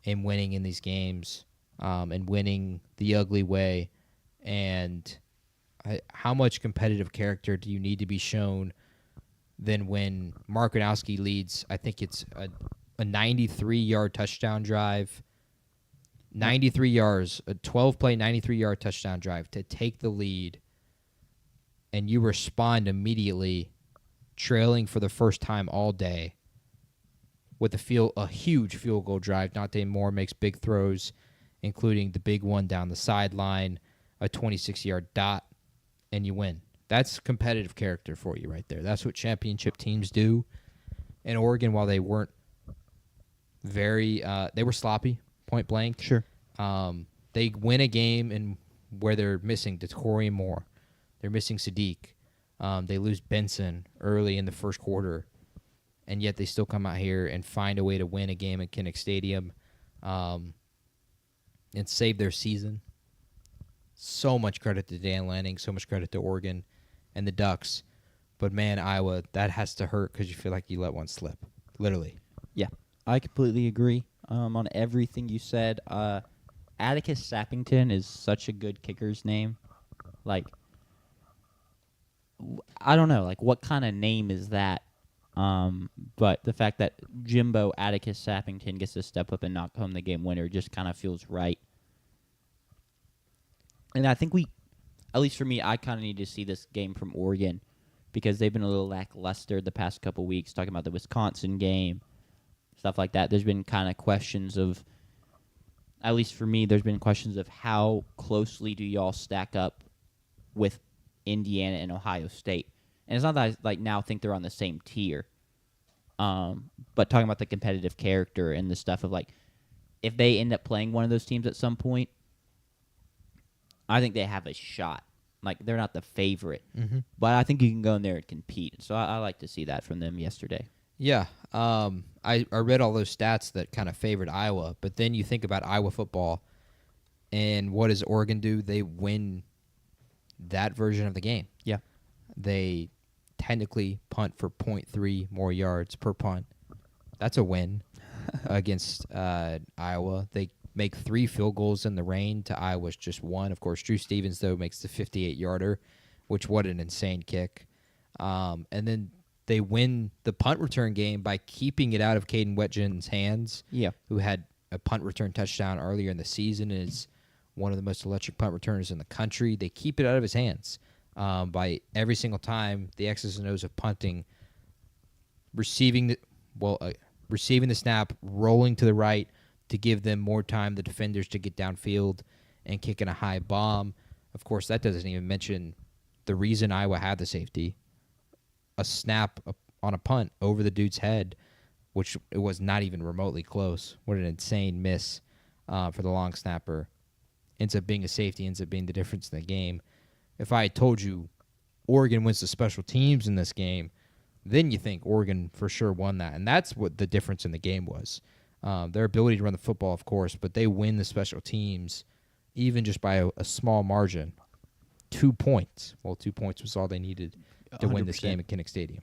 S3: and winning in these games, and winning the ugly way. And how much competitive character do you need to be shown than when Mark Gronowski leads? I think it's a 93-yard touchdown drive, 93 yards, a 12-play, 93-yard touchdown drive to take the lead, and you respond immediately, trailing for the first time all day with a huge field goal drive. Dante Moore makes big throws, including the big one down the sideline, a 26-yard dot, and you win. That's competitive character for you right there. That's what championship teams do. And Oregon, while they weren't they were sloppy, point blank.
S1: Sure.
S3: They win a game where they're missing Detorian Moore. They're missing Sadiq. They lose Benson early in the first quarter, and yet they still come out here and find a way to win a game at Kinnick Stadium, and save their season. So much credit to Dan Lanning, so much credit to Oregon and the Ducks. But, man, Iowa, that has to hurt because you feel like you let one slip, literally.
S1: Yeah, I completely agree on everything you said. Atticus Sappington is such a good kicker's name. Like, I don't know, like, what kind of name is that? But the fact that Jimbo Atticus Sappington gets to step up and knock home the game winner just kind of feels right. And I think at least for me, I kind of need to see this game from Oregon because they've been a little lackluster the past couple weeks, talking about the Wisconsin game, stuff like that. There's been kind of questions of, at least for me, there's been questions of how closely do y'all stack up with Indiana and Ohio State. And it's not that I now think they're on the same tier, but talking about the competitive character and the stuff of if they end up playing one of those teams at some point, I think they have a shot. They're not the favorite, but I think you can go in there and compete. So I like to see that from them yesterday.
S3: Yeah. I read all those stats that kind of favored Iowa, but then you think about Iowa football, and what does Oregon do? They win that version of the game.
S1: Yeah.
S3: They technically punt for 0.3 more yards per punt. That's a win against Iowa. They make 3 field goals in the rain to Iowa's just 1. Of course, Drew Stevens, though, makes the 58-yarder, which what an insane kick. And then they win the punt return game by keeping it out of Caden Wetjen's hands, who had a punt return touchdown earlier in the season and is one of the most electric punt returners in the country. They keep it out of his hands by every single time the X's and O's of punting, receiving the snap, rolling to the right to give them more time, the defenders, to get downfield and kicking a high bomb. Of course, that doesn't even mention the reason Iowa had the safety. A snap on a punt over the dude's head, which it was not even remotely close. What an insane miss for the long snapper. Ends up being a safety, ends up being the difference in the game. If I had told you Oregon wins the special teams in this game, then you think Oregon for sure won that. And that's what the difference in the game was. Their ability to run the football, of course, but they win the special teams even just by a small margin. 2 points. Well, 2 points was all they needed to win this
S1: 100%.
S3: game at Kinnick Stadium.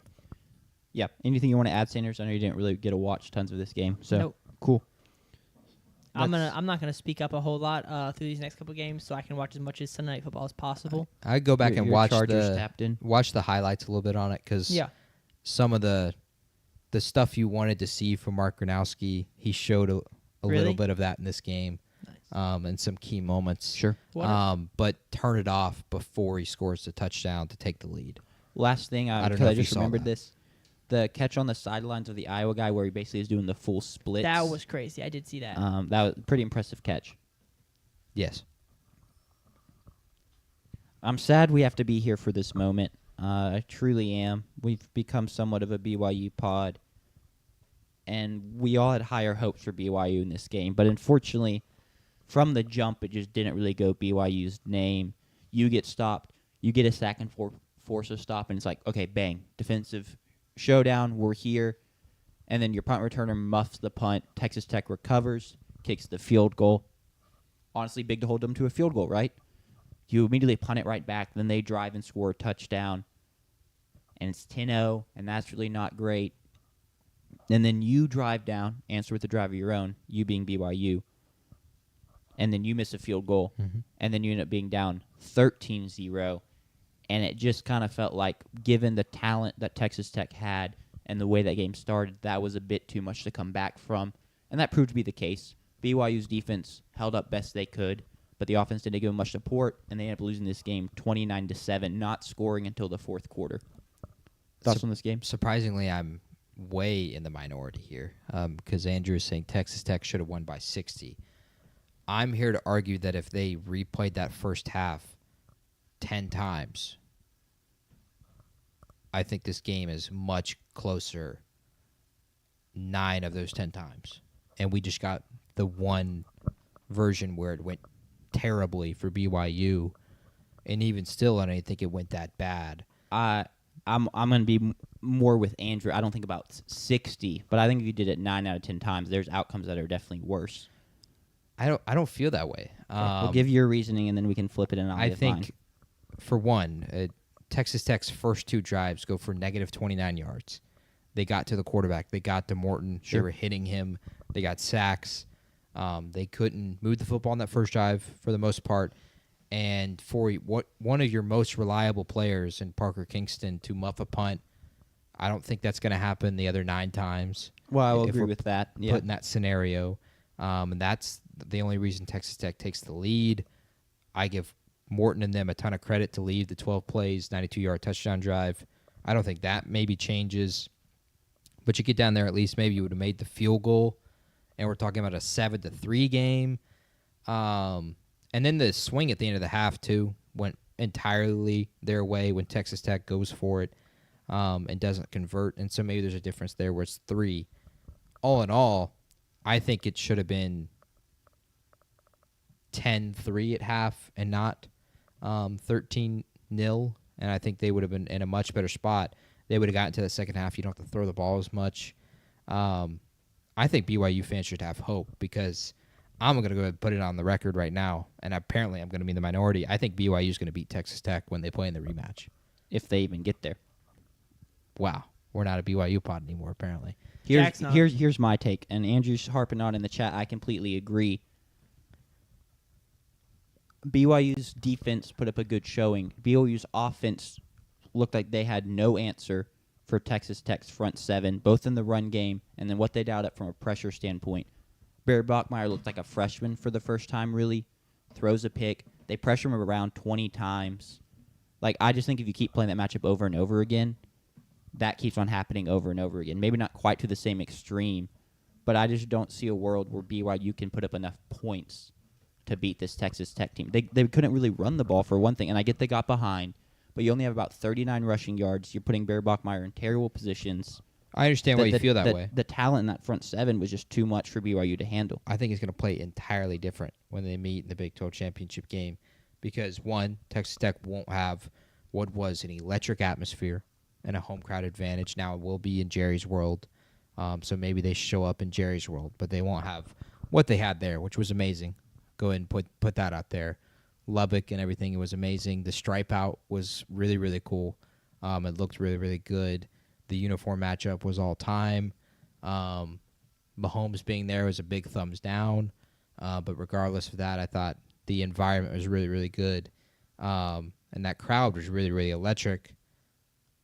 S1: Yeah. Anything you want to add, Sanders? I know you didn't really get to watch tons of this game. So
S2: Nope.
S1: Cool.
S2: I'm not gonna speak up a whole lot through these next couple games, so I can watch as much as Sunday Night Football as possible.
S3: I'd go back and
S1: Your
S3: watch
S1: Chargers tapped in.
S3: watch the highlights a little bit on it because some of the stuff you wanted to see from Mark Gronowski, he showed a
S2: Really?
S3: little bit of that in this game.
S2: Nice.
S3: And some key moments.
S1: Sure.
S3: But turn it off before he scores the touchdown to take the lead.
S1: Last thing,
S3: I don't
S1: because
S3: know
S1: I
S3: if you
S1: just
S3: saw
S1: remembered
S3: that.
S1: this. The catch on the sidelines of the Iowa guy where he basically is doing the full splits.
S2: That was crazy. I did see that.
S1: That was a pretty impressive catch.
S3: Yes.
S1: I'm sad we have to be here for this moment. I truly am. We've become somewhat of a BYU pod, and we all had higher hopes for BYU in this game. But unfortunately, from the jump, it just didn't really go BYU's name. You get stopped, you get a sack and force a stop, and it's like, okay, bang, defensive showdown, we're here. And then your punt returner muffs the punt. Texas Tech recovers, kicks the field goal. Honestly, big to hold them to a field goal, right? You immediately punt it right back. Then they drive and score a touchdown. And it's 10-0, and that's really not great. And then you drive down, answer with a drive of your own, you being BYU. And then you miss a field goal.
S3: Mm-hmm.
S1: And then you end up being down 13-0. And it just kind of felt like, given the talent that Texas Tech had and the way that game started, that was a bit too much to come back from. And that proved to be the case. BYU's defense held up best they could, but the offense didn't give them much support, and they ended up losing this game 29-7, not scoring until the fourth quarter. Thoughts on this game?
S3: Surprisingly, I'm way in the minority here because Andrew is saying Texas Tech should have won by 60. I'm here to argue that if they replayed that first half 10 times, I think this game is much closer 9 of those 10 times. And we just got the one version where it went terribly for BYU. And even still, I don't think it went that bad.
S1: I'm going to be more with Andrew. I don't think about 60, but I think if you did it 9 out of 10 times, there's outcomes that are definitely worse.
S3: I don't feel that way.
S1: We'll give your reasoning, and then we can flip it, and
S3: I think, for one, Texas Tech's first 2 drives go for negative 29 yards. They got to the quarterback. They got to Morton.
S1: Sure.
S3: They were hitting him. They got sacks. They couldn't move the football on that first drive for the most part. And for one of your most reliable players in Parker Kingston to muff a punt, I don't think that's going to happen the other 9 times.
S1: Well, I will
S3: if
S1: agree
S3: we're
S1: with that. Yeah.
S3: Put in that scenario. And that's the only reason Texas Tech takes the lead. I give Morton and them a ton of credit to lead the 12 plays, 92-yard touchdown drive. I don't think that maybe changes. But you get down there, at least maybe you would have made the field goal. And we're talking about a 7-3 game. And then the swing at the end of the half, too, went entirely their way when Texas Tech goes for it and doesn't convert. And so maybe there's a difference there where it's 3. All in all, I think it should have been 10-3 at half and not 13-0. And I think they would have been in a much better spot. They would have gotten to the second half. You don't have to throw the ball as much. I think BYU fans should have hope because I'm going to go ahead and put it on the record right now, and apparently I'm going to be in the minority. I think BYU is going to beat Texas Tech when they play in the rematch.
S1: If they even get there.
S3: Wow. We're not a BYU pod anymore, apparently.
S1: Here's my take, and Andrew's harping on in the chat. I completely agree. BYU's defense put up a good showing. BYU's offense looked like they had no answer for Texas Tech's front 7, both in the run game and then what they dialed up from a pressure standpoint. Barry Bachmeier looked like a freshman for the first time, really. Throws a pick. They pressure him around 20 times. Like, I just think if you keep playing that matchup over and over again, that keeps on happening over and over again. Maybe not quite to the same extreme, but I just don't see a world where BYU can put up enough points to beat this Texas Tech team. They couldn't really run the ball, for one thing, and I get they got behind, but you only have about 39 rushing yards. You're putting Barry Bachmeier in terrible positions.
S3: I understand why you feel that way.
S1: The talent in that front 7 was just too much for BYU to handle.
S3: I think it's going to play entirely different when they meet in the Big 12 championship game because, one, Texas Tech won't have what was an electric atmosphere and a home crowd advantage. Now it will be in Jerry's World, so maybe they show up in Jerry's World, but they won't have what they had there, which was amazing. Go ahead and put that out there. Lubbock and everything, it was amazing. The stripe out was really, really cool. It looked really, really good. The uniform matchup was all time. Mahomes being there was a big thumbs down. But regardless of that, I thought the environment was really, really good. And that crowd was really, really electric.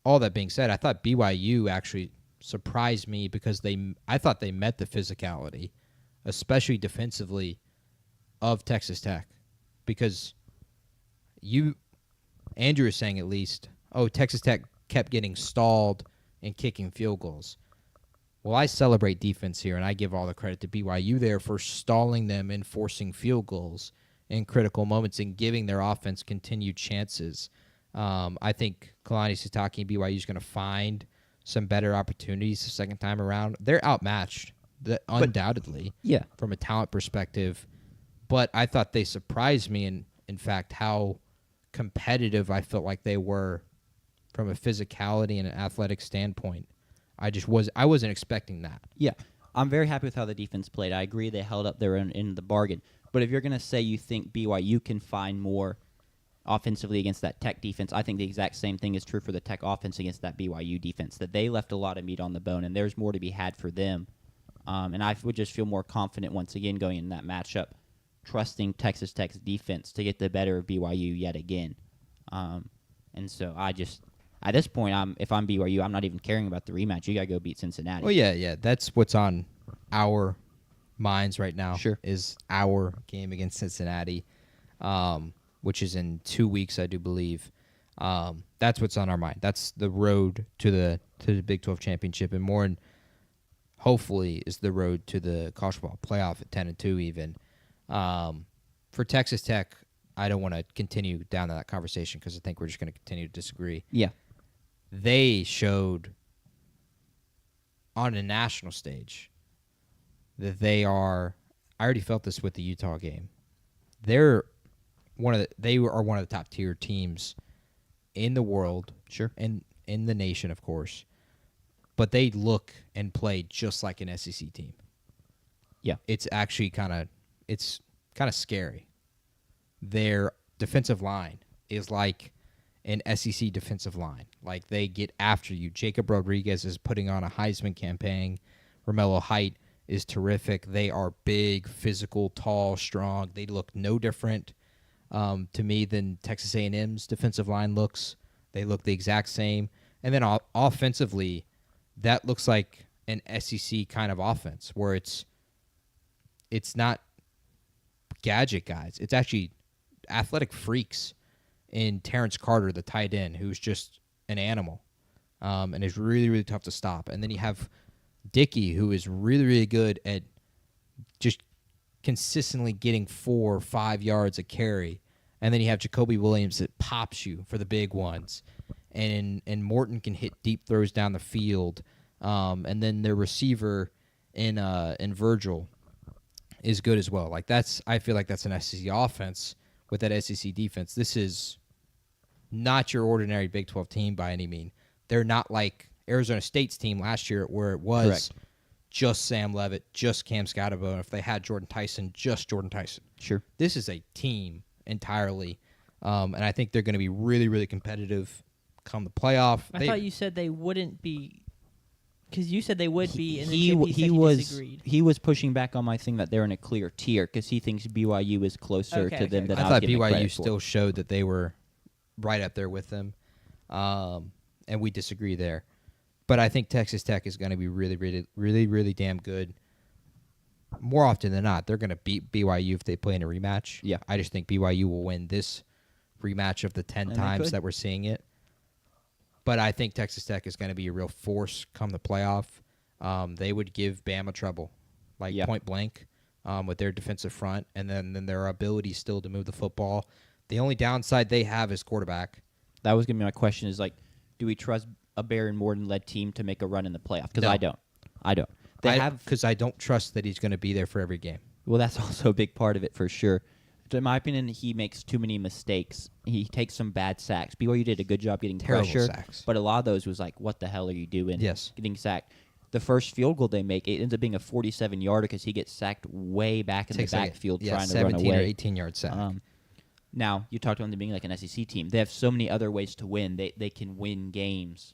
S3: All that being said, I thought BYU actually surprised me because I thought they met the physicality, especially defensively, of Texas Tech. Because Andrew is saying at least, Texas Tech kept getting stalled and kicking field goals. Well, I celebrate defense here, and I give all the credit to BYU there for stalling them and forcing field goals in critical moments and giving their offense continued chances. I think Kalani Sitake and BYU is going to find some better opportunities the second time around. They're outmatched, undoubtedly, from a talent perspective. But I thought they surprised me in fact, how competitive I felt like they were from a physicality and an athletic standpoint. I wasn't expecting that.
S1: Yeah. I'm very happy with how the defense played. I agree they held up their own in the bargain. But if you're going to say you think BYU can find more offensively against that Tech defense, I think the exact same thing is true for the Tech offense against that BYU defense, that they left a lot of meat on the bone, and there's more to be had for them. And I would just feel more confident once again going in that matchup, trusting Texas Tech's defense to get the better of BYU yet again. And so I just, at this point, if I'm BYU, I'm not even caring about the rematch. You got to go beat Cincinnati.
S3: Well, yeah. That's what's on our minds right now.
S1: Sure.
S3: Is our game against Cincinnati, which is in 2 weeks, I do believe. That's what's on our mind. That's the road to the Big 12 championship, and more, hopefully, is the road to the college football playoff at 10-2 even. For Texas Tech, I don't want to continue down that conversation because I think we're just going to continue to disagree.
S1: Yeah.
S3: They showed on a national stage that they are. I already felt this with the Utah game. They are one of the top tier teams in the world,
S1: Sure,
S3: and in the nation, of course. But they look and play just like an SEC team.
S1: Yeah,
S3: it's actually kind of scary. Their defensive line is like an SEC defensive line. Like, they get after you. Jacob Rodriguez is putting on a Heisman campaign. Romello Height is terrific. They are big, physical, tall, strong. They look no different to me than Texas A&M's defensive line looks. They look the exact same. And then offensively, that looks like an SEC kind of offense where it's not gadget guys. It's actually athletic freaks in Terrence Carter, the tight end, who's just an animal and is really, really tough to stop. And then you have Dickey, who is really, really good at just consistently getting 4 or 5 yards a carry. And then you have Jacoby Williams that pops you for the big ones. And Morton can hit deep throws down the field. And then their receiver in Virgil is good as well. I feel like that's an SEC offense with that SEC defense. This is not your ordinary Big 12 team by any means. They're not like Arizona State's team last year where it was
S1: correct,
S3: just Sam Leavitt, just Cam Scotabo, and if they had Jordan Tyson, just Jordan Tyson.
S1: sure.
S3: This is a team entirely, and I think they're going to be really, really competitive come the playoff.
S2: I thought you said they wouldn't be, because you said they would be, and then
S1: he
S2: JP said he disagreed.
S1: He was pushing back on my thing that they're in a clear tier because he thinks BYU is closer to them than
S3: I
S1: I'll
S3: thought
S1: give him
S3: BYU
S1: credit for.
S3: still showed that they were right up there with them, and we disagree there. But I think Texas Tech is going to be really, really, really, really damn good. More often than not, they're going to beat BYU if they play in a rematch.
S1: Yeah.
S3: I just think BYU will win this rematch of the 10 times
S1: could.
S3: that we're seeing it. But I think Texas Tech is going to be a real force come the playoff. They would give Bama trouble, point blank, with their defensive front, and then their ability still to move the football. The only downside they have is quarterback.
S1: That was going to be my question is, do we trust a Baron Morton-led team to make a run in the playoff? Because
S3: No.
S1: I don't.
S3: Because I don't trust that he's going to be there for every game.
S1: Well, that's also a big part of it for sure. In my opinion, he makes too many mistakes. He takes some bad sacks. BYU did a good job getting
S3: Terrible
S1: pressure,
S3: sacks.
S1: but a lot of those was like, what the hell are you doing?
S3: Yes.
S1: Getting sacked. The first field goal they make, it ends up being a 47-yarder because he gets sacked way back in the backfield trying to run
S3: 17
S1: away.
S3: or 18-yard sack.
S1: Now, you talked about them being like an SEC team. They have so many other ways to win. They can win games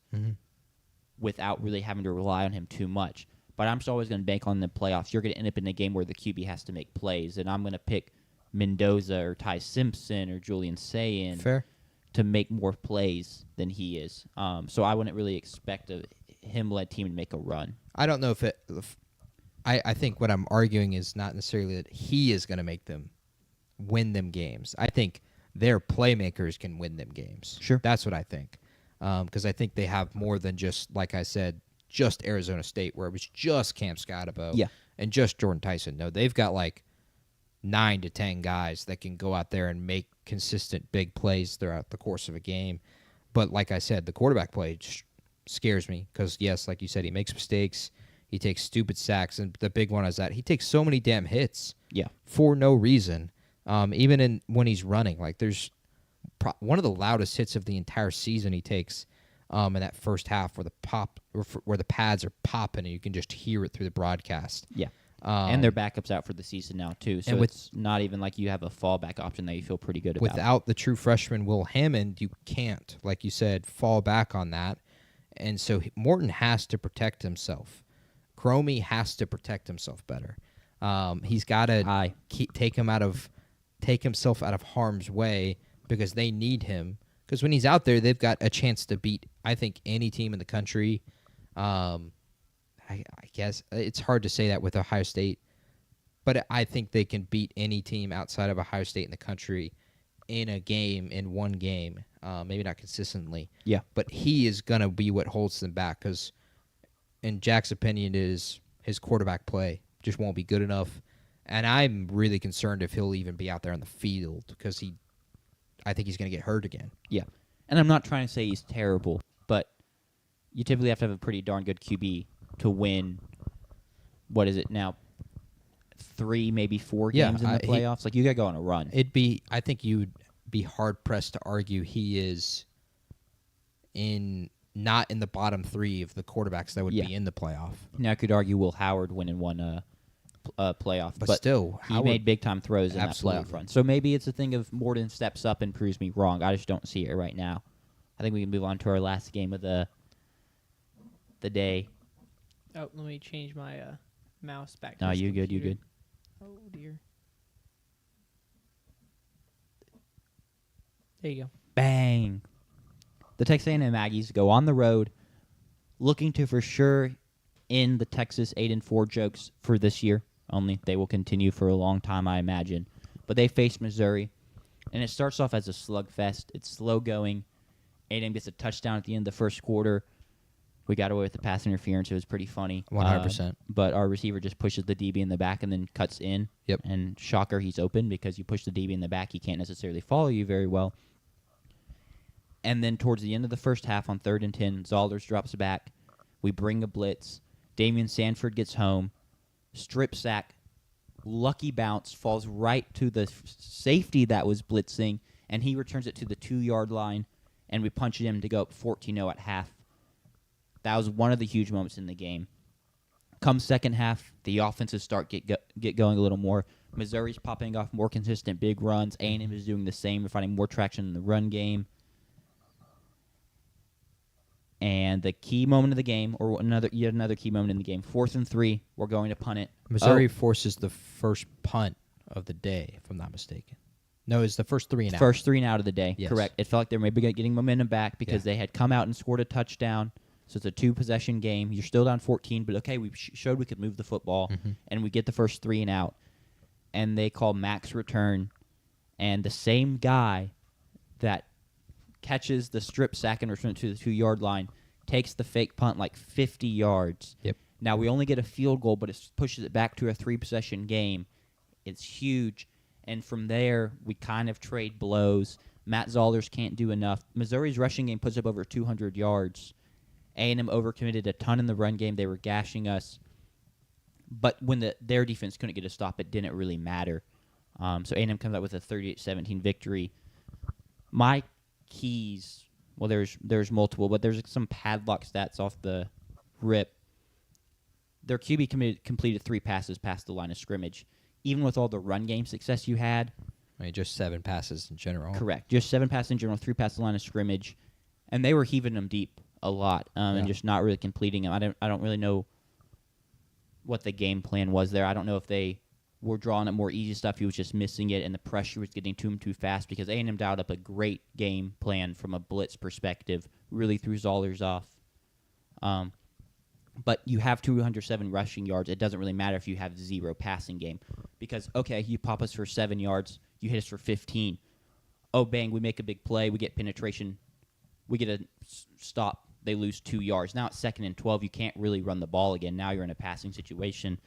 S1: without really having to rely on him too much. But I'm still always going to bank on the playoffs. You're going to end up in a game where the QB has to make plays, and I'm going to pick Mendoza or Ty Simpson or Julian Sayin
S3: Fair.
S1: to make more plays than he is. So I wouldn't really expect a him-led team to make a run.
S3: I don't know if I think what I'm arguing is not necessarily that he is going to make them win them games. I think their playmakers can win them games.
S1: Sure.
S3: That's what I think. Because I think they have more than just, like I said, just Arizona State, where it was just Cam Scotabo and just Jordan Tyson. No, they've got 9 to 10 guys that can go out there and make consistent big plays throughout the course of a game. But like I said, the quarterback play scares me because, yes, like you said, he makes mistakes. He takes stupid sacks. And the big one is that he takes so many damn hits for no reason, even when he's running. Like, there's one of the loudest hits of the entire season he takes in that first half where the pads are popping and you can just hear it through the broadcast.
S1: Yeah. And their backup's out for the season now, too. So it's not even like you have a fallback option that you feel pretty good about.
S3: Without the true freshman Will Hammond, you can't, like you said, fall back on that. And so Morton has to protect himself. Cromie has to protect himself better. He's got to take himself out of harm's way because they need him. Because when he's out there, they've got a chance to beat, I think, any team in the country. I guess it's hard to say that with Ohio State, but I think they can beat any team outside of Ohio State in the country in one game. Maybe not consistently.
S1: Yeah.
S3: But he is going to be what holds them back because, in Jack's opinion, is his quarterback play just won't be good enough. And I'm really concerned if he'll even be out there on the field because I think he's going to get hurt again.
S1: Yeah. And I'm not trying to say he's terrible, but you typically have to have a pretty darn good QB to win, what is it now, 3, maybe 4 games in the playoffs? Like, you got to go on a run.
S3: I think you'd be hard-pressed to argue he is not in the bottom 3 of the quarterbacks that would be in the playoff.
S1: Now, I could argue Will Howard winning one playoff.
S3: But still,
S1: he made big-time throws in that playoff run. So maybe it's a thing of Morton steps up and proves me wrong. I just don't see it right now. I think we can move on to our last game of the day.
S2: Oh, let me change my mouse back.
S1: No, you good.
S2: Oh, dear. There you go.
S1: Bang. The Texas A&M Aggies go on the road looking to for sure end the Texas 8-4 jokes for this year. Only they will continue for a long time, I imagine. But they face Missouri, and it starts off as a slugfest. It's slow going. A&M gets a touchdown at the end of the first quarter. We got away with the pass interference. It was pretty funny.
S3: 100%.
S1: But our receiver just pushes the DB in the back and then cuts in.
S3: Yep.
S1: And shocker, he's open because you push the DB in the back, he can't necessarily follow you very well. And then towards the end of the first half on 3rd and 10, Zollers drops back. We bring a blitz. Damian Sanford gets home. Strip sack. Lucky bounce. Falls right to the safety that was blitzing. And he returns it to the 2-yard line. And we punch it in to go up 14-0 at half. That was one of the huge moments in the game. Come second half, the offenses start get going a little more. Missouri's popping off more consistent big runs. A&M is doing the same. They're finding more traction in the run game. And the key moment of the game, or yet another key moment in the game, 4th and 3, we're going to punt it.
S3: Missouri forces the first punt of the day, if I'm not mistaken. No, it's the first 3 and out.
S1: First 3 and out of the day,
S3: yes.
S1: Correct. It felt like they were maybe getting momentum back because they had come out and scored a touchdown. So it's a 2-possession game. You're still down 14, but okay, we showed we could move the football, and we get the first 3 and out. And they call max return, and the same guy that catches the strip sack and return it to the 2-yard line takes the fake punt like 50 yards.
S3: Yep.
S1: Now, we only get a field goal, but it pushes it back to a 3-possession game. It's huge. And from there, we kind of trade blows. Matt Zollers can't do enough. Missouri's rushing game puts up over 200 yards. A&M overcommitted a ton in the run game. They were gashing us. But when their defense couldn't get a stop, it didn't really matter. So A&M comes out with a 38-17 victory. My keys, well, there's multiple, but there's some padlock stats off the rip. Their QB completed 3 passes past the line of scrimmage. Even with all the run game success you had.
S3: I mean, just 7 passes in general.
S1: Correct. Just 7 passes in general, 3 past the line of scrimmage. And they were heaving them deep a lot and just not really completing them. I don't really know what the game plan was there. I don't know if they were drawing up more easy stuff. He was just missing it, and the pressure was getting to him too fast because A&M dialed up a great game plan from a blitz perspective, really threw Zollers off. But you have 207 rushing yards. It doesn't really matter if you have 0 passing game because, okay, you pop us for 7 yards, you hit us for 15. Oh, bang, we make a big play, we get penetration, we get a stop, they lose 2 yards. Now it's 2nd and 12, you can't really run the ball again. Now you're in a passing situation.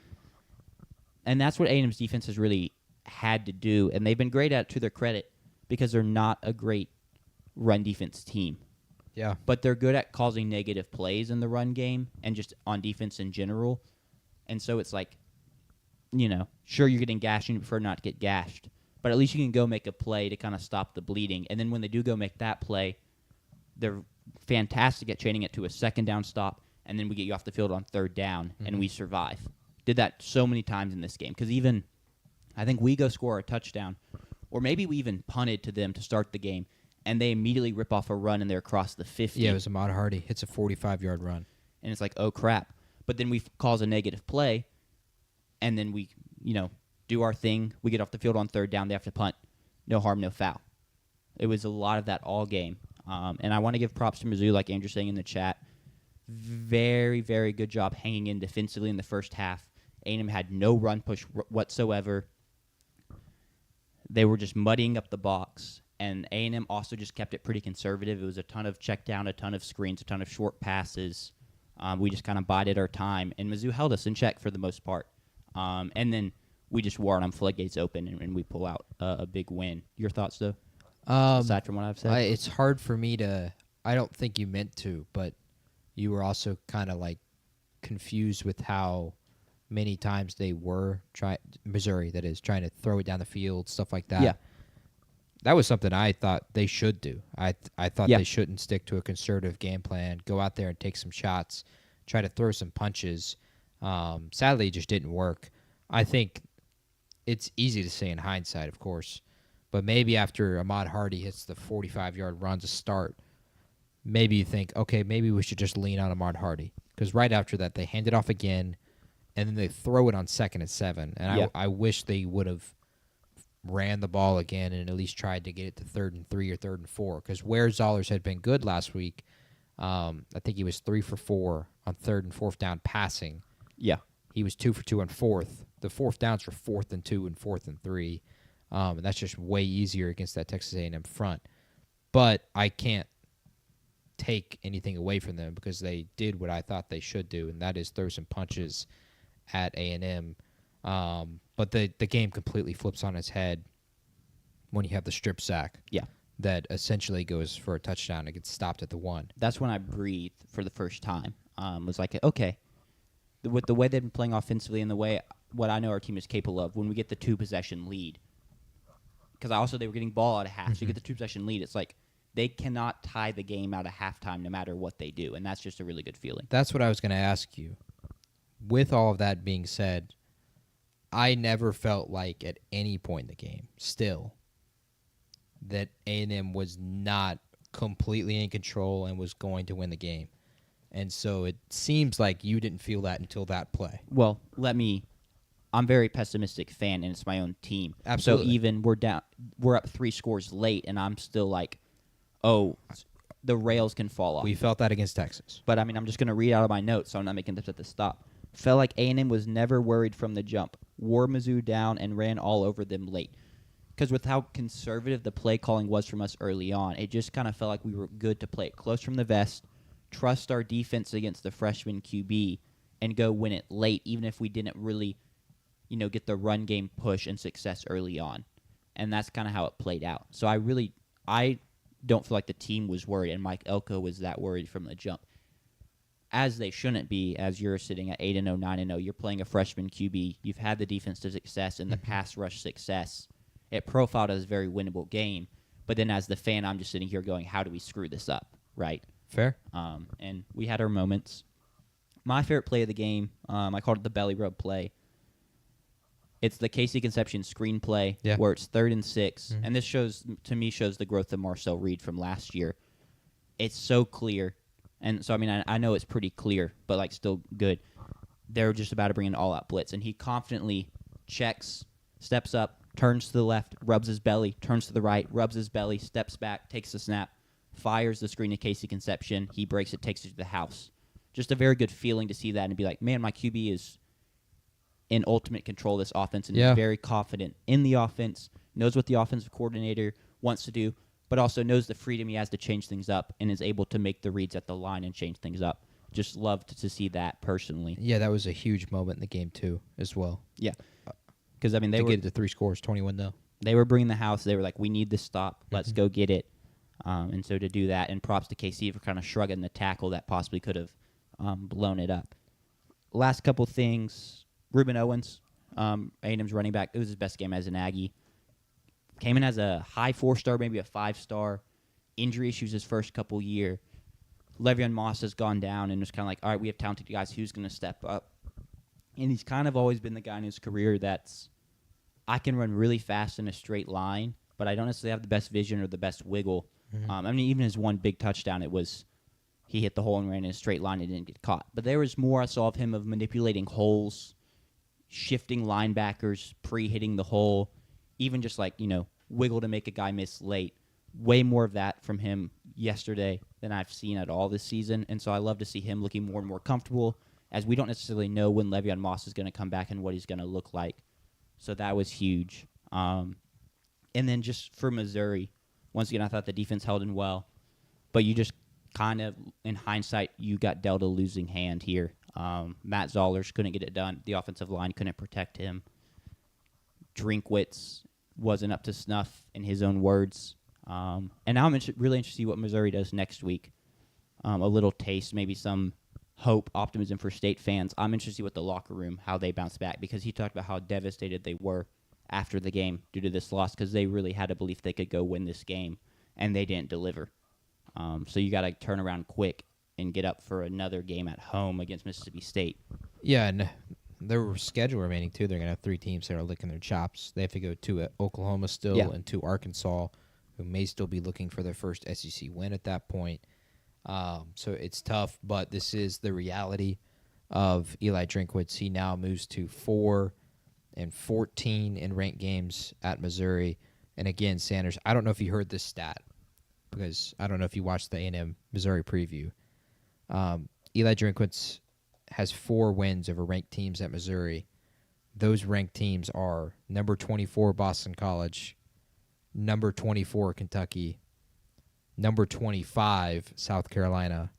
S1: And that's what A&M's defense has really had to do, and they've been great at it to their credit because they're not a great run defense team.
S3: Yeah.
S1: But they're good at causing negative plays in the run game and just on defense in general. And so it's like, sure, you're getting gashed and you prefer not to get gashed, but at least you can go make a play to kind of stop the bleeding. And then when they do go make that play, they're fantastic at chaining it to a second down stop, and then we get you off the field on third down, and we survive. Did that so many times in this game because even I think we go score a touchdown, or maybe we even punted to them to start the game, and they immediately rip off a run and they're across the 50.
S3: Yeah, it was Ahmad Hardy. Hits a 45-yard run.
S1: And it's like, oh, crap. But then we cause a negative play, and then we, do our thing. We get off the field on third down. They have to punt. No harm, no foul. It was a lot of that all game. And I want to give props to Mizzou, like Andrew's saying in the chat. Very, very good job hanging in defensively in the first half. A&M had no run push whatsoever. They were just muddying up the box. And A&M also just kept it pretty conservative. It was a ton of check down, a ton of screens, a ton of short passes. We just kind of bided our time. And Mizzou held us in check for the most part. And then we just wore them floodgates open, and we pull out a big win. Your thoughts, though? Aside from what I've said?
S3: It's hard for me to – I don't think you meant to, but you were also kind of like confused with how many times they were Missouri, that is, trying to throw it down the field, stuff like that.
S1: Yeah.
S3: That was something I thought they should do. I thought
S1: Yeah.
S3: they shouldn't stick to a conservative game plan, go out there and take some shots, try to throw some punches. Sadly, it just didn't work. I think it's easy to say in hindsight, of course, but maybe after Ahmad Hardy hits the 45-yard run to start, maybe you think, okay, maybe we should just lean on Ahmad Hardy. Because right after that, they hand it off again, and then they throw it on 2nd and 7. And
S1: Yeah.
S3: I wish they would have ran the ball again and at least tried to get it to 3rd and 3 or 3rd and 4. Because where Zollers had been good last week, I think he was 3 for 4 on 3rd and 4th down passing.
S1: Yeah.
S3: He was 2 for 2 on 4th. The 4th downs were 4th and 2 and 4th and 3. And that's just way easier against that Texas A&M front. But I can't take anything away from them because they did what I thought they should do, and that is throw some punches at A&M. But the game completely flips on its head when you have the strip sack.
S1: Yeah.
S3: That essentially goes for a touchdown and gets stopped at the 1.
S1: That's when I breathed for the first time. Was like, okay, with the way they've been playing offensively and the way what I know our team is capable of, when we get the 2-possession lead, because they were getting ball out of half, so you get the 2-possession lead, it's like they cannot tie the game out of halftime no matter what they do, and that's just a really good feeling.
S3: That's what I was going to ask you. With all of that being said, I never felt like at any point in the game, still, that A&M was not completely in control and was going to win the game. And so it seems like you didn't feel that until that play.
S1: Well, I'm a very pessimistic fan, and it's my own team.
S3: Absolutely.
S1: So even we're up 3 scores late, and I'm still like, oh, the rails can fall off.
S3: We felt that against Texas.
S1: But, I'm just going to read out of my notes, so I'm not making this at the stop. Felt like A&M was never worried from the jump, wore Mizzou down, and ran all over them late. Because with how conservative the play calling was from us early on, it just kind of felt like we were good to play it close from the vest, trust our defense against the freshman QB, and go win it late, even if we didn't really, get the run game push and success early on. And that's kind of how it played out. So I don't feel like the team was worried, and Mike Elko was that worried from the jump. As they shouldn't be, as you're sitting at 8-0, 9-0. You're playing a freshman QB. You've had the defensive success and the pass rush success. It profiled as a very winnable game. But then as the fan, I'm just sitting here going, how do we screw this up, right?
S3: Fair.
S1: And we had our moments. My favorite play of the game, I called it the belly rub play. It's the Casey Conception screenplay where it's 3rd and 6. And this shows the growth of Marcel Reed from last year. It's so clear. And so, I know it's pretty clear, but, still good. They're just about to bring an all-out blitz. And he confidently checks, steps up, turns to the left, rubs his belly, turns to the right, rubs his belly, steps back, takes the snap, fires the screen to Casey Conception. He breaks it, takes it to the house. Just a very good feeling to see that and be like, man, my QB is in ultimate control of this offense and is very confident in the offense, knows what the offensive coordinator wants to do, but also knows the freedom he has to change things up and is able to make the reads at the line and change things up. Just loved to see that personally.
S3: Yeah, that was a huge moment in the game, too, as well.
S1: Yeah. Because, I mean,
S3: They get it to 3 scores, 21 though.
S1: they were bringing the house. They were like, we need this stop. Let's
S3: Mhm.
S1: go get it. And so to do that, and props to KC for kind of shrugging the tackle that possibly could have blown it up. Last couple things, Ruben Owens, A&M's running back, it was his best game as an Aggie. Came in as a high 4-star, maybe a 5-star. Injury issues his first couple year. Le'Veon Moss has gone down, and it's kind of like, all right, we have talented guys. Who's going to step up? And he's kind of always been the guy in his career that's, I can run really fast in a straight line, but I don't necessarily have the best vision or the best wiggle.
S3: Mhm.
S1: I mean, even his one big touchdown, it was he hit the hole and ran in a straight line and didn't get caught. But there was more I saw of him of manipulating holes, shifting linebackers, pre-hitting the hole, even just like, wiggle to make a guy miss late. Way more of that from him yesterday than I've seen at all this season. And so I love to see him looking more and more comfortable, as we don't necessarily know when Le'Veon Moss is going to come back and what he's going to look like. So that was huge. And then just for Missouri, once again, I thought the defense held in well. But you just kind of, in hindsight, you got dealt a losing hand here. Matt Zollers couldn't get it done. The offensive line couldn't protect him. Drinkwitz wasn't up to snuff, in his own words. And now I'm really interested to see what Missouri does next week. A little taste, maybe some hope, optimism for State fans. I'm interested to see what the locker room, how they bounce back, because he talked about how devastated they were after the game due to this loss, because they really had a belief they could go win this game, and they didn't deliver. So you got to turn around quick and get up for another game at home against Mississippi State.
S3: Yeah, and their schedule remaining, too. They're going to have 3 teams that are licking their chops. They have to go to Oklahoma still and to Arkansas, who may still be looking for their first SEC win at that point. So it's tough, but this is the reality of Eli Drinkwitz. He now moves to 4-14 in ranked games at Missouri. And again, Sanders, I don't know if you heard this stat, because I don't know if you watched the A&M Missouri preview. Eli Drinkwitz has 4 wins over ranked teams at Missouri. Those ranked teams are number 24 Boston College, number 24 Kentucky, number 25 South Carolina,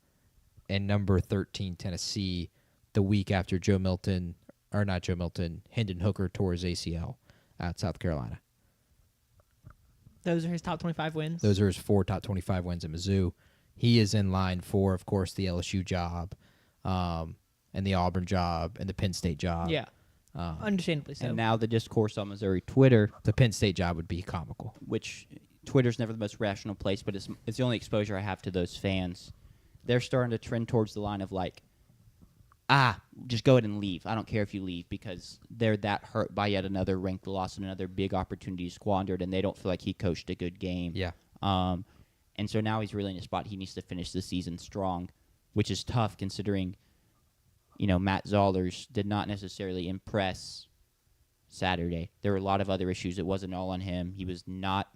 S3: and number 13 Tennessee, the week after Hendon Hooker tore his ACL at South Carolina.
S2: Those are his top 25 wins?
S3: Those are his 4 top 25 wins at Mizzou. He is in line for, of course, the LSU job, and the Auburn job, and the Penn State job.
S2: Yeah, understandably so.
S1: And now the discourse on Missouri Twitter,
S3: The Penn State job would be comical.
S1: which Twitter's never the most rational place, but it's the only exposure I have to those fans. They're starting to trend towards the line of like, just go ahead and leave. I don't care if you leave, because they're that hurt by yet another ranked loss and another big opportunity squandered, and they don't feel like he coached a good game.
S3: Yeah.
S1: And so now he's really in a spot he needs to finish the season strong, which is tough considering, Matt Zollers did not necessarily impress Saturday. There were a lot of other issues. It wasn't all on him. He was not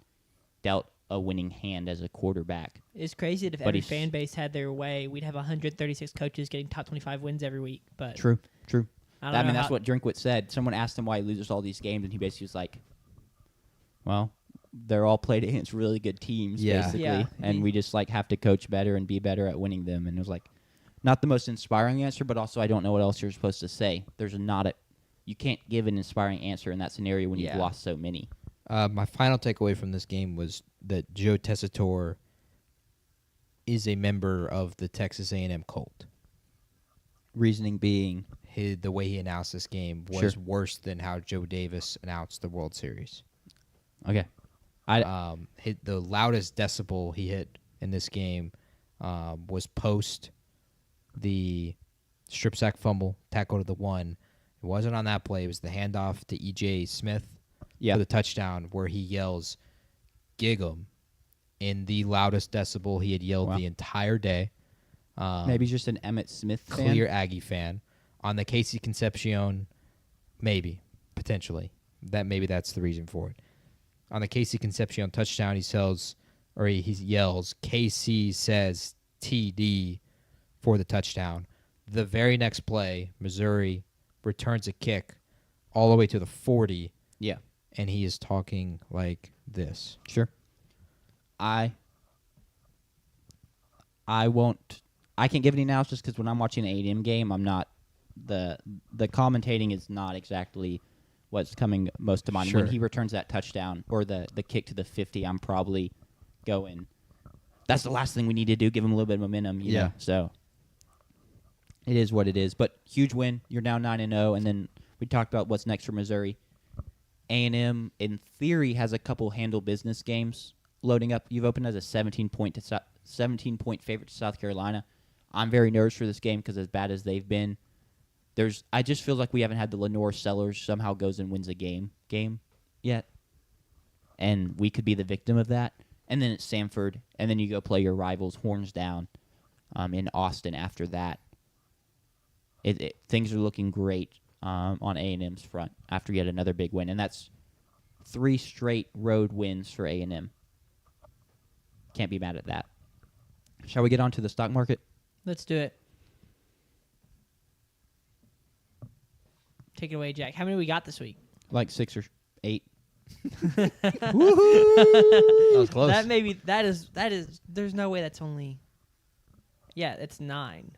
S1: dealt a winning hand as a quarterback.
S2: It's crazy that if
S1: But
S2: every
S1: he's-
S2: fan base had their way, we'd have 136 coaches getting top 25 wins every week. But
S1: True.
S2: I don't know
S1: That's
S2: how-
S1: what Drinkwitz said. Someone asked him why he loses all these games, and he basically was like, well, they're all played against really good teams,
S3: Yeah.
S1: basically.
S2: Yeah.
S1: And we just have to coach better and be better at winning them. And it was like, not the most inspiring answer, but also I don't know what else you're supposed to say. You can't give an inspiring answer in that scenario when you've
S2: Yeah.
S1: lost so many.
S3: My final takeaway from this game was that Joe Tessitore is a member of the Texas A&M cult.
S1: Reasoning being,
S3: The way he announced this game was worse than how Joe Davis announced the World Series.
S1: okay.
S3: The loudest decibel he hit in this game was post the strip sack fumble, tackle to the 1. It wasn't on that play. It was the handoff to E.J. Smith for the touchdown, where he yells, "Gig 'em," in the loudest decibel he had yelled the entire day.
S1: Maybe he's just an Emmitt Smith fan.
S3: Clear Aggie fan. On the Casey Concepcion, potentially. Maybe that's the reason for it. On the Casey Concepcion touchdown, he yells, "KC says TD" for the touchdown. The very next play, Missouri returns a kick all the way to the 40.
S1: Yeah.
S3: And he is talking like this.
S1: Sure. I can't give any analysis because when I'm watching an A&M game, I'm not the commentating is not exactly what's coming most to mind.
S3: Sure.
S1: When he returns that touchdown or the kick to the 50, I'm probably going, that's the last thing we need to do, give him a little bit of momentum. You know? So it is what it is. But huge win. You're now 9-0, and then we talked about what's next for Missouri. A&M, in theory, has a couple handle business games loading up. You've opened as a 17-point favorite to South Carolina. I'm very nervous for this game because as bad as they've been, I just feel like we haven't had the Lenore Sellers somehow goes and wins a game yet, and we could be the victim of that. And then it's Samford, and then you go play your rivals horns down in Austin after that. Things are looking great on A&M's front after yet another big win, and that's 3 straight road wins for A&M. Can't be mad at that. Shall we get on to the stock market?
S2: Let's do it. Take it away, Jack. How many we got this week?
S1: Like 6 or 8.
S3: That was close.
S2: That is there's no way that's only. Yeah, it's 9.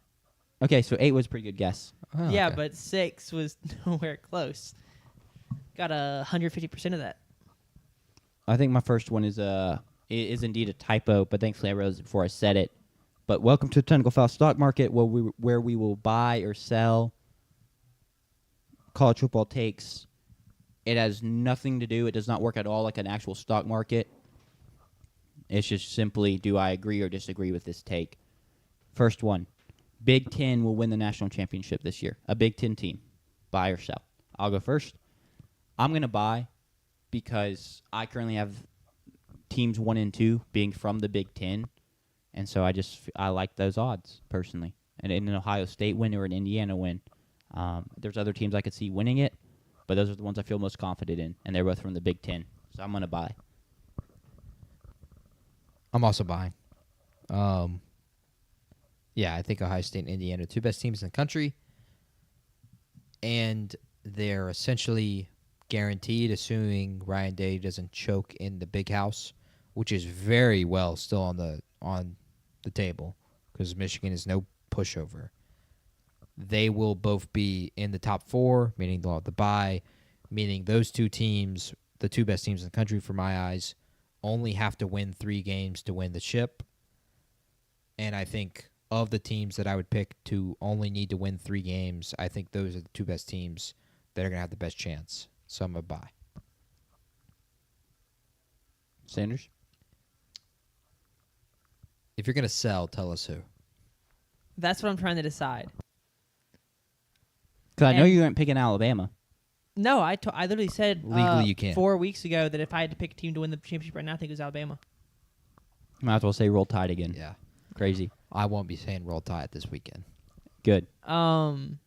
S1: Okay, so 8 was a pretty good guess.
S3: Oh,
S2: yeah,
S3: okay.
S2: but 6 was nowhere close. Got 150% of that.
S1: I think my first one is indeed a typo, but thankfully I realized it before I said it. But welcome to the Technical Fowl Stock Market, where we will buy or sell college football takes. It has nothing to do. It does not work at all like an actual stock market. It's just simply, do I agree or disagree with this take? First one, Big Ten will win the national championship this year. A Big Ten team, buy or sell. I'll go first. I'm going to buy because I currently have teams 1 and 2 being from the Big Ten, and so I like those odds personally. And in an Ohio State win or an Indiana win, there's other teams I could see winning it, but those are the ones I feel most confident in, and they're both from the Big Ten. So I'm going to buy.
S3: I'm also buying. Yeah, I think Ohio State and Indiana are 2 best teams in the country, and they're essentially guaranteed, assuming Ryan Day doesn't choke in the Big House, which is very well still on the table because Michigan is no pushover. They will both be in the top 4, meaning they'll have the bye, meaning those 2 teams, the 2 best teams in the country for my eyes, only have to win 3 games to win the ship. And I think of the teams that I would pick to only need to win 3 games, I think those are the 2 best teams that are going to have the best chance. So I'm going to buy.
S1: Sanders?
S3: If you're going to sell, tell us who.
S2: That's what I'm trying to decide.
S1: Because I know
S2: And-
S1: you weren't picking Alabama.
S2: No, I literally said
S3: Legally you can't.
S2: 4 weeks ago that if I had to pick a team to win the championship right now, I think it was Alabama.
S1: Might as well say roll tide again.
S3: Yeah.
S1: Crazy.
S3: I won't be saying roll tide this weekend.
S1: Good.
S2: And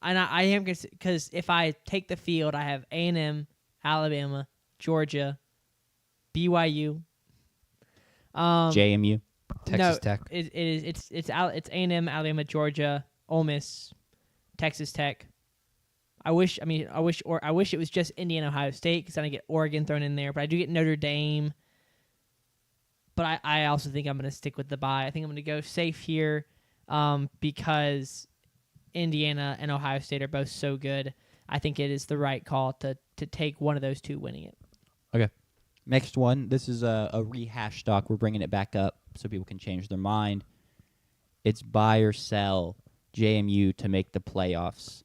S2: I am because if I take the field, I have A&M, Alabama, Georgia, BYU,
S1: JMU.
S3: Texas Tech.
S2: It's A&M, Alabama, Georgia, Ole Miss, Texas Tech. I wish it was just Indiana, Ohio State because then I get Oregon thrown in there, but I do get Notre Dame. But I also think I'm going to stick with the bye. I think I'm going to go safe here because Indiana and Ohio State are both so good. I think it is the right call to take one of those 2 winning it.
S1: Okay. Next one. This is a rehash stock. We're bringing it back up so people can change their mind. It's buy or sell JMU to make the playoffs.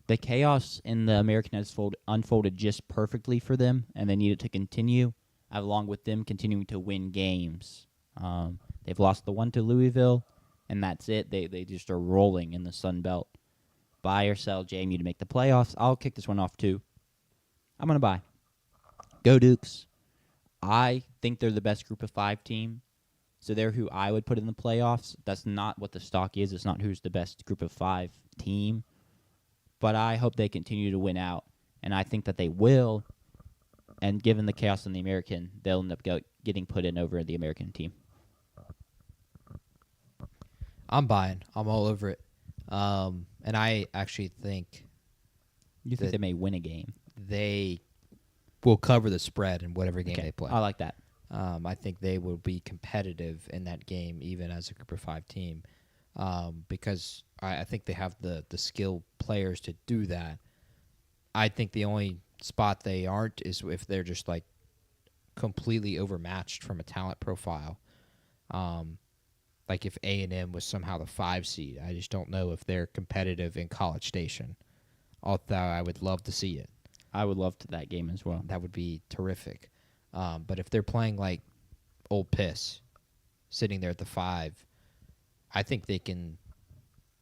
S1: The chaos in the American has unfolded just perfectly for them, and they need it to continue, along with them continuing to win games. They've lost the one to Louisville, and that's it. They just are rolling in the Sun Belt. Buy or sell JMU to make the playoffs. I'll kick this one off, too. I'm going to buy. Go Dukes. I think they're the best group of 5 team, so they're who I would put in the playoffs. That's not what the stock is. It's not who's the best group of 5 team. But I hope they continue to win out, and I think that they will. And given the chaos in the American, they'll end up getting put in over the American team.
S3: I'm buying. I'm all over it. And I actually think
S1: You think they may win a game?
S3: they will cover the spread in whatever game
S1: Okay,
S3: they play.
S1: I like that.
S3: I think they will be competitive in that game, even as a group of 5 team, because I think they have the skilled players to do that. I think the only spot they aren't is if they're just like completely overmatched from a talent profile. Like if A&M was somehow the 5 seed, I just don't know if they're competitive in College Station. Although I would love to see it.
S1: I would love to that game as well.
S3: That would be terrific. But if they're playing like Old Piss, sitting there at the 5, I think they can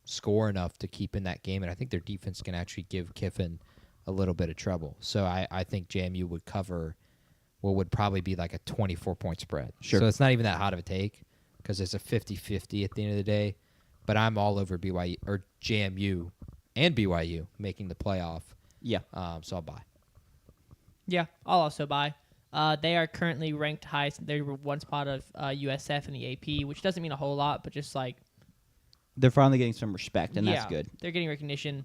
S3: score enough to keep in that game, and I think their defense can actually give Kiffin a little bit of trouble. So I think JMU would cover what would probably be like a 24-point spread.
S1: Sure.
S3: So it's not even that hot of a take because it's a 50-50 at the end of the day. But I'm all over BYU or JMU and BYU making the playoff.
S1: Yeah.
S3: So I'll buy.
S2: Yeah, I'll also buy. They are currently ranked highest. They were one spot of USF in the AP, which doesn't mean a whole lot, but just like
S1: They're finally getting some respect, and that's good.
S2: They're getting recognition.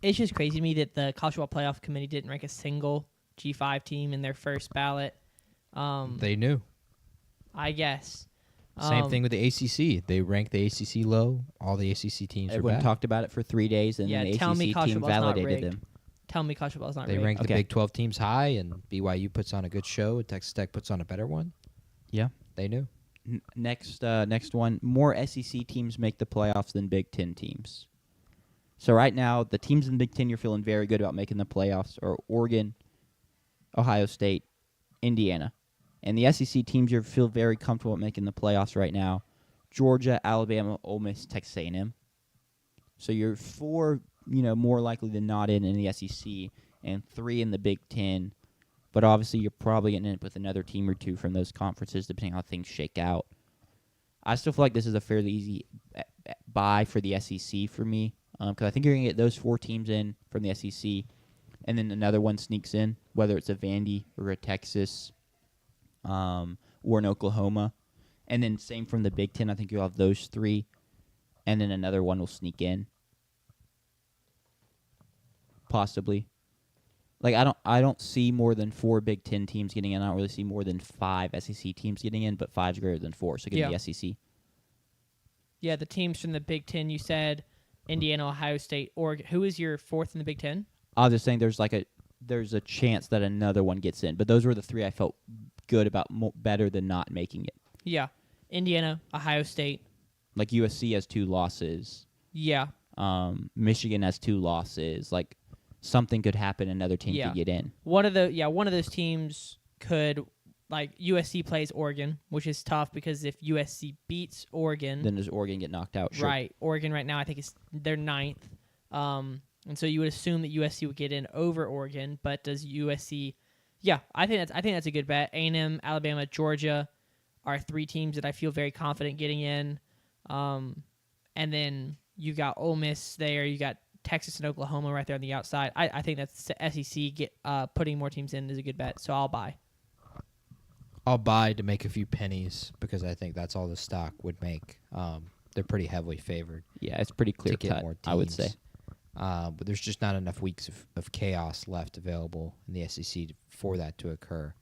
S2: It's just crazy to me that the College Football Playoff Committee didn't rank a single G5 team in their first ballot.
S3: They knew.
S2: I guess.
S3: Same thing with the ACC. They ranked the ACC low. All the ACC teams
S1: Everyone
S3: are bad.
S1: talked about it for 3 days, and
S2: Yeah,
S1: the
S2: tell me
S1: ACC
S2: college
S1: team
S2: football's not
S1: validated
S2: rigged.
S1: them.
S2: Tell me college football is not
S3: They
S2: rigged.
S3: rank the
S1: Okay.
S3: Big 12 teams high, and BYU puts on a good show, and Texas Tech puts on a better one.
S1: Yeah.
S3: They knew.
S1: Next one. More SEC teams make the playoffs than Big Ten teams. So right now, the teams in the Big Ten you're feeling very good about making the playoffs are Oregon, Ohio State, Indiana. And the SEC teams you feel very comfortable at making the playoffs right now, Georgia, Alabama, Ole Miss, Texas A&M. So you're 4, more likely than not in the SEC, and 3 in the Big Ten. But obviously, you're probably going to end up with another team or 2 from those conferences, depending on how things shake out. I still feel like this is a fairly easy buy for the SEC for me, because I think you're going to get those 4 teams in from the SEC, and then another one sneaks in, whether it's a Vandy or a Texas or an Oklahoma. And then same from the Big Ten. I think you'll have those 3, and then another one will sneak in, possibly. Like I don't see more than 4 Big Ten teams getting in. I don't really see more than 5 SEC teams getting in, but 5's greater than 4. So give me the SEC.
S2: Yeah, the teams from the Big Ten. You said Indiana, Ohio State, Oregon. Who is your 4th in the Big Ten?
S1: I was just saying there's a chance that another one gets in, but those were the 3 I felt good about, better than not making it.
S2: Yeah, Indiana, Ohio State.
S1: Like USC has 2 losses.
S2: Yeah.
S1: Michigan has 2 losses. Like something could happen, another team could get in.
S2: One of those teams could, like USC plays Oregon, which is tough because if USC beats Oregon,
S1: Then does Oregon get knocked out? Sure.
S2: right? Oregon right now I think they're 9th, and so you would assume that USC would get in over Oregon, but does USC? Yeah, I think that's a good bet. A&M, Alabama, Georgia are 3 teams that I feel very confident getting in, and then you got Ole Miss there, you got Texas and Oklahoma right there on the outside. I think that's SEC putting more teams in is a good bet, so I'll buy.
S3: I'll buy to make a few pennies because I think that's all the stock would make. They're pretty heavily favored.
S1: Yeah, it's pretty clear
S3: to get
S1: cut,
S3: more teams.
S1: I would say.
S3: But there's just not enough weeks of chaos left available in the SEC for that to occur.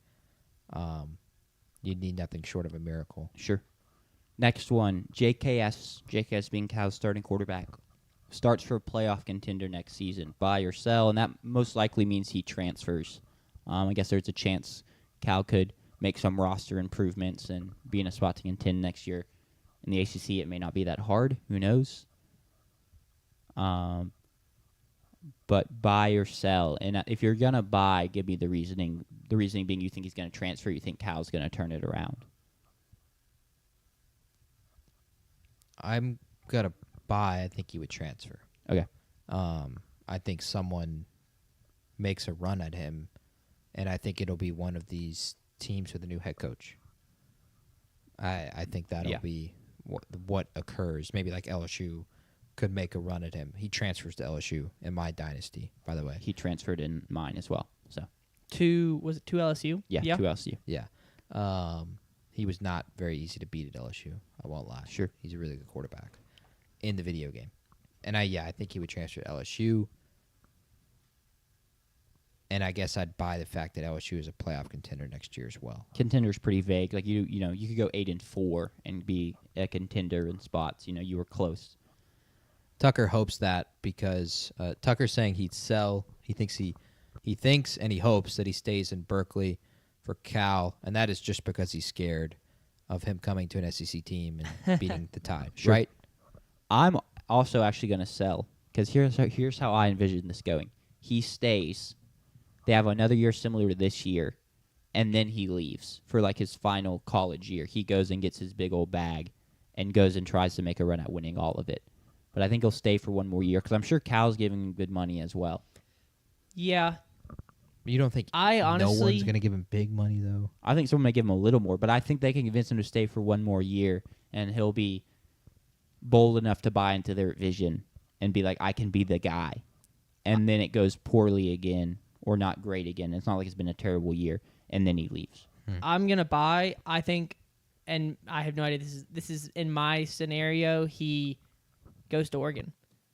S3: You'd need nothing short of a miracle.
S1: Sure. Next one, JKS being Cal's starting quarterback, starts for a playoff contender next season. Buy or sell, and that most likely means he transfers. I guess there's a chance Cal could make some roster improvements and be in a spot to contend next year. In the ACC, it may not be that hard. Who knows? But buy or sell. And if you're going to buy, give me the reasoning. The reasoning being you think he's going to transfer, you think Cal's going to turn it around.
S3: I'm going to buy. I think he would transfer.
S1: Okay.
S3: I think someone makes a run at him, and I think it'll be one of these teams with a new head coach. I think that'll be what occurs. Maybe like LSU could make a run at him. He transfers to LSU in my dynasty, by the way.
S1: He transferred in mine as well. So
S2: Was it to LSU?
S1: yeah. To LSU.
S3: Yeah. He was not very easy to beat at LSU. I won't lie.
S1: Sure.
S3: He's a really good quarterback in the video game. And I think he would transfer to LSU. And I guess I'd buy the fact that LSU is a playoff contender next year as well.
S1: Contender's pretty vague. Like you could go 8-4 and be a contender in spots. You were close.
S3: Tucker hopes that because Tucker's saying he'd sell. He thinks and he hopes that he stays in Berkeley for Cal, and that is just because he's scared of him coming to an SEC team and beating the Tide,
S1: Sure.
S3: right?
S1: I'm also actually going to sell because here's how I envision this going. He stays. They have another year similar to this year, and then he leaves for like his final college year. He goes and gets his big old bag and goes and tries to make a run at winning all of it. But I think he'll stay for one more year because I'm sure Cal's giving him good money as well.
S2: Yeah.
S3: You don't think
S2: I
S3: no
S2: honestly-
S3: one's going to give him big money, though?
S1: I think someone may give him a little more, but I think they can convince him to stay for one more year, and he'll be bold enough to buy into their vision and be like, I can be the guy. And then it goes poorly again or not great again. It's not like it's been a terrible year, and then he leaves.
S2: I'm gonna buy. I think, and I have no idea. This is in my scenario. He goes to Oregon.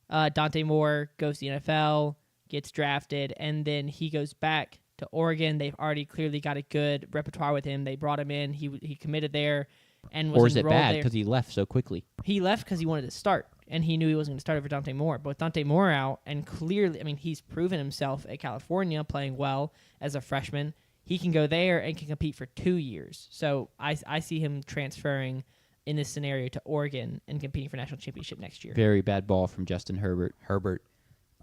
S2: Dante Moore goes to the NFL, gets drafted, and then he goes back to Oregon. They've already clearly got a good repertoire with him. They brought him in. He committed there, and was
S1: Or is it
S2: enrolled
S1: bad
S2: there.
S1: because he left so quickly?
S2: He left because he wanted to start, and he knew he wasn't going to start over Dante Moore. But with Dante Moore out, and clearly, I mean, he's proven himself at California playing well as a freshman. He can go there and can compete for 2 years. So I see him transferring in this scenario to Oregon and competing for national championship next year.
S1: Very bad ball from Justin Herbert.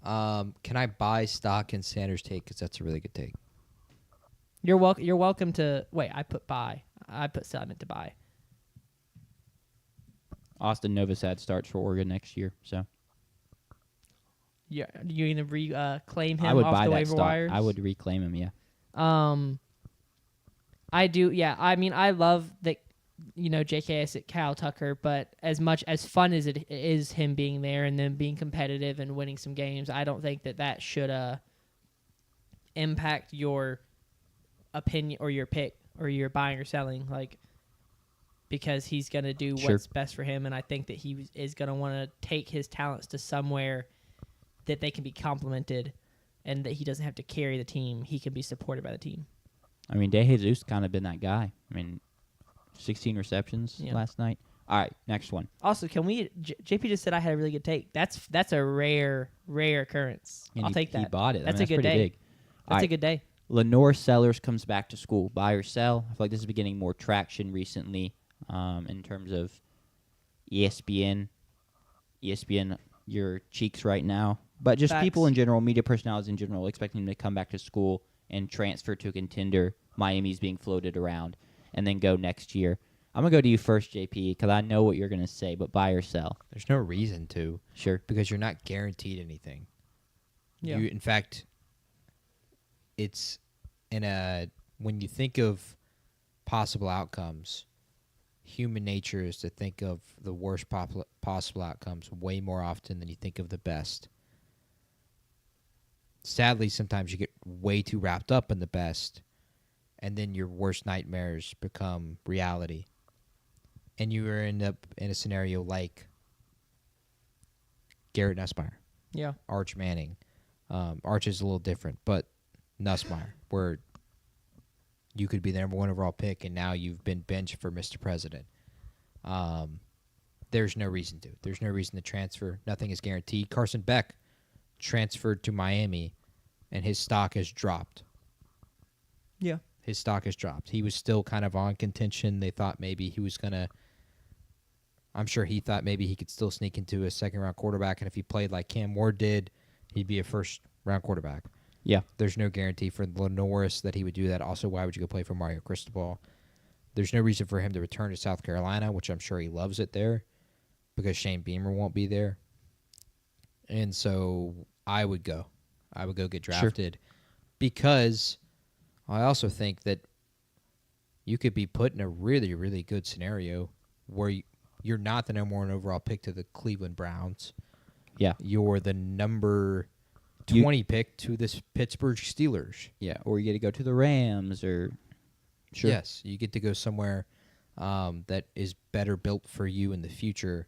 S3: Can I buy stock in Sanders' take? Because that's a really good take.
S2: You're welcome to wait. I put buy. I put sell. I meant to buy.
S1: Austin Novosad starts for Oregon next year, so
S2: Yeah, you're gonna reclaim him
S1: I would
S2: off
S1: buy
S2: the
S1: that
S2: waiver
S1: stock.
S2: wires.
S1: I would reclaim him, yeah.
S2: I do. Yeah, I mean, I love that. JKS at Cal Tucker, but as much as fun as it is him being there and then being competitive and winning some games, I don't think that should impact your opinion or your pick or your buying or selling, because he's going to do
S1: Sure.
S2: what's best for him, and I think that he is going to want to take his talents to somewhere that they can be complemented and that he doesn't have to carry the team. He can be supported by the team.
S1: I mean, De Jesus kind of been that guy. I mean, 16 receptions
S2: Yeah.
S1: last night. All right, next one.
S2: Also, can we? JP just said I had a really good take. That's a rare occurrence.
S1: And
S2: I'll
S1: he,
S2: take that.
S1: He bought it.
S2: That's
S1: I mean,
S2: a good
S1: pretty
S2: day.
S1: Big.
S2: That's
S1: All
S2: a
S1: right,
S2: good day.
S1: Lenore Sellers comes back to school. Buy or sell? I feel like this is getting more traction recently in terms of ESPN. ESPN, your cheeks right now. But just
S2: Facts.
S1: people in general, media personalities in general, expecting him to come back to school and transfer to a contender. Miami's being floated around, and then go next year. I'm going to go to you first, JP, because I know what you're going to say, but buy or sell?
S3: There's no reason to,
S1: Sure.
S3: because you're not guaranteed anything.
S2: Yeah.
S3: In fact, it's when you think of possible outcomes, human nature is to think of the worst possible outcomes way more often than you think of the best. Sadly, sometimes you get way too wrapped up in the best, and then your worst nightmares become reality. And you end up in a scenario like Garrett Nussmeier,
S2: Yeah.
S3: Arch Manning. Arch is a little different, but Nussmeier, where you could be the number one overall pick, and now you've been benched for Mr. President. There's no reason to. There's no reason to transfer. Nothing is guaranteed. Carson Beck transferred to Miami, and his stock has dropped.
S2: Yeah.
S3: His stock has dropped. He was still kind of on contention. They thought maybe he was going to... I'm sure he thought maybe he could still sneak into a second-round quarterback, and if he played like Cam Ward did, he'd be a first-round quarterback.
S1: Yeah.
S3: There's no guarantee for Lenoris that he would do that. Also, why would you go play for Mario Cristobal? There's no reason for him to return to South Carolina, which I'm sure he loves it there, because Shane Beamer won't be there. And so I would go. I would go get drafted because I also think that you could be put in a really, really good scenario where you're not the number one overall pick to the Cleveland Browns.
S1: Yeah.
S3: You're the number 20 pick to the Pittsburgh Steelers.
S1: Yeah, or you get to go to the Rams or... Sure.
S3: Yes, you get to go somewhere that is better built for you in the future,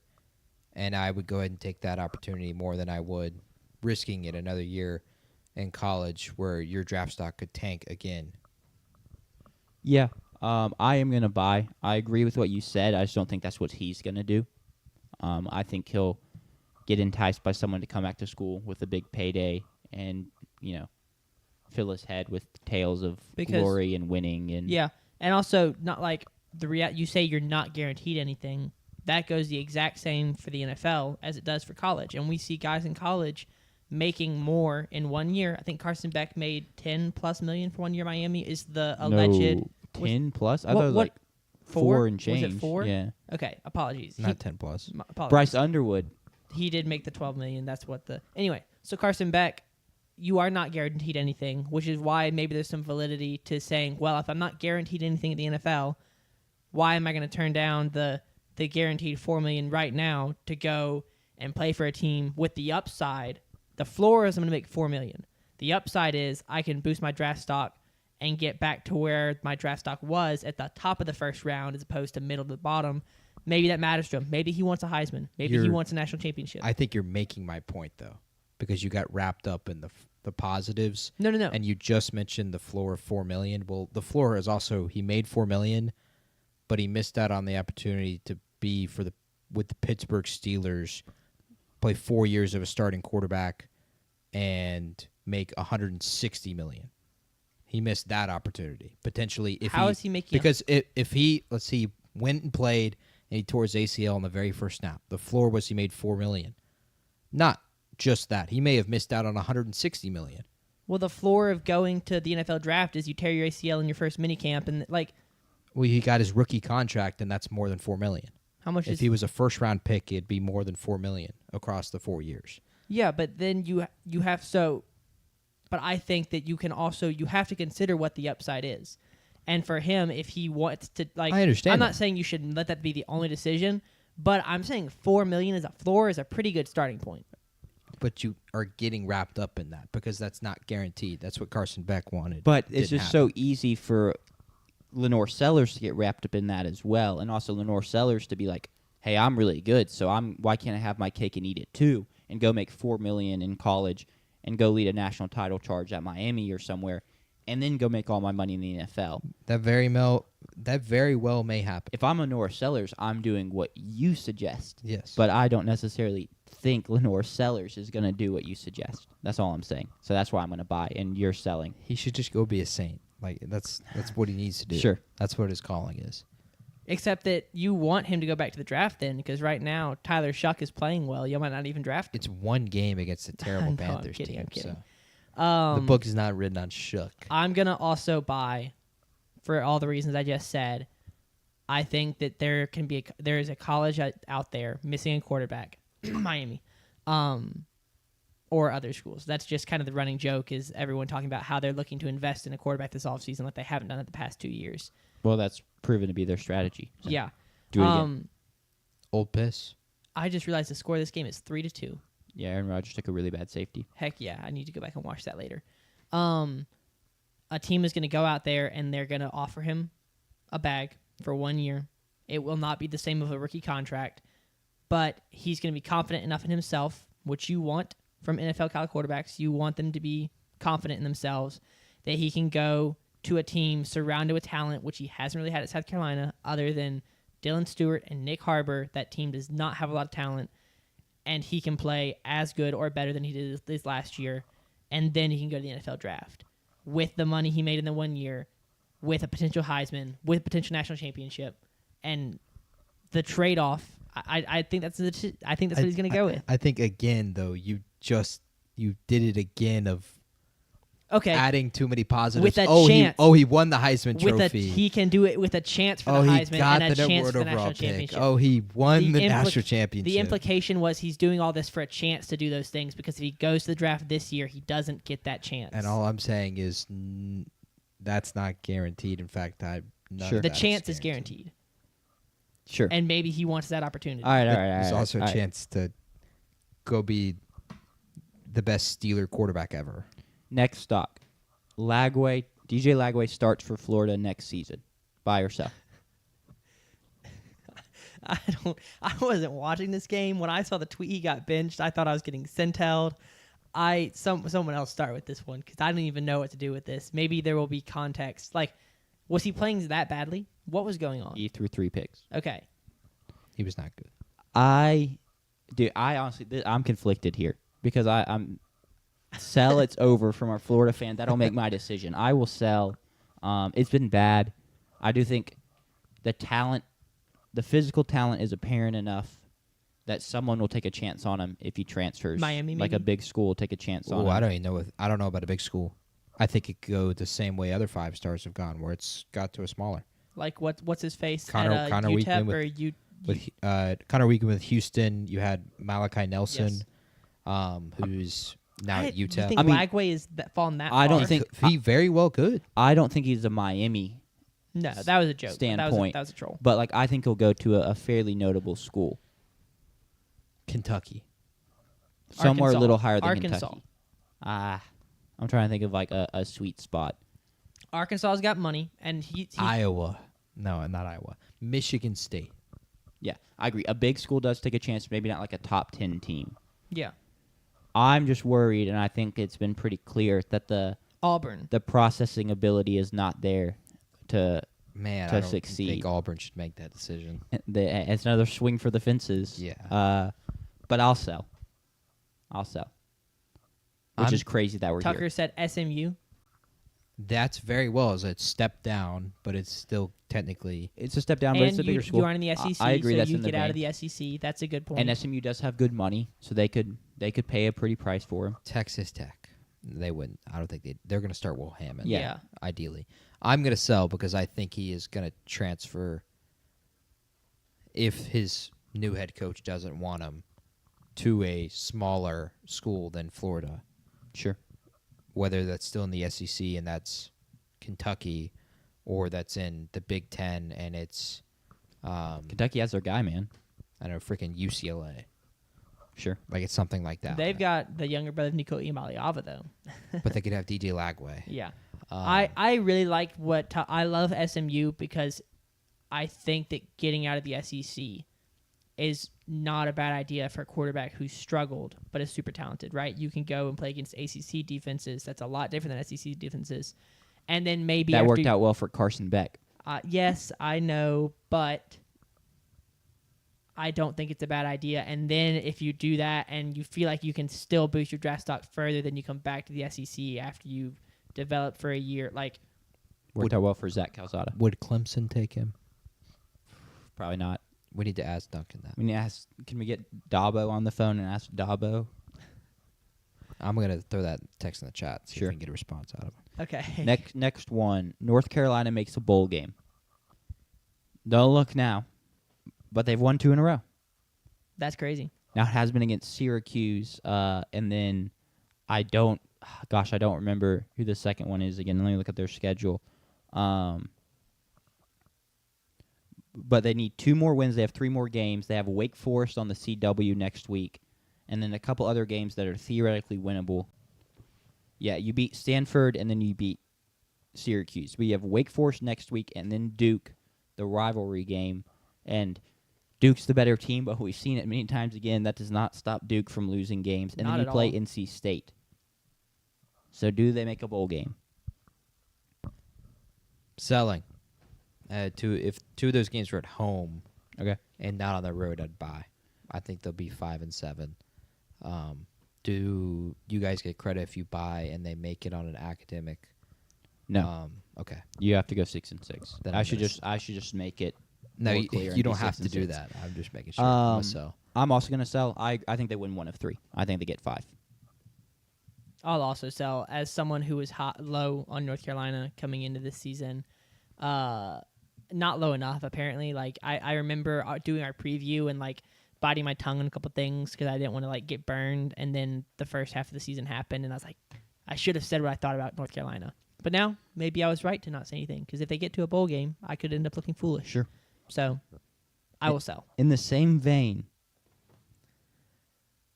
S3: and I would go ahead and take that opportunity more than I would risking it another year in college where your draft stock could tank again.
S1: Yeah, I am going to buy. I agree with what you said. I just don't think that's what he's going to do. I think he'll get enticed by someone to come back to school with a big payday and, fill his head with tales of glory and winning. And
S2: Yeah, and also not like you say you're not guaranteed anything. That goes the exact same for the NFL as it does for college. And we see guys in college making more in 1 year. I think Carson Beck made $10+ million for 1 year. Miami is the alleged
S1: 10 plus. I thought it was like 4 and change.
S2: Was it 4?
S1: Yeah.
S2: Okay, apologies.
S3: Not 10 plus.
S2: Apologies.
S1: Bryce Underwood.
S2: He did make the $12 million. That's what anyway. So Carson Beck, you are not guaranteed anything, which is why maybe there's some validity to saying, well, if I'm not guaranteed anything at the NFL, why am I going to turn down the guaranteed $4 million right now to go and play for a team with the upside? The floor is I'm going to make $4 million. The upside is I can boost my draft stock and get back to where my draft stock was at the top of the first round as opposed to middle to the bottom. Maybe that matters to him. Maybe he wants a Heisman. Maybe he wants a national championship.
S3: I think you're making my point though, because you got wrapped up in the positives.
S2: No.
S3: And you just mentioned the floor of $4 million. Well, the floor is also he made $4 million, but he missed out on the opportunity to be with the Pittsburgh Steelers, play 4 years of a starting quarterback, and make $160 million. He missed that opportunity potentially.
S2: How is he making?
S3: Because if he let's see, went and played and he tore his ACL on the very first snap, the floor was he made $4 million. Not just that, he may have missed out on $160 million.
S2: Well, the floor of going to the NFL draft is you tear your ACL in your first minicamp, and
S3: Well, he got his rookie contract, and that's more than $4 million.
S2: How much?
S3: If he was a first-round pick, it'd be more than $4 million across the 4 years.
S2: Yeah, but then you have so. But I think that you have to consider what the upside is, and for him, if he wants to
S3: I understand.
S2: I'm not saying you should let that be the only decision, but I'm saying $4 million as a floor is a pretty good starting point.
S3: But you are getting wrapped up in that because that's not guaranteed. That's what Carson Beck wanted.
S1: But it's just so easy for Lenore Sellers to get wrapped up in that as well, and also Lenore Sellers to be like, "Hey, I'm really good, so why can't I have my cake and eat it too, and go make $4 million in college, and go lead a national title charge at Miami or somewhere, and then go make all my money in the NFL."
S3: That very well may happen.
S1: If I'm Lenore Sellers, I'm doing what you suggest.
S3: Yes,
S1: But I don't necessarily think Lenore Sellers is going to do what you suggest. That's all I'm saying. So that's why I'm going to buy, and you're selling.
S3: he should just go be a saint. Like that's what he needs to do.
S1: Sure.
S3: That's what his calling is.
S2: Except that you want him to go back to the draft then, because right now Tyler Shuck is playing well. You might not even draft him.
S3: It's one game against a terrible
S2: No,
S3: Panthers
S2: I'm kidding.
S3: team. So the book is not written on Shook.
S2: I'm gonna also buy, for all the reasons I just said. I think that there is a college out there missing a quarterback, Miami, or other schools. That's just kind of the running joke, is everyone talking about how they're looking to invest in a quarterback this offseason like they haven't done it the past 2 years.
S1: Well, that's proven to be their strategy. So
S2: Yeah.
S1: do it again.
S3: Old piss.
S2: I just realized the score of this game is 3-2.
S1: Yeah, Aaron Rodgers took a really bad safety.
S2: Heck yeah, I need to go back and watch that later. A team is going to go out there and they're going to offer him a bag for 1 year. It will not be the same of a rookie contract, but he's going to be confident enough in himself, which you want from NFL college quarterbacks. You want them to be confident in themselves, that he can go to a team surrounded with talent, which he hasn't really had at South Carolina, other than Dylan Stewart and Nick Harbor. That team does not have a lot of talent, and he can play as good or better than he did this last year, and then he can go to the NFL draft with the money he made in the 1 year, with a potential Heisman, with potential national championship, and the trade-off. I think that's what he's going to go with.
S3: I think again though, you did it again of adding too many positives.
S2: With a chance.
S3: He won the Heisman Trophy.
S2: He can do it with a chance for the Heisman
S3: he got
S2: and a
S3: the
S2: chance for the
S3: overall
S2: national
S3: pick.
S2: championship.
S3: He won the national championship.
S2: The implication was he's doing all this for a chance to do those things, because if he goes to the draft this year, he doesn't get that chance.
S3: And all I'm saying is that's not guaranteed. In fact,
S2: the chance is guaranteed.
S1: Sure.
S2: And maybe he wants that opportunity.
S1: All right.
S3: There's also a chance to go be the best Steeler quarterback ever. Next
S1: stock. DJ Lagway starts for Florida next season. Buy or sell?
S2: I wasn't watching this game. When I saw the tweet he got benched, I thought I was getting sentelled. Someone else start with this one, because I don't even know what to do with this. Maybe there will be context. Like, was he playing that badly? What was going on?
S1: He threw 3 picks.
S2: Okay.
S3: He was not good.
S1: I Dude, I honestly, I'm conflicted here because I'm sell. It's over from our Florida fan. That'll make my decision. I will sell. It's been bad. I do think the talent, the physical talent, is apparent enough that someone will take a chance on him if he transfers.
S2: Miami,
S1: like a
S2: maybe?
S1: big school will take a chance on
S3: Oh,
S1: him.
S3: I don't even know. I don't know about a big school. I think it could go the same way other 5-stars have gone, where it's got to a smaller.
S2: Like what's his face
S3: Connor
S2: at
S3: Weekman
S2: UTEP
S3: with-
S2: or U?
S3: With Connor Weekman with Houston, you had Malachi Nelson,
S2: Yes.
S3: who's now
S2: I,
S3: at
S2: you
S3: UTEP.
S2: think
S1: I mean,
S2: Lagway is fallen that
S1: I don't
S2: far?
S1: think-
S3: He very well could.
S1: I don't think he's a Miami,
S2: No, that was a joke.
S1: standpoint.
S2: That was a troll.
S1: but like I think he'll go to a fairly notable school,
S3: Kentucky.
S1: somewhere
S2: Arkansas.
S1: a little higher than
S2: Arkansas.
S1: Kentucky. I'm trying to think of like a sweet spot.
S2: Arkansas's got money, and he
S3: Iowa. No, not Iowa. Michigan State.
S1: Yeah, I agree. A big school does take a chance, maybe not like a top 10 team.
S2: yeah.
S1: I'm just worried, and I think it's been pretty clear that the
S2: Auburn.
S1: processing ability is not there to.
S3: Man,
S1: To
S3: I don't
S1: succeed.
S3: think Auburn should make that decision.
S1: It's another swing for the fences.
S3: Yeah.
S1: But I'll sell. Which
S3: I'm-
S1: is crazy that we're
S2: Tucker
S1: here.
S2: said SMU.
S3: That's very well as a step down, but it's still technically.
S1: It's a step down, but
S2: And
S1: it's a bigger school.
S2: you are in the SEC,
S1: I agree.
S2: so
S1: that's
S2: you
S1: in the
S2: get out of
S1: vein.
S2: the SEC. That's a good point.
S1: And SMU does have good money, so they could pay a pretty price for him.
S3: Texas Tech. They wouldn't. I don't think they're going to start Will Hammond.
S1: Yeah.
S3: Ideally, I'm going to sell because I think he is going to transfer. If his new head coach doesn't want him, to a smaller school than Florida,
S1: Sure.
S3: whether that's still in the SEC and that's Kentucky, or that's in the Big Ten and it's
S1: Kentucky has their guy, man.
S3: I don't know, freaking UCLA.
S1: Sure.
S3: Like it's something like that.
S2: They've got the younger brother of Nico Imaliava, though.
S3: But they could have DJ Lagway.
S2: Yeah.
S3: Um,
S2: I really like I love SMU because I think that getting out of the SEC is not a bad idea for a quarterback who's struggled but is super talented, right? You can go and play against ACC defenses. That's a lot different than SEC defenses. And then maybe
S1: That
S2: after
S1: worked out well for Carson Beck.
S2: Yes, I know, but I don't think it's a bad idea. And then if you do that and you feel like you can still boost your draft stock further, then you come back to the SEC after you've developed for a year. Like,
S1: Worked out well for Zach Calzada.
S3: Would Clemson take him?
S1: Probably not.
S3: We need to ask Duncan that.
S1: We need to ask. Can we get Dabo on the phone and ask Dabo?
S3: I'm going to throw that text in the chat, see
S1: Sure.
S3: if we can get a response out of him.
S2: okay.
S1: Next one. North Carolina makes a bowl game. Don't look now, but they've won 2 in a row.
S2: That's crazy.
S1: Now it has been against Syracuse, and then I don't remember who the second one is again. Let me look at their schedule. But they need 2 more wins. They have 3 more games. They have Wake Forest on the CW next week, and then a couple other games that are theoretically winnable. Yeah, you beat Stanford, and then you beat Syracuse. We have Wake Forest next week, and then Duke, the rivalry game. And Duke's the better team, but we've seen it many times again. That does not stop Duke from losing games. And
S2: Not
S1: then you
S2: at
S1: play
S2: all.
S1: NC State. So do they make a bowl game?
S3: Selling. If 2 of those games were at home
S1: Okay.
S3: and not on the road, I'd buy. I think they'll be 5-7. Do you guys get credit if you buy and they make it on an academic?
S1: No.
S3: Okay.
S1: You have to go 6-6.
S3: Then
S1: I
S3: I'm
S1: should
S3: gonna
S1: just make it.
S3: No,
S1: more
S3: you,
S1: clear
S3: you
S1: and
S3: don't
S1: be
S3: have to do
S1: 6-6.
S3: that. I'm just making sure. I'm gonna sell.
S1: I'm also gonna sell. I think they win 1 of 3. I think they get 5.
S2: I'll also sell as someone who was low on North Carolina coming into this season. Not low enough, apparently. Like I remember doing our preview and like biting my tongue on a couple things because I didn't want to like get burned. And then the first half of the season happened, and I was like, I should have said what I thought about North Carolina. But now maybe I was right to not say anything because if they get to a bowl game, I could end up looking foolish.
S1: Sure.
S2: So I will sell.
S1: In the same vein,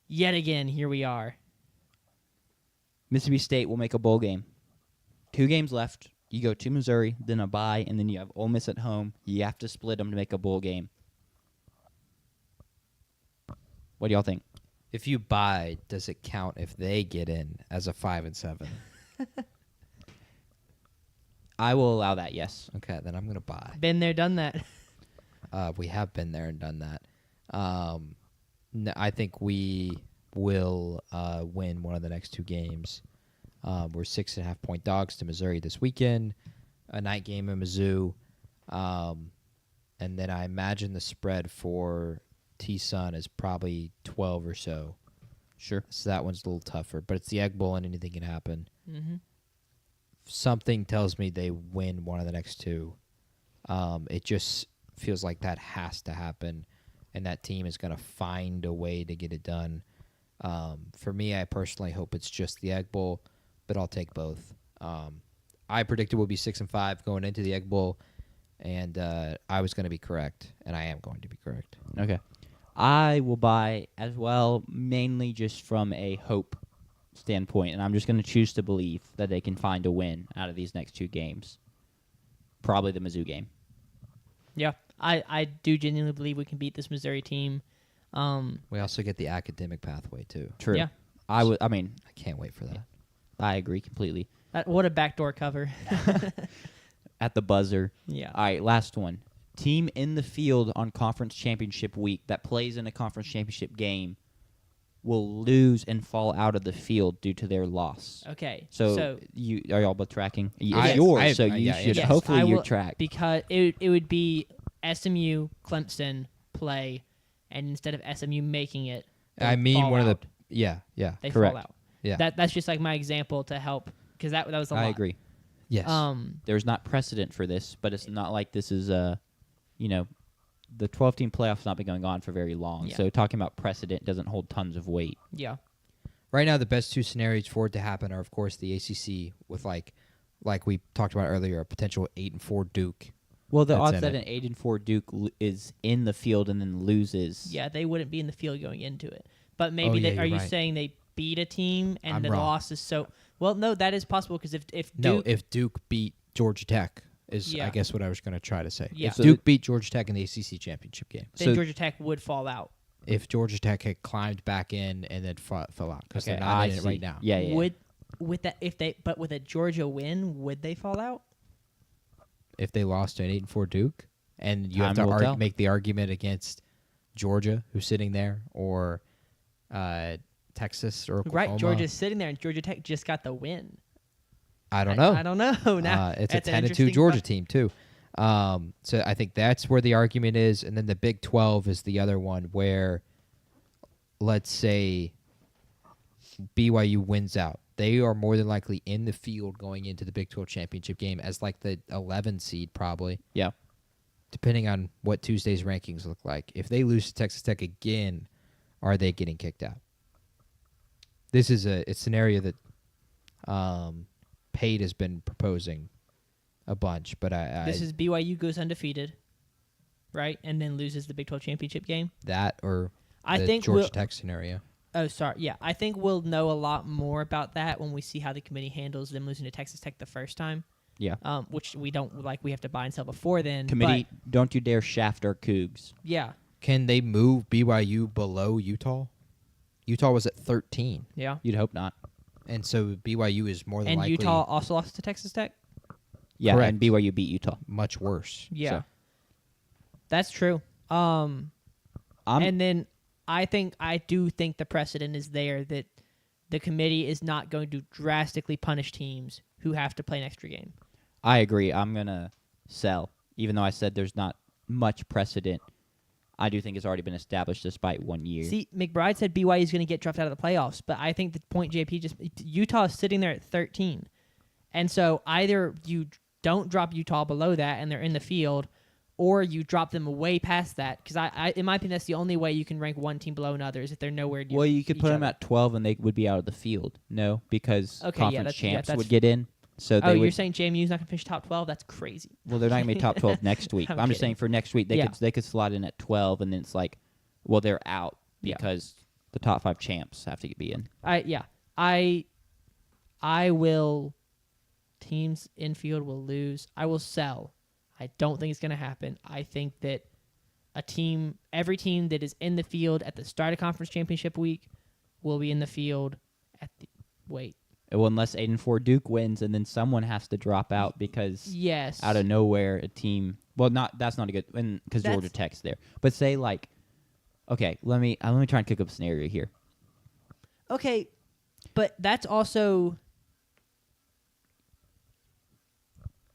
S2: Yet again, here we are.
S1: Mississippi State will make a bowl game. 2 games left. You go to Missouri, then a bye, and then you have Ole Miss at home. You have to split them to make a bowl game. What do y'all think?
S3: If you buy, does it count if they get in as a 5-7?
S1: I will allow that, yes.
S3: Okay, then I'm gonna buy.
S2: Been there, done that.
S3: We have been there and done that. I think we will win one of the next two games. We're 6.5-point dogs to Missouri this weekend, a night game in Mizzou, and then I imagine the spread for T-Sun is probably 12 or so.
S1: Sure.
S3: So that one's a little tougher, but it's the Egg Bowl and anything can happen.
S2: Mm-hmm.
S3: Something tells me they win one of the next two. It just feels like that has to happen, and that team is going to find a way to get it done. For me, I personally hope it's just the Egg Bowl, but I'll take both. I predicted we'll be 6-5 going into the Egg Bowl, and I was going to be correct, and I am going to be correct.
S1: Okay. I will buy as well, mainly just from a hope standpoint, and I'm just going to choose to believe that they can find a win out of these next two games. Probably the Mizzou game.
S2: Yeah, I do genuinely believe we can beat this Missouri team.
S3: We also get the academic pathway, too.
S1: True.
S2: Yeah.
S1: I
S3: can't wait for that.
S1: I agree completely.
S2: What a backdoor cover.
S1: At the buzzer.
S2: Yeah.
S1: All right, last one. Team in the field on conference championship week that plays in a conference championship game will lose and fall out of the field due to their loss.
S2: Okay.
S1: So you are y'all both tracking? It's
S3: I-
S1: yours,
S3: I-
S1: so
S3: yeah,
S1: you
S3: yeah,
S1: should
S3: yes,
S1: hopefully
S2: I
S1: you're
S2: will-
S1: tracked.
S2: Because it would be SMU, Clemson play, and instead of SMU making it, they
S3: I mean,
S2: fall
S3: one of
S2: out.
S3: the yeah,
S2: They
S1: Correct.
S2: fall out.
S3: yeah.
S2: That's just like my example to help, because that was a lot.
S1: I agree.
S3: yes.
S1: There's not precedent for this, but it's not like this is the 12-team playoff's not been going on for very long.
S2: Yeah.
S1: So talking about precedent doesn't hold tons of weight.
S2: Yeah.
S3: Right now, the best two scenarios for it to happen are, of course, the ACC with like we talked about earlier, a potential 8-4 Duke.
S1: Well, the
S3: That's
S1: odds
S3: in
S1: that
S3: it.
S1: an 8-4 Duke is in the field and then loses.
S2: Yeah, they wouldn't be in the field going into it. But maybe
S3: Oh, yeah,
S2: are
S3: you're
S2: you
S3: right.
S2: saying they beat a team and
S3: I'm
S2: the
S3: wrong.
S2: loss is so? Well, no, that is possible because if Duke,
S3: No, if Duke beat Georgia Tech is,
S2: Yeah.
S3: I guess, what I was going to try to say.
S2: Yeah.
S3: If
S1: So
S3: Duke beat Georgia Tech in the ACC championship game,
S2: then
S1: so-
S2: Georgia Tech would fall out.
S3: if Georgia Tech had climbed back in and then fell out because
S1: Okay,
S3: they're not
S1: I
S3: in it
S1: see.
S3: right now.
S1: Yeah, yeah.
S2: Would with that but with a Georgia win, would they fall out?
S3: If they lost to an 8-4 Duke, and you have
S1: Time will
S3: to
S1: tell.
S3: make the argument against Georgia, who's sitting there, or Texas or Oklahoma.
S2: Right, Georgia's sitting there, and Georgia Tech just got the win.
S3: I don't know.
S2: I don't know. Now
S3: It's a
S2: that's an
S3: 10-2
S2: interesting
S3: Georgia
S2: que-
S3: team too. So I think that's where the argument is, and then the Big 12 is the other one where, let's say, BYU wins out. They are more than likely in the field going into the Big 12 championship game as like the 11 seed probably,
S1: Yeah.
S3: depending on what Tuesday's rankings look like. If they lose to Texas Tech again, are they getting kicked out? This is a scenario that Pate has been proposing a bunch, but
S2: This is BYU goes undefeated, right, and then loses the Big 12 championship game.
S3: that or
S2: I
S3: the
S2: think
S3: Georgia
S2: we'll-
S3: Tech scenario.
S2: Oh, sorry. Yeah, I think we'll know a lot more about that when we see how the committee handles them losing to Texas Tech the first time.
S1: Yeah.
S2: Which we don't like. We have to buy and sell before then.
S1: Committee,
S2: but,
S1: don't you dare shaft our Cougs.
S2: yeah,
S3: Can they move BYU below Utah? Utah was at 13,
S2: yeah.
S1: You'd hope not.
S3: and so BYU is more than
S2: And
S3: likely
S2: Utah also lost to Texas Tech.
S1: Yeah,
S3: Correct.
S1: and BYU beat Utah.
S3: much worse.
S2: Yeah,
S3: So,
S2: that's true.
S1: I'm,
S2: And then I do think the precedent is there that the committee is not going to drastically punish teams who have to play an extra game.
S1: I agree. I'm going to sell. Even though I said there's not much precedent, I do think it's already been established despite 1 year.
S2: See, McBride said BYU is going to get dropped out of the playoffs, but I think the point JP Utah is sitting there at 13, and so either you don't drop Utah below that and they're in the field, or you drop them way past that. Because I, in my opinion, that's the only way you can rank one team below another is if they're nowhere near.
S1: Well, you could
S2: each
S1: put them
S2: other.
S1: at 12 and they would be out of the field. No, because
S2: Okay, yeah,
S1: conference
S2: that's- yeah,
S1: champs
S2: that's-
S1: would get in. So
S2: Oh,
S1: they
S2: you're
S1: would.
S2: saying JMU's not going to finish top 12? That's crazy.
S1: Well, they're not going to be top 12 next week.
S2: I'm
S1: I'm just
S2: kidding.
S1: saying for next week
S2: Yeah.
S1: they could slide in at 12, and then it's like, well, they're out
S2: Yeah.
S1: because the top 5 champs have to be in.
S2: I will. Teams infield will lose. I will sell. I don't think it's going to happen. I think that every team that is in the field at the start of conference championship week will be in the field at the
S1: Well, unless 8-4 Duke wins, and then someone has to drop out because
S2: Yes.
S1: out of nowhere a team. Well, that's not a good because
S2: That's-
S1: Georgia Tech's there. But say like Okay, let me try and cook up a scenario here.
S2: Okay, but that's also.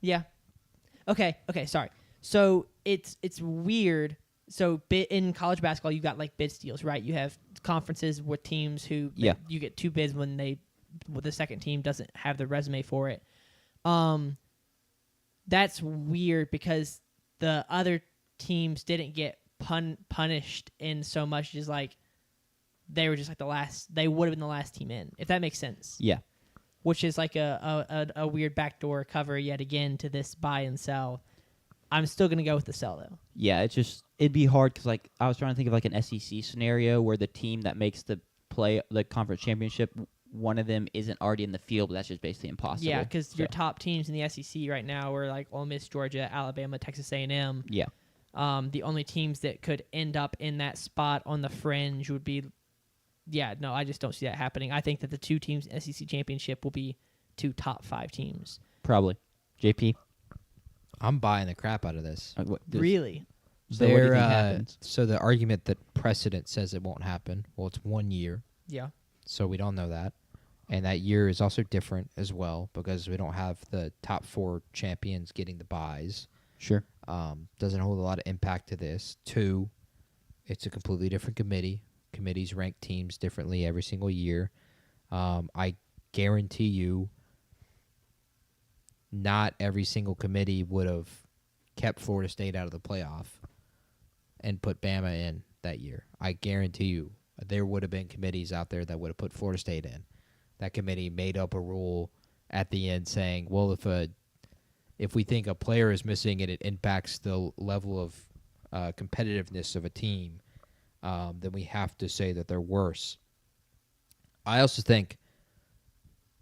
S2: Yeah. Okay. Sorry. So it's weird. So in college basketball, you've got like bid steals, right? You have conferences with teams who you get 2 bids when the second team doesn't have the resume for it. That's weird because the other teams didn't get punished in so much as like they were just like they would have been the last team in, if that makes sense.
S1: Yeah.
S2: Which is like a weird backdoor cover yet again to this buy and sell. I'm still going to go with the sell, though.
S1: Yeah, it'd be hard because like I was trying to think of like an SEC scenario where the team that makes the conference championship, one of them isn't already in the field, but that's just basically impossible.
S2: Yeah, because your top teams in the SEC right now are like Ole Miss, Georgia, Alabama, Texas A&M.
S1: Yeah.
S2: The only teams that could end up in that spot on the fringe would be, I just don't see that happening. I think that the 2 teams in SEC championship will be 2 top 5 teams.
S1: Probably. JP?
S3: I'm buying the crap out of this.
S2: Really?
S1: So what do you think happens?
S3: So the argument that precedent says it won't happen, well, it's 1 year.
S2: Yeah.
S3: So we don't know that. And that year is also different as well because we don't have the top 4 champions getting the buys.
S1: Sure.
S3: Doesn't hold a lot of impact to this. 2, it's a completely different committee. Committees rank teams differently every single year. I guarantee you not every single committee would have kept Florida State out of the playoff and put Bama in that year. I guarantee you there would have been committees out there that would have put Florida State in. That committee made up a rule at the end saying, well, if we think a player is missing and it impacts the level of competitiveness of a team, then we have to say that they're worse. I also think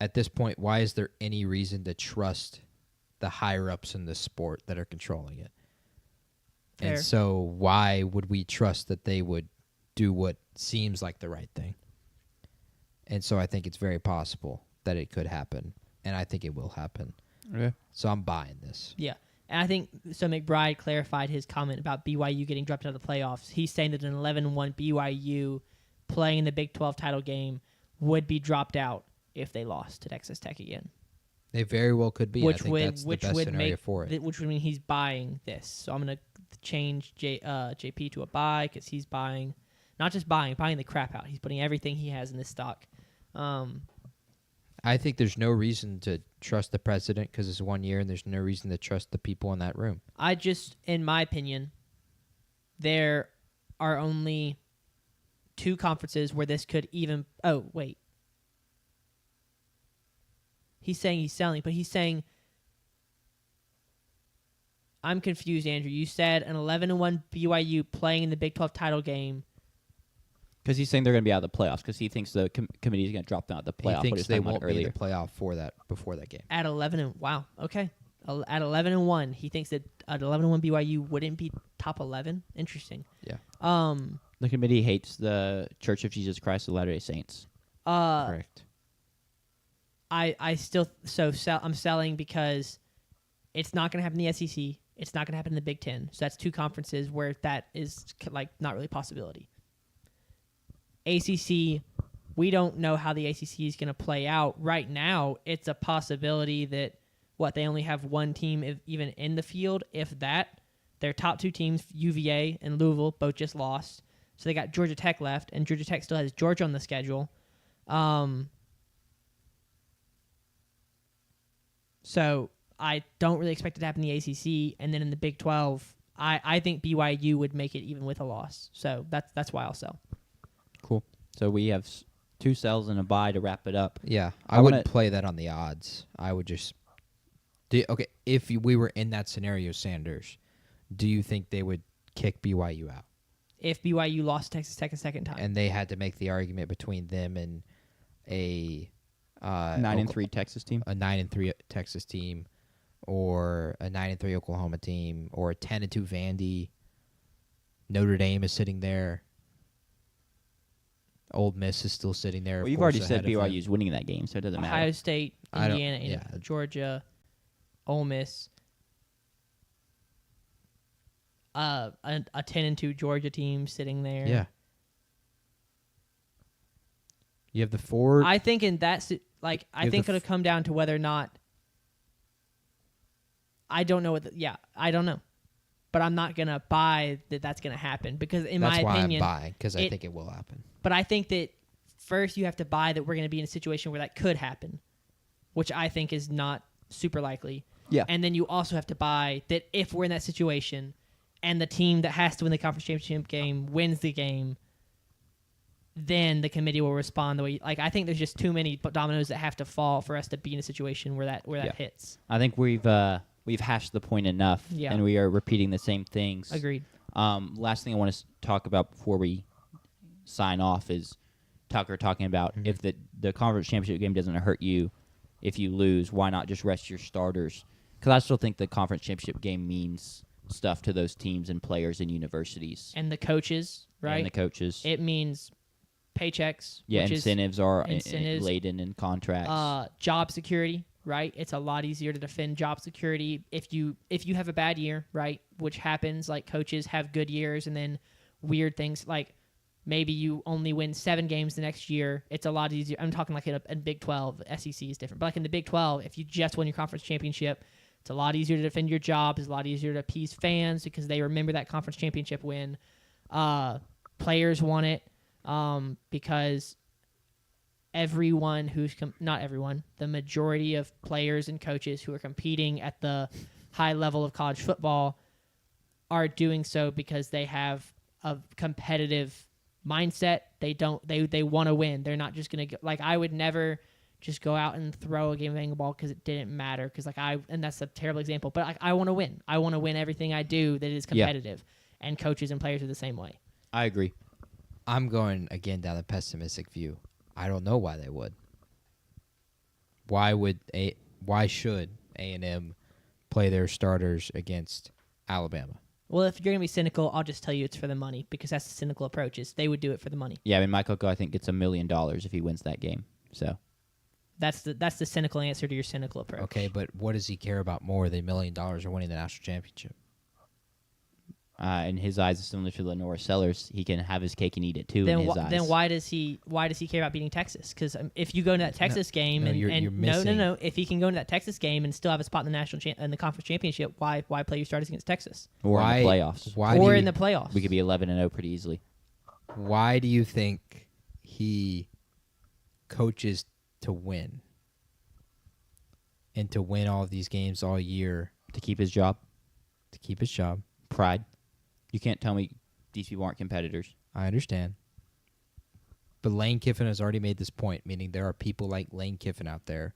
S3: at this point, why is there any reason to trust the higher-ups in the sport that are controlling it?
S2: Fair.
S3: And so why would we trust that they would do what seems like the right thing? And so I think it's very possible that it could happen, and I think it will happen.
S1: Okay.
S3: So I'm buying this.
S2: Yeah. And I think so McBride clarified his comment about BYU getting dropped out of the playoffs. He's saying that an 11-1 BYU playing in the Big 12 title game would be dropped out if they lost to Texas Tech again.
S3: They very well could be.
S2: Which
S3: I think that's the best scenario for it.
S2: Which would mean he's buying this. So I'm going to change JP to a buy because he's buying, not just buying the crap out. He's putting everything he has in this stock.
S3: I think there's no reason to trust the president because it's 1 year, and there's no reason to trust the people in that room.
S2: In my opinion, there are only 2 conferences where this could even. Oh, wait. He's saying he's selling, but he's saying. I'm confused, Andrew. You said an 11-1 BYU playing in the Big 12 title game.
S1: Because he's saying they're going to be out of the playoffs because he thinks the committee is going to drop them out of the playoff.
S3: He thinks they won't be in
S1: earlier.
S3: the playoff before that game.
S2: At 11 wow, okay. At 11-1, he thinks that at 11-1 BYU wouldn't be top 11. Interesting.
S3: Yeah.
S1: The committee hates the Church of Jesus Christ of Latter-day Saints.
S3: Correct.
S2: I'm selling because it's not going to happen in the SEC. It's not going to happen in the Big Ten. So that's 2 conferences where that is like not really a possibility. ACC, we don't know how the ACC is going to play out. Right now, it's a possibility that, they only have 1 team even in the field, if that. Their top 2 teams, UVA and Louisville, both just lost. So they got Georgia Tech left, and Georgia Tech still has Georgia on the schedule. So I don't really expect it to happen in the ACC. And then in the Big 12, I think BYU would make it even with a loss. So that's why I'll sell.
S1: Cool. So we have 2 sells and a buy to wrap it up.
S3: Yeah, I wouldn't play that on the odds. I would just okay, if we were in that scenario, Sanders, do you think they would kick BYU out?
S2: If BYU lost Texas Tech a second time.
S3: And they had to make the argument between them and a
S1: 9-3 Texas team.
S3: A 9-3 Texas team, or a 9-3 Oklahoma team, or a 10-2 Vandy. Notre Dame is sitting there. Old Miss is still sitting there.
S1: Well, you've already said BYU is winning that game, so it doesn't matter.
S2: Ohio State, Indiana, Georgia, Ole Miss, a 10-2 Georgia team sitting there.
S3: Yeah, You have the 4.
S2: I think in that I think it'll come down to whether or not. I don't know I don't know, but I'm not gonna buy that that's gonna happen because in my opinion,
S3: that's why I'm buying because I think it will happen.
S2: But I think that first you have to buy that we're gonna be in a situation where that could happen, which I think is not super likely.
S1: Yeah.
S2: And then you also have to buy that if we're in that situation, and the team that has to win the conference championship game wins the game, then the committee will respond the way. I think there's just too many dominoes that have to fall for us to be in a situation where that hits.
S1: I think we've hashed the point enough, and we are repeating the same things.
S2: Agreed.
S1: Last thing I want to talk about before we sign off is Tucker talking about if the conference championship game doesn't hurt you if you lose, why not just rest your starters? Because I still think the conference championship game means stuff to those teams and players and universities.
S2: And the coaches, right?
S1: And the coaches.
S2: It means paychecks.
S1: Yeah, incentives are
S2: incentives.
S1: laden in contracts.
S2: Job security. Right, it's a lot easier to defend job security if you have a bad year, right? Which happens. Like coaches have good years, and then weird things like maybe you only win 7 games the next year. It's a lot easier. I'm talking like in Big 12, SEC is different, but like in the Big 12, if you just won your conference championship, it's a lot easier to defend your job. It's a lot easier to appease fans because they remember that conference championship win. Players want it because. Everyone not everyone, the majority of players and coaches who are competing at the high level of college football are doing so because they have a competitive mindset. They want to win. They're not just going to I would never just go out and throw a game of angle ball because it didn't matter and that's a terrible example, but I want to win. I want to win everything I do that is competitive. Yeah. And coaches and players are the same way.
S1: I agree.
S3: I'm going again down the pessimistic view. I don't know why they would. Why should A&M play their starters against Alabama?
S2: Well, if you're going to be cynical, I'll just tell you it's for the money because that's the cynical approach. Is they would do it for the money.
S1: Yeah, I mean, Mike Coco, I think, gets $1 million if he wins that game. So
S2: that's the cynical answer to your cynical approach.
S3: Okay, but what does he care about more than $1 million or winning the national championship?
S1: In his eyes, it's similar to Lenora Sellers. He can have his cake and eat it too.
S2: Then,
S1: in his eyes.
S2: Then why does he care about beating Texas? Because if you go into that Texas game if he can go into that Texas game and still have a spot in the in the conference championship, why play your starters against Texas?
S1: Or in the playoffs?
S2: In the playoffs,
S1: we could be 11-0 pretty easily.
S3: Why do you think he coaches to win and to win all of these games all year?
S1: To keep his job.
S3: To keep his job.
S1: Pride. You can't tell me these people aren't competitors.
S3: I understand. But Lane Kiffin has already made this point, meaning there are people like Lane Kiffin out there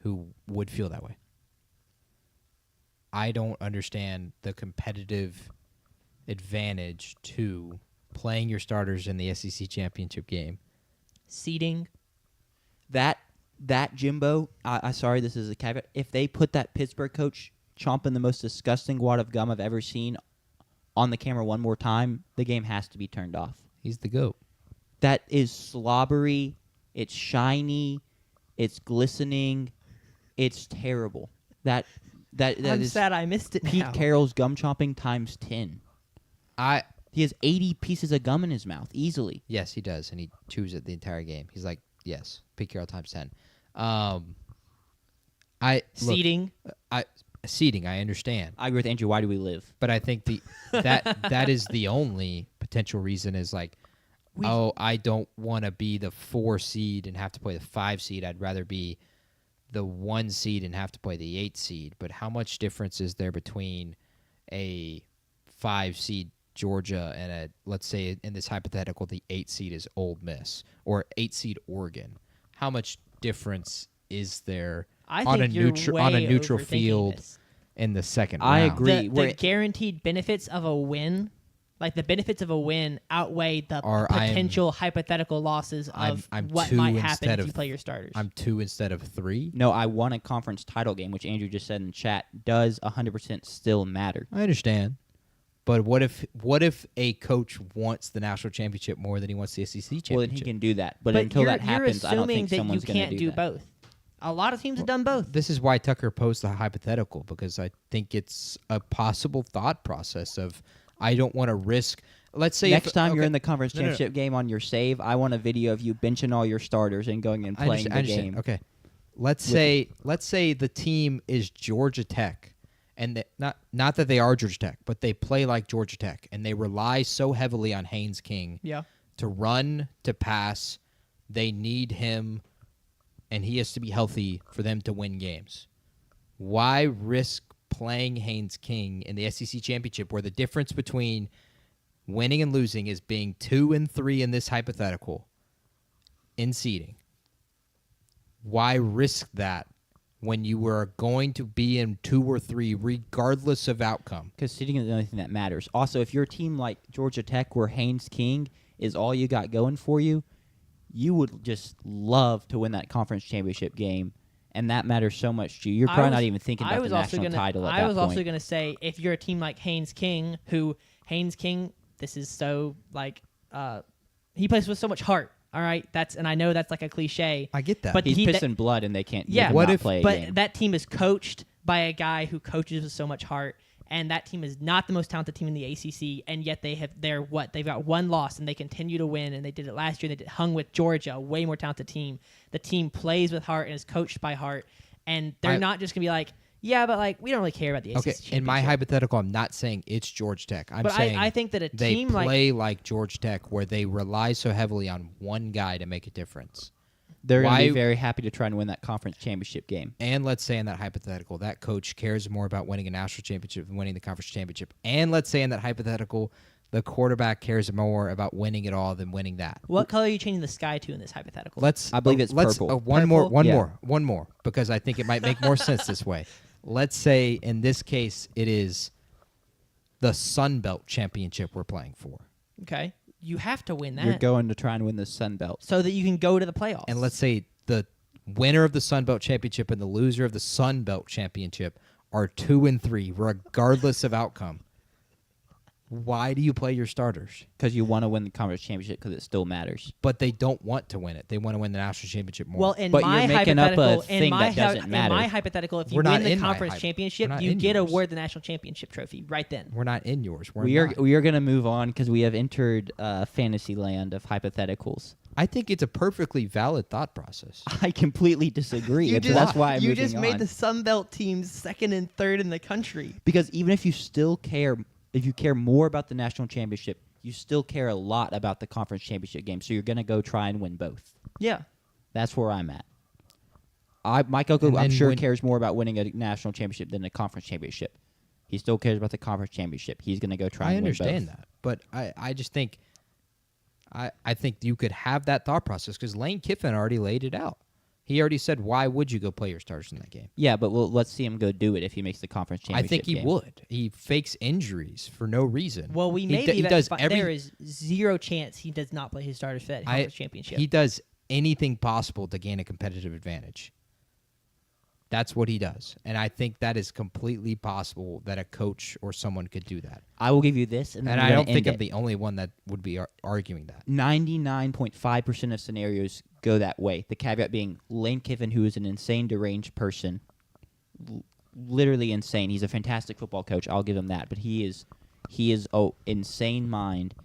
S3: who would feel that way. I don't understand the competitive advantage to playing your starters in the SEC championship game.
S2: Seeding.
S1: That Jimbo, sorry, this is a caveat. If they put that Pittsburgh coach chomping the most disgusting wad of gum I've ever seen on the camera one more time, the game has to be turned off.
S3: He's the GOAT.
S1: That is slobbery. It's shiny. It's glistening. It's terrible. That
S2: I'm
S1: is
S2: sad I missed it.
S1: Pete
S2: now.
S1: Carroll's gum chomping times 10. He has 80 pieces of gum in his mouth easily.
S3: Yes, he does, and he chews it the entire game. He's like, yes, Pete Carroll times 10.
S2: Seeding.
S3: Seeding, I understand.
S1: I agree with Andrew. Why do we live?
S3: But I think that is the only potential reason is like, I don't want to be the 4 seed and have to play the 5 seed. I'd rather be the 1 seed and have to play the 8 seed. But how much difference is there between a 5 seed Georgia and let's say in this hypothetical, the 8 seed is Ole Miss or 8 seed Oregon? How much difference is there on a neutral field in the second round?
S1: I agree.
S2: The guaranteed benefits of a win, like the benefits of a win, outweigh the potential hypothetical losses of what might happen if you play your starters.
S3: I'm 2 instead of 3.
S1: No, I won a conference title game, which Andrew just said in chat does 100% still matter.
S3: I understand. But what if a coach wants the national championship more than he wants the SEC championship?
S1: Well, then he can do that. But until that happens, I don't think someone's going to do that.
S2: You can't do both. A lot of teams have done both.
S3: This is why Tucker posed the hypothetical, because I think it's a possible thought process of I don't want to risk let's say
S1: Next
S3: if,
S1: time you're
S3: okay,
S1: in the conference
S3: no, no, no.
S1: championship game on your save, I want a video of you benching all your starters and going and playing the game.
S3: Okay, let's say the team is Georgia Tech, and not that they are Georgia Tech, but they play like Georgia Tech, and they rely so heavily on Haynes King
S2: Yeah.
S3: to run, to pass. They need him, and he has to be healthy for them to win games. Why risk playing Haynes King in the SEC championship, where the difference between winning and losing is being 2 and 3 in this hypothetical in seeding? Why risk that when you were going to be in 2 or 3 regardless of outcome?
S1: Because seeding is the only thing that matters. Also, if you're a team like Georgia Tech where Haynes King is all you got going for you, you would just love to win that conference championship game, and that matters so much to you. You're probably not even thinking about the national title at that point.
S2: I was also going to say, if you're a team like Haynes King, this is so, like, he plays with so much heart. All right, and I know that's like a cliche.
S3: I get that.
S1: But he's pissing blood, and they can't.
S2: Yeah.
S1: Play a
S2: but
S1: game.
S2: That team is coached by a guy who coaches with so much heart, and that team is not the most talented team in the ACC, and yet they've got one loss, and they continue to win, and they did it last year. They hung with Georgia, a way more talented team. The team plays with heart and is coached by heart, and they're not just gonna be like, yeah, but like we don't really care about the ACC.
S3: Okay, in my hypothetical, I'm not saying it's Georgia Tech. I'm saying
S2: I think that
S3: they
S2: team
S3: play like Georgia Tech, where they rely so heavily on one guy to make a difference.
S1: They're going to be very happy to try and win that conference championship game.
S3: And let's say in that hypothetical, that coach cares more about winning a national championship than winning the conference championship. And let's say in that hypothetical, the quarterback cares more about winning it all than winning that.
S2: What color are you changing the sky to in this hypothetical?
S1: I believe it's purple.
S3: One
S2: Purple?
S3: more, because I think it might make more sense this way. Let's say in this case, it is the Sun Belt championship we're playing for.
S2: Okay. You have to win that.
S1: You're going to try and win the Sun Belt.
S2: So that you can go to the playoffs.
S3: And let's say the winner of the Sun Belt championship and the loser of the Sun Belt championship are 2 and 3, regardless of outcome. Why do you play your starters?
S1: Because you want to win the conference championship because it still matters.
S3: But they don't want to win it. They want to win the national championship more.
S2: Well, in
S1: But
S2: my
S1: you're making up a
S2: hypothetical,
S1: thing that doesn't matter.
S2: In my hypothetical, if you
S3: We're not
S2: win the
S3: in my
S2: conference
S3: We're
S2: championship,
S3: not
S2: you
S3: in
S2: get
S3: yours.
S2: award the national championship trophy right then.
S3: We're not in yours.
S1: We are going to move on because we have entered fantasy land of hypotheticals.
S3: I think it's a perfectly valid thought process.
S1: I completely disagree. That's why I'm moving on.
S2: made the Sun Belt teams second and third in the country.
S1: Because even if you still care, if you care more about the national championship, you still care a lot about the conference championship game. So you're going to go try and win both.
S2: Yeah.
S1: That's where I'm at. Mike Oko, I'm sure, cares more about winning a national championship than a conference championship. He still cares about the conference championship. He's going to go try and win both.
S3: I understand that. But I just think I think you could have that thought process because Lane Kiffin already laid it out. He already said, why would you go play your starters in that game?
S1: Yeah, but let's see him go do it if he makes the conference championship
S3: I think he
S1: game.
S3: would. He fakes injuries for no reason.
S2: Well, there is zero chance he does not play his starters for that conference championship.
S3: He does anything possible to gain a competitive advantage. That's what he does. And I think that is completely possible that a coach or someone could do that.
S1: I will give you this. And
S3: I don't think I'm the only one that would be arguing that.
S1: 99.5% of scenarios go that way. The caveat being Lane Kiffin, who is an insane, deranged person, literally insane. He's a fantastic football coach. I'll give him that. But he is an insane mind.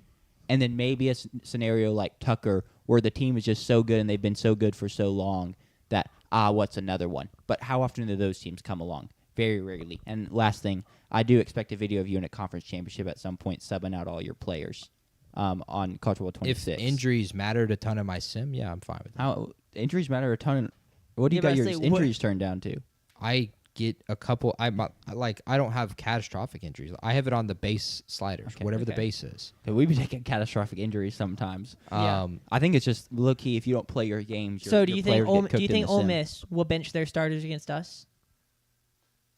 S1: And then maybe a scenario like Tucker where the team is just so good and they've been so good for so long that, what's another one? But how often do those teams come along? Very rarely. And last thing, I do expect a video of you in a conference championship at some point subbing out all your players on College Football 26.
S3: If injuries mattered a ton in my sim, yeah, I'm fine with that.
S1: How injuries matter a ton. What do you got your injuries turned down to?
S3: I get a couple. I don't have catastrophic injuries. I have it on the base sliders, whatever the base is.
S1: We be taking catastrophic injuries sometimes.
S2: Yeah.
S1: I think it's just low key. If you don't play your games,
S2: so do you think Ole
S1: Sim.
S2: Miss will bench their starters against us?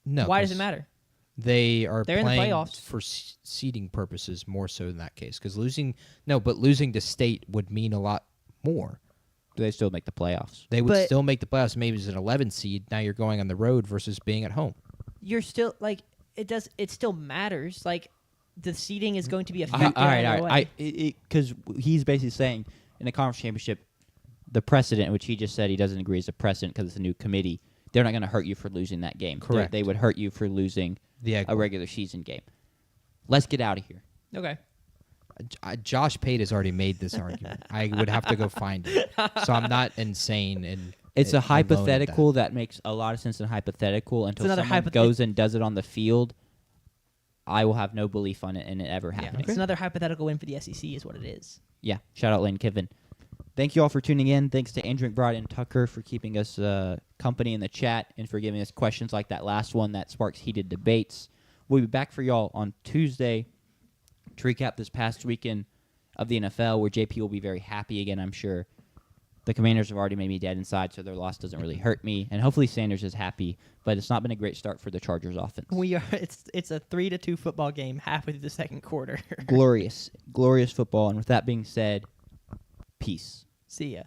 S3: No.
S2: Why does it matter?
S3: They're
S2: in the
S3: playing
S2: playoffs
S3: for seeding purposes more so in that case because losing to state would mean a lot more.
S1: Do they still make the playoffs?
S3: They would still make the playoffs. Maybe as an 11 seed. Now you're going on the road versus being at home.
S2: You're still it still matters. Like the seeding is going to be affected.
S1: All right. Because he's basically saying in the conference championship, the precedent, which he just said he doesn't agree is a precedent because it's a new committee. They're not going to hurt you for losing that game.
S3: Correct.
S1: They would hurt you for losing a regular season game. Let's get out of here.
S2: Okay.
S3: Josh Pate has already made this argument. I would have to go find it. So I'm not insane. And
S1: It's a
S3: alone in
S1: hypothetical that makes a lot of sense in hypothetical until
S2: another
S1: someone
S2: hypothet-
S1: goes and does it on the field. I will have no belief on it and it ever
S2: Yeah,
S1: happening.
S2: it's another hypothetical win for the SEC, is what it is.
S1: Yeah. Shout out Lane Kiffin. Thank you all for tuning in. Thanks to Andrew McBride and Tucker for keeping us company in the chat and for giving us questions like that last one that sparks heated debates. We'll be back for y'all on Tuesday to recap this past weekend of the NFL, where JP will be very happy again, I'm sure. The Commanders have already made me dead inside, so their loss doesn't really hurt me. And hopefully Sanders is happy, but it's not been a great start for the Chargers offense.
S2: It's a 3-2 football game halfway through the second quarter.
S1: Glorious, glorious football. And with that being said, peace.
S2: See ya.